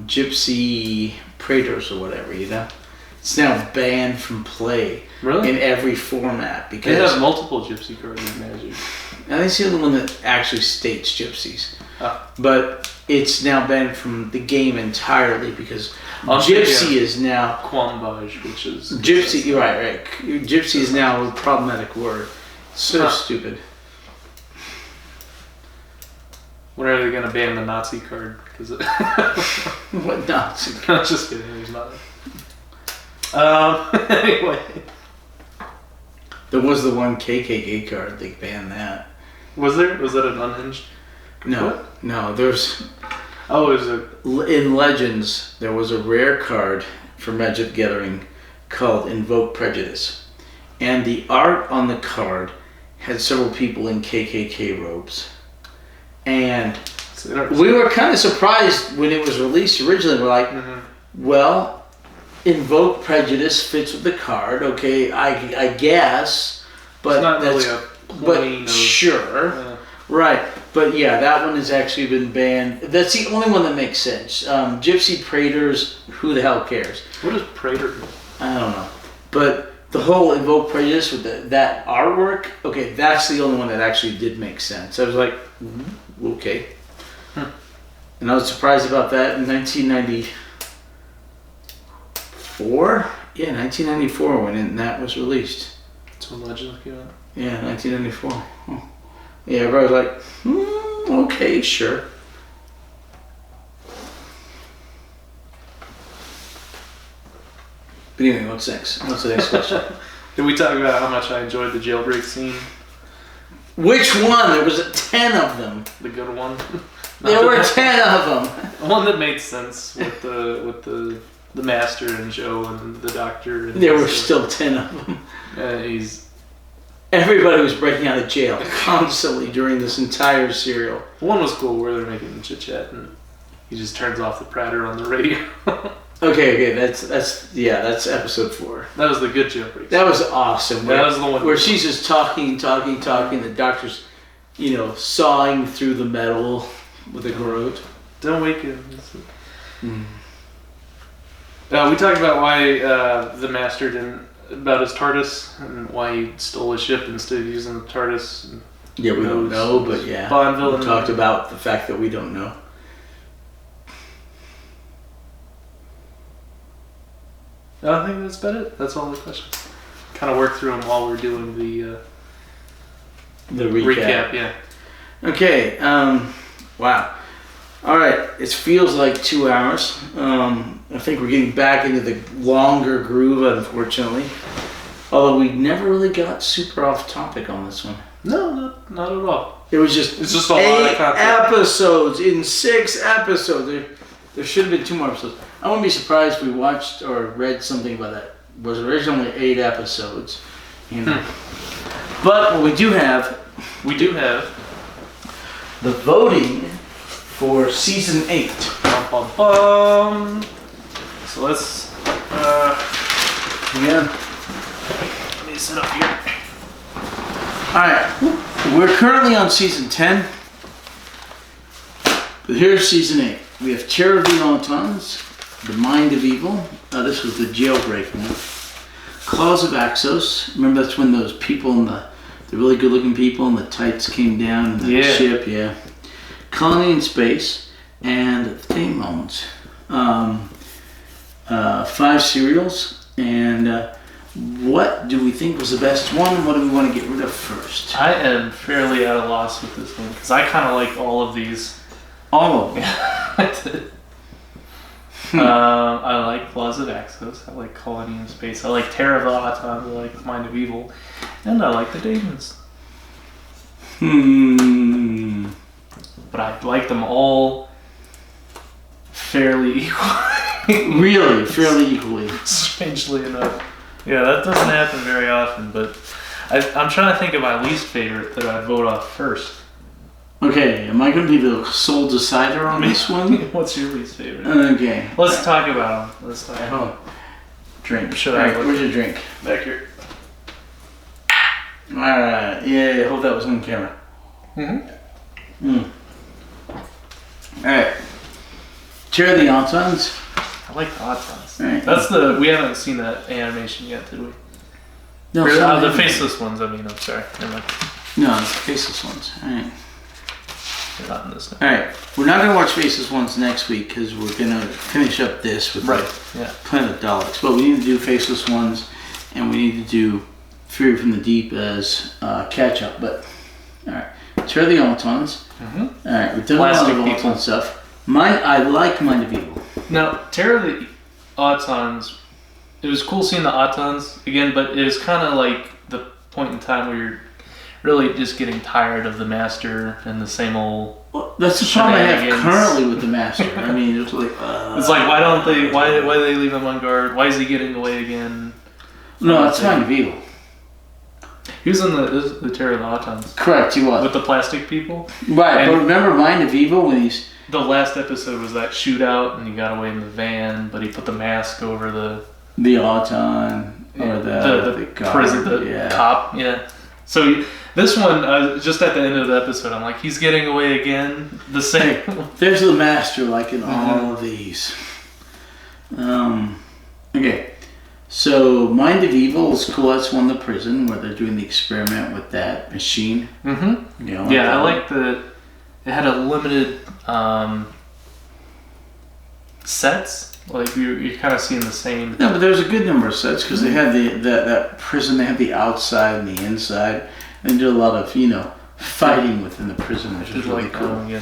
Gypsy Praetors or whatever. It's now banned from play. Really? In every format because they have multiple gypsy cards in Magic. I think it's the only one that actually states gypsies. Oh. But it's now banned from the game entirely because gypsy is now Quambage, which is gypsy. You're right. Gypsy is now a problematic word. So stupid. When are they going to ban the Nazi card? What Nazi? I'm just kidding. There's not. Anyway. There was the one KKK card. They banned that. Was there? Was that an unhinged? No. There's. Oh, it was in Legends, there was a rare card for Magic the Gathering called Invoke Prejudice, and the art on the card had several people in KKK robes, and we were kind of surprised when it was released originally. We're like, well, Invoke Prejudice fits with the card, okay, I guess, but it's not that's really a plain sure, right. But yeah, that one has actually been banned. That's the only one that makes sense. Gypsy Praetors, who the hell cares? What is Praetor mean? I don't know. But the whole Invoke Prejudice with that artwork, okay, that's the only one that actually did make sense. I was like, okay. And I was surprised about that in 1994. Yeah, 1994 when that was released. That's when Legends came out? Yeah, 1994. Oh. Yeah, everybody was like, okay, sure. But anyway, what's next? What's the next question? Did we talk about how much I enjoyed the jailbreak scene? Which one? There was 10 of them. The good one? There were 10 of them. The one that made sense with the Master and Joe and the Doctor. And there were still 10 of them. Everybody was breaking out of jail constantly during this entire serial. One was cool where they're making chit chat and he just turns off the pratter on the radio. Okay, that's episode 4. That was the good jailbreak. That was awesome. That was the one where she's just talking. The doctor's, sawing through the metal with a garrote. Don't wake him. We talked about why the Master about his TARDIS and why he stole his ship instead of using the TARDIS. Yeah, we don't know, but yeah. Bond villain. We talked about the fact that we don't know. I think that's about it. That's all the questions. Kind of work through them while we're doing the recap. Yeah. Okay. Wow. All right. It feels like 2 hours. I think we're getting back into the longer groove, unfortunately. Although we never really got super off topic on this one. No, not at all. It was just it's just a lot of content. Episodes in 6 episodes. There should have been 2 more episodes. I wouldn't be surprised if we watched or read something about that. It was originally 8 episodes. You know. But what we do have the voting for season 8. So let's Yeah. let me sit up here. Alright. We're currently on season 10. But here's season 8. We have Terror of the Autons, The Mind of Evil. This was the jailbreak one. Claws of Axos. Remember that's when those people in the really good looking people in the tights came down in the ship, yeah. Colony in Space and the Daemons. 5 serials, and what do we think was the best one? What do we want to get rid of first? I am fairly at a loss with this one because I kind of like all of these. All of them. I did. I like Claws of Axos. I like Colony in Space. I like Terror of the Autons. I like Mind of Evil. And I like the Daemons. But I like them all fairly equally. Really? Fairly equally. Strangely enough. Yeah, that doesn't happen very often, but I'm trying to think of my least favorite that I'd vote off first. Okay, am I going to be the sole decider on this one? What's your least favorite? Okay. Let's talk about them. Let's talk about them. Drink. Alright, where's your drink? Back here. Alright, yeah, I hope that was on camera. Alright. Terror of the Autons. I like the Autons. Right. That's we haven't seen that animation yet, did we? No, the faceless ones, I mean, I'm sorry. Never mind. No, it's the faceless ones. Alright. They're not in this one. Alright, we're not going to watch faceless ones next week because we're going to finish up this with Planet of Daleks. But we need to do faceless ones and we need to do Fury from the Deep as catch up. But, alright. Terror of the Autons. Alright, we've done Plastic a lot of Auton stuff. I like Mind of Evil. Now, Terror of the Autons, it was cool seeing the Autons again, but it was kind of like the point in time where you're really just getting tired of the Master and the same old. Well, that's the problem I have currently with the Master. I mean, it's like. It's like why do they leave him on guard? Why is he getting away again? No, that's Mind of Evil. He was in the Terror of the Autons. Correct, he was. With the plastic people. Right, and but remember Mind of Evil when he's. The last episode was that shootout, and he got away in the van, but he put the mask over the Auton or the prison, cop. Yeah. So this one, just at the end of the episode, I'm like, he's getting away again. The same. There's the Master, like in all of these. Okay. So Mind of Evil is cool. That's one of the prison where they're doing the experiment with that machine. Mm-hmm. You know, I like that. It had a limited sets. Like you're kind of seeing the same. No, but there's a good number of sets because they had that prison. They had the outside and the inside. And they did a lot of fighting within the prison, which is really cool. Yeah.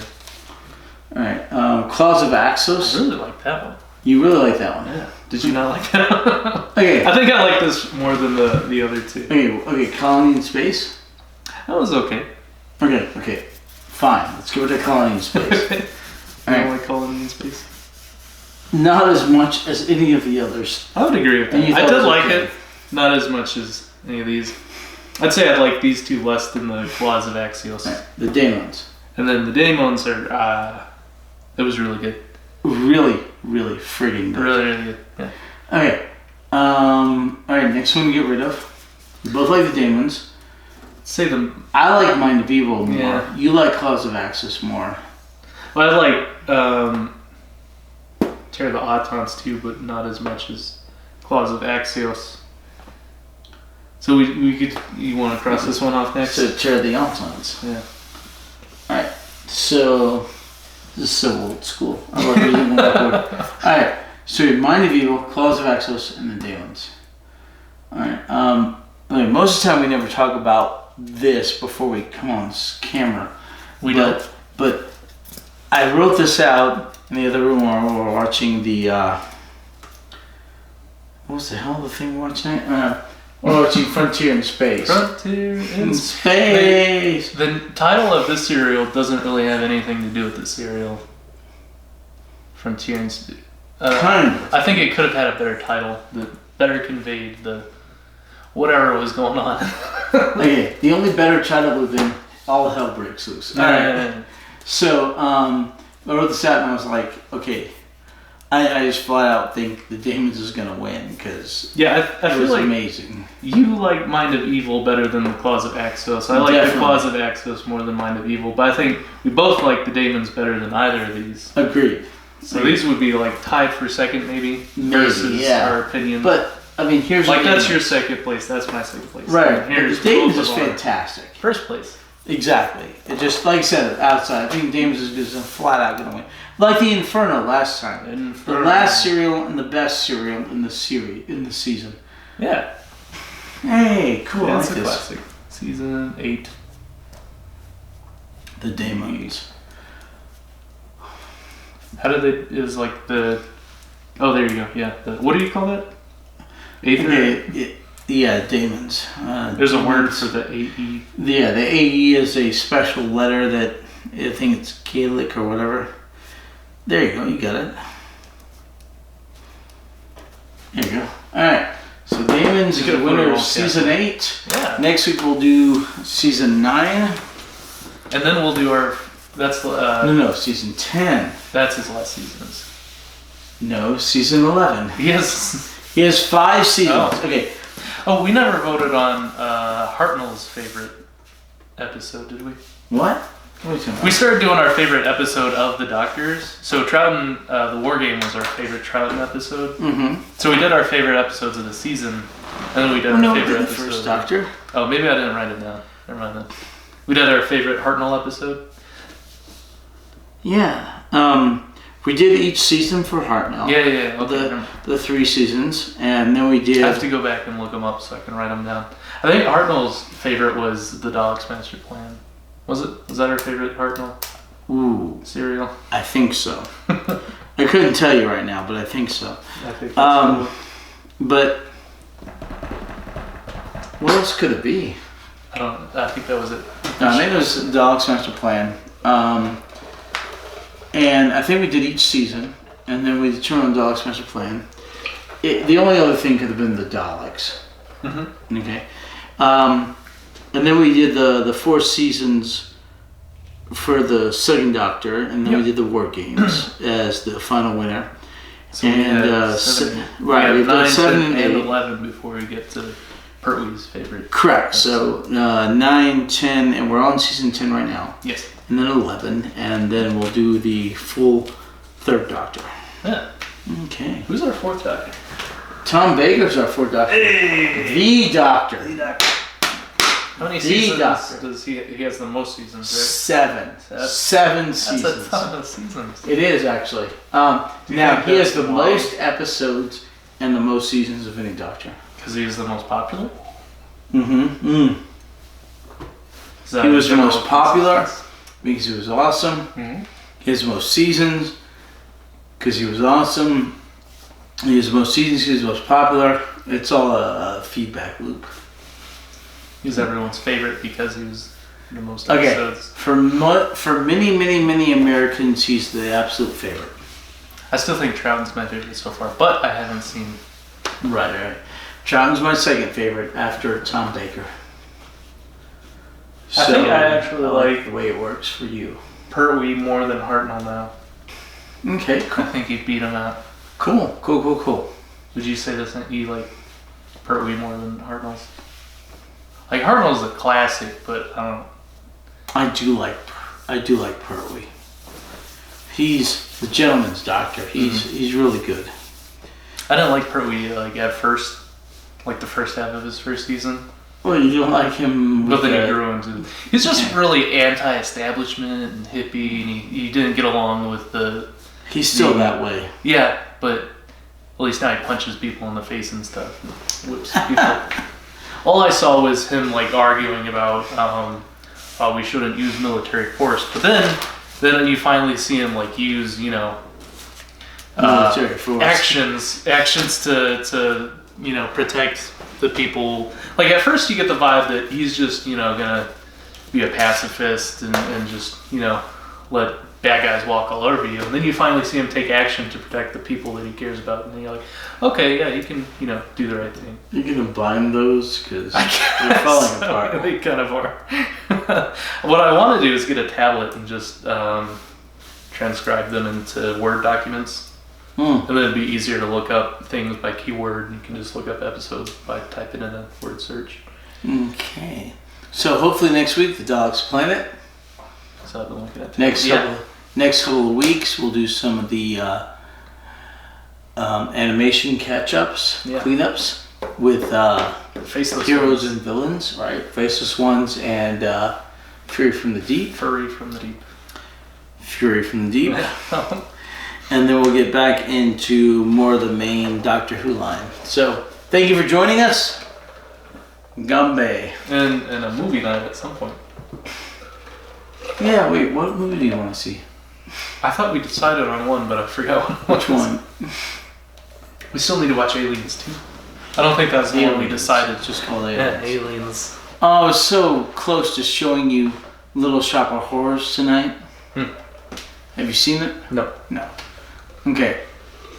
All right, Claws of Axos. I really like that one. You really like that one? Yeah. Did you not like that one? Okay. I think I like this more than the other two. Okay. Colony in Space. That was okay. Okay. Fine. Let's go to Colony in Space. I don't like Colony in Space. Not as much as any of the others. I would agree with that. I did like it. Not as much as any of these. I'd say I'd like these two less than the Claws of Axios. Right. The Daemons. And then the Daemons are, it was really good. Really friggin' good. Really good. Yeah. Okay. Alright, next one to get rid of. We both like the Daemons. Say them. I like Mind of Evil more. Yeah. You like Claws of Axis more. Well, I like Terror of the Autons too, but not as much as Claws of Axios. So you want to cross this one off next? So Terror of the Autons. Yeah. Alright, so this is so old school. I love using one word. Alright, so Mind of Evil, Claws of Axos, and the Daemons. Alright, most of the time we never talk about this before we come on this camera. We don't. But I wrote this out in the other room while we were watching the what was the hell of the thing we're watching? Or it's Frontier in Space. Frontier in Space. The title of this serial doesn't really have anything to do with the serial. Frontier in Space. Kind of. I think it could have had a better title that better conveyed the whatever was going on. Okay, the only better title would have been All Hell Breaks Loose. Alright. So, I wrote this out and I was like, okay, I just flat out think the Demons is going to win because I it feel was like amazing. you like Mind of Evil better than the Claws of Axos. I like the Claws of Axos more than Mind of Evil, but I think we both like the Demons better than either of these. Agreed. So these would be like tied for second maybe versus our opinion. But, I mean, here's like that's your second place, that's my second place. Right. Here's the Demons is fantastic. First place. Exactly. It just, like I said, outside. I think Demons is just flat out going to win. Like the Inferno last time. The last serial and the best serial in the season. Yeah. Hey, cool. Yeah, I it's like a this. classic. Season 8. The Demons. How did they? Is like the. Oh, there you go. Yeah. What do you call that? Aether. Yeah, Demons. There's Demons. a word for the AE. Yeah, the AE is a special letter that I think it's Gaelic or whatever. There you go. You got it. There you go. All right. So Demons is the winner of season 8. Yeah. Next week we'll do season 9. And then we'll do our. That's the. No, season 10. That's his last seasons. No, season 11. He has 5 seasons. Oh. Okay. Oh, we never voted on Hartnell's favorite episode, did we? What? What are you talking about? We started doing our favorite episode of the Doctors. So Troughton, the War Game was our favorite Troughton episode. Mm-hmm. So we did our favorite episodes of the season, and then we did our favorite the episode. first Doctor. Oh, maybe I didn't write it down. Never mind then. We did our favorite Hartnell episode. Yeah. We did each season for Hartnell. Yeah. Okay. The 3 seasons, and then we did. I have to go back and look them up so I can write them down. I think Hartnell's favorite was the Daleks' Master Plan. Was it? Was that our favorite Hartnell serial? I think so. I couldn't tell you right now, but I think so. I think that's but what else could it be? I think that was it. No, I think it was Daleks' Master Plan. And I think we did each season, and then we turned on Daleks' Master Plan. The only other thing could have been the Daleks. Mm-hmm. Okay. And then we did the 4 seasons for the second Doctor, and then we did the War Games as the final winner. So and we had 7 and 11 before we get to Pertwee's favorite. Correct. So 9, 10, and we're on season 10 right now. Yes. And then 11, and then we'll do the full third Doctor. Yeah. Okay. Who's our 4th Doctor? Tom Baker's our 4th Doctor. Hey! The Doctor. How many seasons does he has the most seasons, right? 7. 7 seasons. That's a ton of seasons. It is, actually. Now, he has the most episodes and the most seasons of any Doctor. Because he was the most popular? Mm-hmm. He was the most popular because he was awesome. Mm-hmm. He has the most seasons because he was awesome. He has the most seasons because he was the most popular. It's all a feedback loop. He's everyone's favorite because he was the most episodes. For many Americans, he's the absolute favorite. I still think Troughton's my favorite so far, but I haven't seen. Right. Troughton's my second favorite after Tom Baker. I think I actually like the way it works for you. Pertwee more than Hartnell now. Okay, cool. I think he beat him out. Cool. Would you say this? You like Pertwee more than Hartnell's? Like Hartnell's a classic, but I don't know. I do like Pertwee. He's the gentleman's doctor. He's really good. I didn't like Pertwee at first, like the first half of his first season. Well, you don't like him. But then he grew into. He's just really anti-establishment and hippie, and he didn't get along with the. He's still that way. Yeah, but at least now he punches people in the face and stuff. Whips people. All I saw was him arguing about how we shouldn't use military force, but then you finally see him use military force actions to protect the people. Like at first you get the vibe that he's just, gonna be a pacifist and just, let bad guys walk all over you. And then you finally see him take action to protect the people that he cares about. And then you're like, okay, yeah, you can, do the right thing. You're gonna bind those because they're falling apart. They kind of are. What I want to do is get a tablet and just transcribe them into Word documents. And then it'd be easier to look up things by keyword. You can just look up episodes by typing in a word search. Okay. So hopefully next week, The Dog's Planet. So I've been looking at Next couple of weeks, we'll do some of the animation catch-ups, cleanups with Faceless heroes ones. and villains, right? Faceless Ones and Fury from the Deep. Fury from the Deep. Fury from the Deep. And then we'll get back into more of the main Doctor Who line. So, thank you for joining us. Gumbe. And a movie night at some point. Yeah, wait, what movie do you want to see? I thought we decided on one, but I forgot Which one? We still need to watch Aliens, too. I don't think that's the one we decided. Just call it Aliens. Yeah, Aliens. Oh, I was so close to showing you Little Shop of Horrors tonight. Have you seen it? No. No. Okay.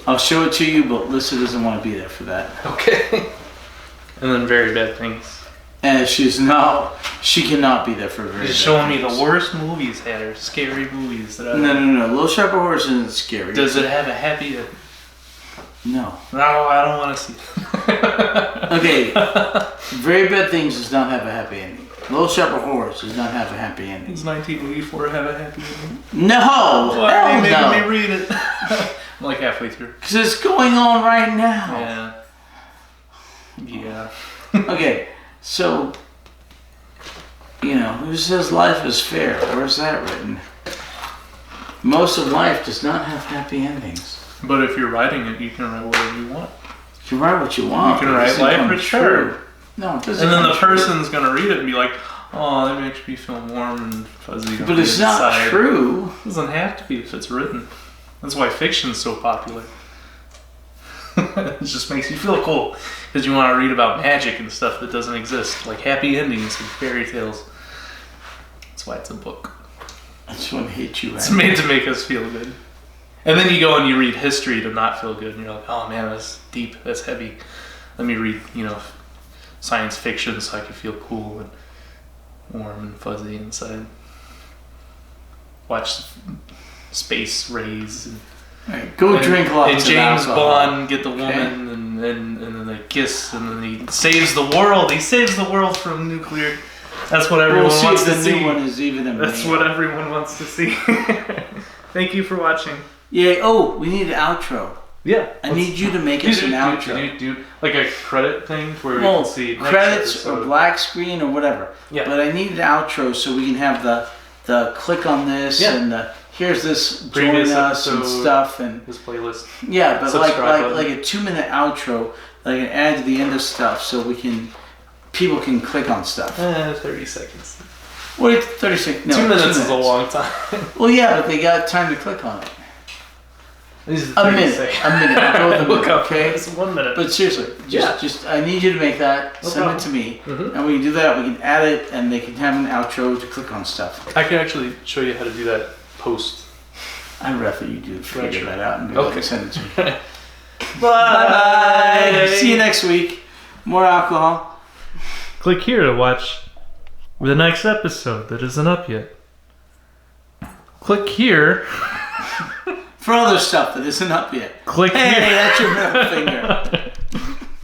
I'll show it to you, but Lisa doesn't want to be there for that. Okay. And then Very Bad Things. And she cannot be there for Very Bad She's showing me Things. the worst movies, Hatter. Scary movies that No. Little Shop of Horrors isn't scary. Does it have a happy end? No. No, I don't want to see it. Okay. Very Bad Things does not have a happy ending. Little Shop of Horrors does not have a happy ending. Does 1984 have a happy ending? No! Why are they Hell making no. me read it? I'm like halfway through. Because it's going on right now. Yeah. Okay, so, who says life is fair? Where's that written? Most of life does not have happy endings. But if you're writing it, you can write whatever you want. You can write what you want. You can write life is fair. No, it doesn't. And then the person's going to read it and be like, oh, that makes me feel warm and fuzzy. But it's not true. It doesn't have to be if it's written. That's why fiction's so popular. It just makes you feel cool. Because you want to read about magic and stuff that doesn't exist. Like happy endings and fairy tales. That's why it's a book. I just want to hate you. It's made to make us feel good. And then you go and you read history to not feel good. And you're like, oh man, that's deep. That's heavy. Let me read, science fiction so I can feel cool and warm and fuzzy inside. Watch space rays and right, go drink lots and of James alcohol. Bond get the woman and then they kiss and then he saves the world. He saves the world from nuclear. That's what everyone wants to see. The new one is even a That's what everyone wants to see. Thank you for watching. Yeah. Oh, we need an outro. Yeah. I need you to make us an outro. Do like a credit thing where we Well, can see next credits episode. or black screen or whatever. Yeah. But I need an outro so we can have the click on this and the here's this join Previous us and episode, stuff and this playlist. yeah, but Subscribe like button. a 2-minute outro that I can add to the end of stuff so people can click on stuff. 30 seconds. Wait, 30 seconds. No, 2 minutes is a long time. Well, yeah, but they got time to click on it. This is A 30 minute. seconds. A minute. I'll go with a Look minute, up. okay? It's 1 minute. But seriously, just I need you to make that, No send problem. it to me, Mhm. and we can do that. We can add it, and they can have an outro to click on stuff. I can actually show you how to do that post. I'd rather you do figure Gotcha. that out and be Okay. able to send it to me. Bye. Bye. See you next week. More alcohol. Click here to watch the next episode that isn't up yet. Click here. For other stuff that isn't up yet. Click Hey, here. that's your middle finger.